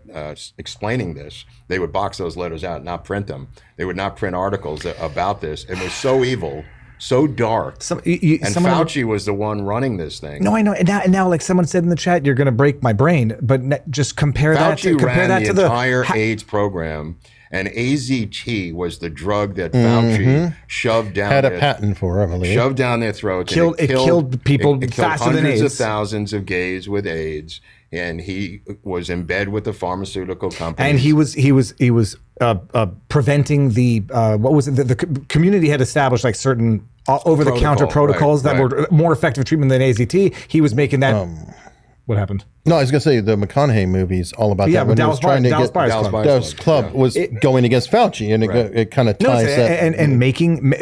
explaining this. They would box those letters out, not print them. They would not print articles about this. It was so evil, so dark. Fauci was the one running this thing. No, I know. And now, like someone said in the chat, you're going to break my brain. But just compare Fauci that to the entire AIDS program. And AZT was the drug that Fauci shoved down. Had a patent for, I believe. Shoved down their throats. It killed people faster than AIDS. Hundreds of thousands of gays with AIDS, and he was in bed with the pharmaceutical companies. And he was preventing the what was it? The community had established like certain over-the-counter protocols that were more effective treatment than AZT. He was making that. What happened? No, I was going to say the McConaughey movie's all about that. When Dallas Club was going against Fauci, and it kind of ties that. And making,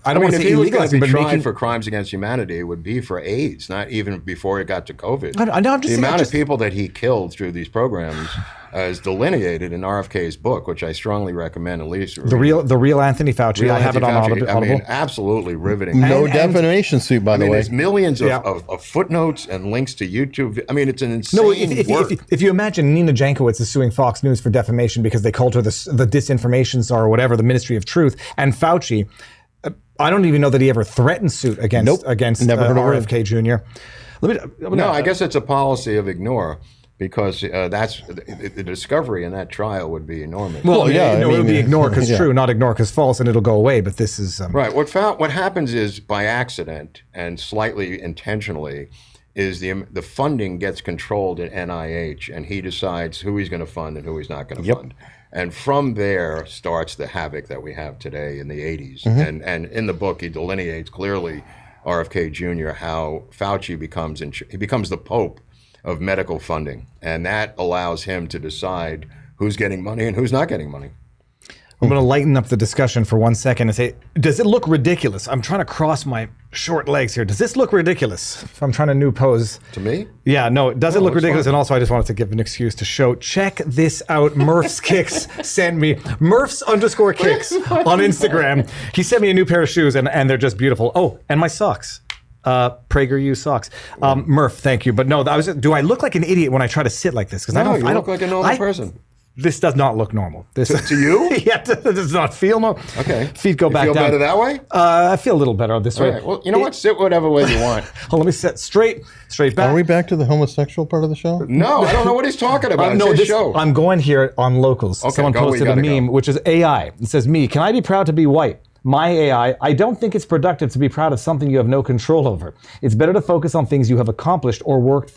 I don't want to say illegal, but making for crimes against humanity, it would be for AIDS, not even before it got to COVID. The amount of people that he killed through these programs is delineated in RFK's book, which I strongly recommend at least. The real Anthony Fauci. I have it on Audible. I mean, absolutely riveting. No defamation suit, by the way. There's millions of footnotes and links to YouTube. I mean, it's an insane work. If you imagine Nina Jankowicz is suing Fox News for defamation because they called her the disinformation czar or whatever, the Ministry of Truth, and Fauci, I don't even know that he ever threatened suit against RFK Jr. I guess it's a policy of ignore. Because that's the discovery in that trial would be enormous. Well, it would be ignore because true, not ignore because false, and it'll go away. But this is right. What happens is by accident and slightly intentionally, is the funding gets controlled at NIH, and he decides who he's going to fund and who he's not going to fund. And from there starts the havoc that we have today in the 80s. And in the book, he delineates clearly, RFK Jr., how Fauci becomes the Pope of medical funding, and that allows him to decide who's getting money and who's not getting money. I'm going to lighten up the discussion for 1 second and say, does it look ridiculous? I'm trying to cross my short legs here. Does this look ridiculous? I'm trying a new pose. To me? Yeah, no, does it look ridiculous? fine. And also, I just wanted to give an excuse to show. Check this out. Murph's Kicks sent me Murphs_Kicks on Instagram. He sent me a new pair of shoes, and they're just beautiful. Oh, and my socks. PragerU socks. Murph, thank you. But no, do I look like an idiot when I try to sit like this? Because I don't. You I look don't, like a normal person. This does not look normal. This To you? yeah, it does not feel normal. Okay. Feet go back feel down. better that way? I feel a little better this All way. right. Well, you know what? Sit whatever way you want. Hold on, let me sit straight back. Are we back to the homosexual part of the show? No, I don't know what he's talking about. It's his show. I'm going here on locals. Okay, Someone go, we posted a gotta meme, go. which is AI. It says, me, can I be proud to be white? My AI, I don't think it's productive to be proud of something you have no control over. It's better to focus on things you have accomplished or worked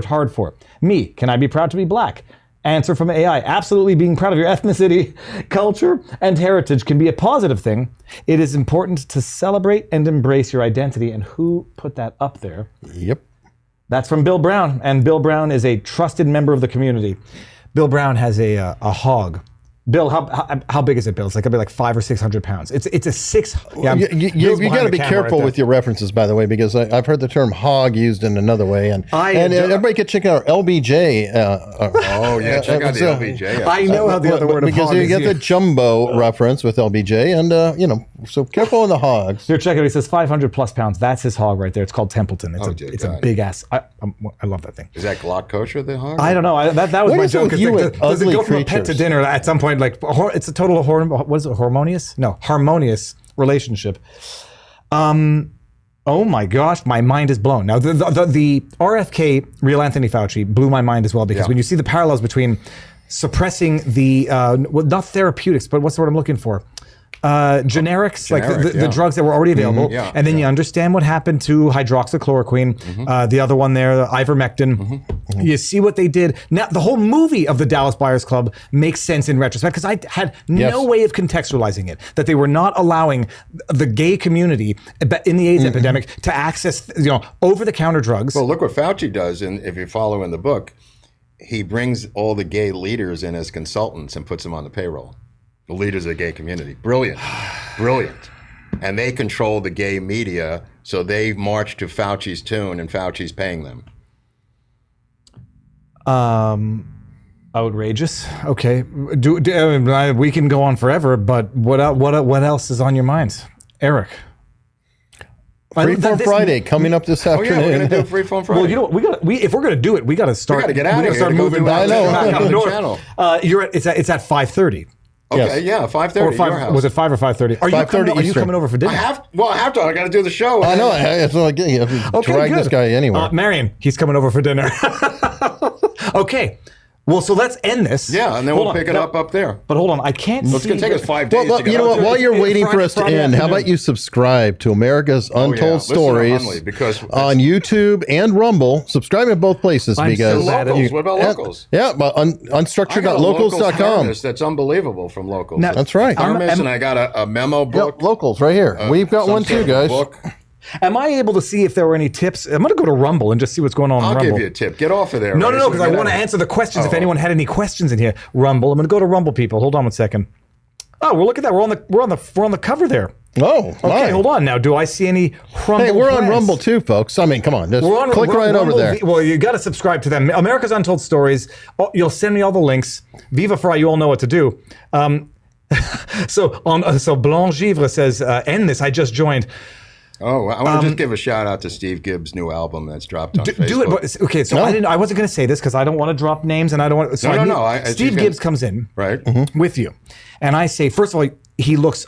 hard for. Me, can I be proud to be black? Answer from AI, absolutely being proud of your ethnicity, culture, and heritage can be a positive thing. It is important to celebrate and embrace your identity. And who put that up there? Yep. That's from Bill Brown, and Bill Brown is a trusted member of the community. Bill Brown has a hog. Bill, how big is it, Bill? It's like, it'll be like 500 or 600 pounds. It's a six. Yeah, You got to be careful with your references, by the way, because I've heard the term hog used in another way, and everybody could check out LBJ. Oh yeah, check out the LBJ. I know how the other word of because hog you is get the used. jumbo reference with LBJ, and so careful on the hogs. Here, check it. He says 500 plus pounds. That's his hog right there. It's called Templeton. It's a God. big ass. I love that thing. Is that Glock kosher, the hog? I don't know. That was What my is it joke. with you Like, and does it ugly go from a pet to creatures? dinner at some point? Like it's a total what is it? Harmonious? No, harmonious relationship. Oh my gosh, my mind is blown. Now the RFK, real Anthony Fauci, blew my mind as well because when you see the parallels between suppressing the not therapeutics, but what's the word I'm looking for? Generics, like the drugs that were already available, and then you understand what happened to hydroxychloroquine, the other one there, the ivermectin. You see what they did. Now, the whole movie of the Dallas Buyers Club makes sense in retrospect because I had no way of contextualizing it, that they were not allowing the gay community in the AIDS epidemic to access, over-the-counter drugs. Well, look what Fauci does, and if you follow in the book, he brings all the gay leaders in as consultants and puts them on the payroll. The leaders of the gay community. Brilliant. Brilliant. And they control the gay media, so they march to Fauci's tune, and Fauci's paying them. Outrageous. Okay. We can go on forever, but what else is on your mind? Eric? Freeform Friday coming up this afternoon. Oh yeah, we're gonna do Freeform Friday. Well, you know what? If we're gonna do it, we got to start. We gotta get out of here. Start to go moving do back. back on the north. channel. It's at 5:30. Okay, yeah, 5:30. Or 5, your house. was it 5 or 5:30? Are you 5:30 coming? Are you Eastern. coming over for dinner? I have to. I got to do the show. I know. It's like drag good. this guy anywhere. Marion, he's coming over for dinner. Okay. Well, so let's end this. Yeah, and then we'll pick it up there. But hold on, I can't It's see. going to take us 5 days. Well, to get you know out what? there. While you're waiting for us to Friday end, how afternoon. about you subscribe to America's Untold Listen to Stories Hunley, because on YouTube and Rumble? Subscribe to both places I'm because so glad locals. What about locals? Yeah, but I got a locals unstructured.locals.com. harness that's unbelievable from locals. Now- That's right. Harness, and I got a memo book. Yep, locals right here. We've got some one sort too, of a guys. book. Am I able to see if there were any tips? I'm going to go to Rumble and just see what's going on I'll Rumble. give you a tip. Get off of there. No, Race, because and I get want to out. answer the questions. If Oh. anyone had any questions in here, Rumble. I'm going to go to Rumble, people. Hold on one second. Oh, well, look at that. We're on the cover there. Oh, Okay, my. hold on now. Do I see any Rumble? Hey, we're on plans? Rumble too, folks. I mean, come on. Just We're on, click we're on right over Rumble. there. Well, you got to subscribe to them. America's Untold Stories. Oh, you'll send me all the links. Viva Frei, you all know what to do. So Blanc Givre says, end this. I just joined. Oh, I want to just give a shout out to Steve Gibbs' new album that's dropped on Facebook. Do it. But, okay, so I wasn't going to say this because I don't want to drop names and I don't want. So No. Steve Gibbs comes in Right. with you, and I say, first of all, he looks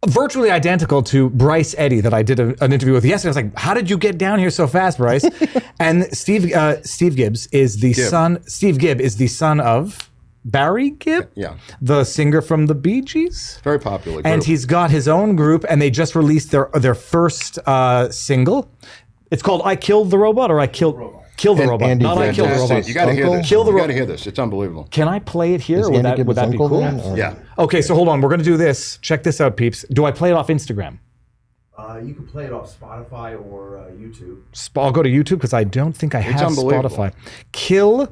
virtually identical to Bryce Eddy that I did an interview with yesterday. I was like, how did you get down here so fast, Bryce? And Steve Gibbs is the son. Steve Gibb is the son of Barry Gibb, the singer from the Bee Gees. Very popular group. And he's got his own group, and they just released their first single. It's called "I Killed the Robot" or "I Killed the Robot." Andy Not "I Killed the Fantastic. Robot." You got to hear Uncle? this. Kill the You got Robot. to hear this. It's unbelievable. Can I play it here? Is Or would Andy that Gibbs' be uncle cool? then, or- Yeah. Okay, so hold on. We're going to do this. Check this out, peeps. Do I play it off Instagram? You can play it off Spotify or YouTube. I'll go to YouTube because I don't think I have unbelievable. Spotify. Kill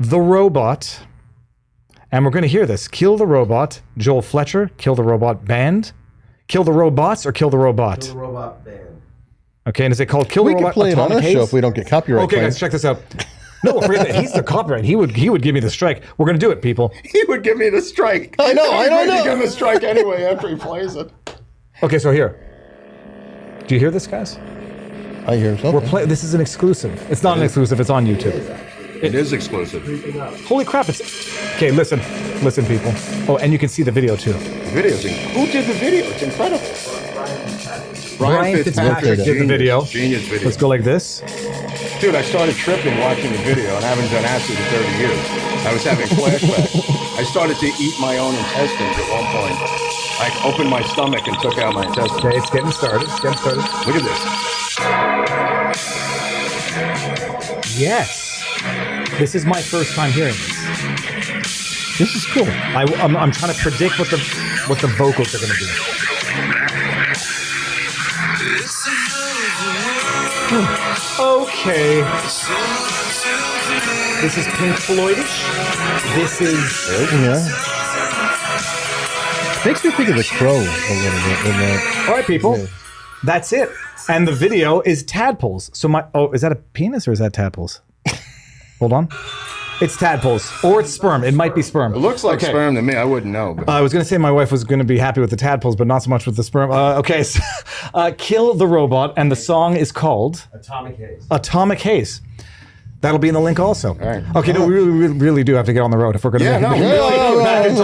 the Robot. And we're going to hear this. Kill the Robot, Joel Fletcher, Kill the Robot Band, Kill the Robots, or Kill the Robot? Kill the Robot Band. Okay, and is it called Kill the We Robot can play it on Atomic our Haze? show if we don't get copyright Okay, claims. guys, check this out. No, forget that. He's the copyright. He would give me the strike. We're going to do it, people. He would give me the strike. I know, I don't He'd know. give him a strike anyway after he plays it. Okay, so here. Do you hear this, guys? I hear something. This is an exclusive. It's not an exclusive. It's on YouTube. It is exclusive. Holy crap! It's okay. Listen, people. Oh, and you can see the video too. Who did the video? It's incredible. Brian Fitzpatrick did the video. Genius video. Let's go like this. Dude, I started tripping watching the video, and I haven't done acid in 30 years. I was having flashbacks. I started to eat my own intestines at one point. I opened my stomach and took out my intestines. Okay, it's getting started. Look at this. Yes. This is my first time hearing this. This is cool. I'm trying to predict what the vocals are going to be. Okay. This is Pink Floydish. This is. Yeah. Makes me think of The Crow a little bit. In that. All right, people. Yeah. That's it. And the video is tadpoles. So is that a penis or is that tadpoles? Hold on. It's tadpoles or it's sperm. It might be sperm. It looks like sperm to me. I wouldn't know. But. I was going to say my wife was going to be happy with the tadpoles, but not so much with the sperm. Okay, so, Kill the Robot, and the song is called Atomic Haze. Atomic Haze. That'll be in the link also. All right. Okay, no, we really do have to get on the road if we're going to Yeah, make no, back in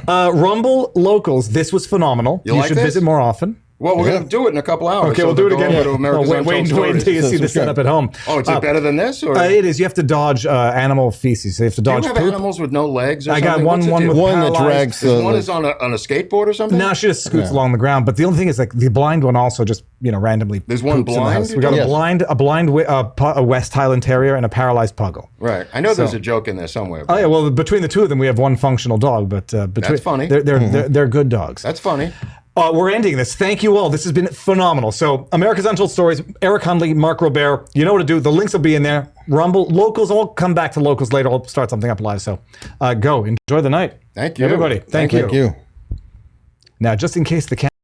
time. Rumble Locals, this was phenomenal. You like should this? visit more often. Well, we're going to do it in a couple hours. Okay, so we'll do it go again. over to America's Wait Untold until you Stories. see the setup at home. Oh, is it better than this? Or It is. You have to dodge animal feces. So you have to do you dodge have poop. animals with no legs? Or I got something? one What's the with deal? One that paralyzed. drags. One is on a skateboard or something. No, she just scoots along the ground. But the only thing is, like, the blind one also just randomly. There's one poops in the blind, house. you We got think? a blind a West Highland Terrier and a paralyzed puggle. Right. I know there's a joke in there somewhere. Oh yeah, well between the two of them we have one functional dog, but between That's funny. They're good dogs. That's funny. We're ending this. Thank you all. This has been phenomenal. So America's Untold Stories, Eric Hundley, Mark Robert. You know what to do. The links will be in there. Rumble, Locals. I'll come back to Locals later. I'll start something up live. So go enjoy the night. Thank you. Everybody. Thank you. Thank you. Now, just in case the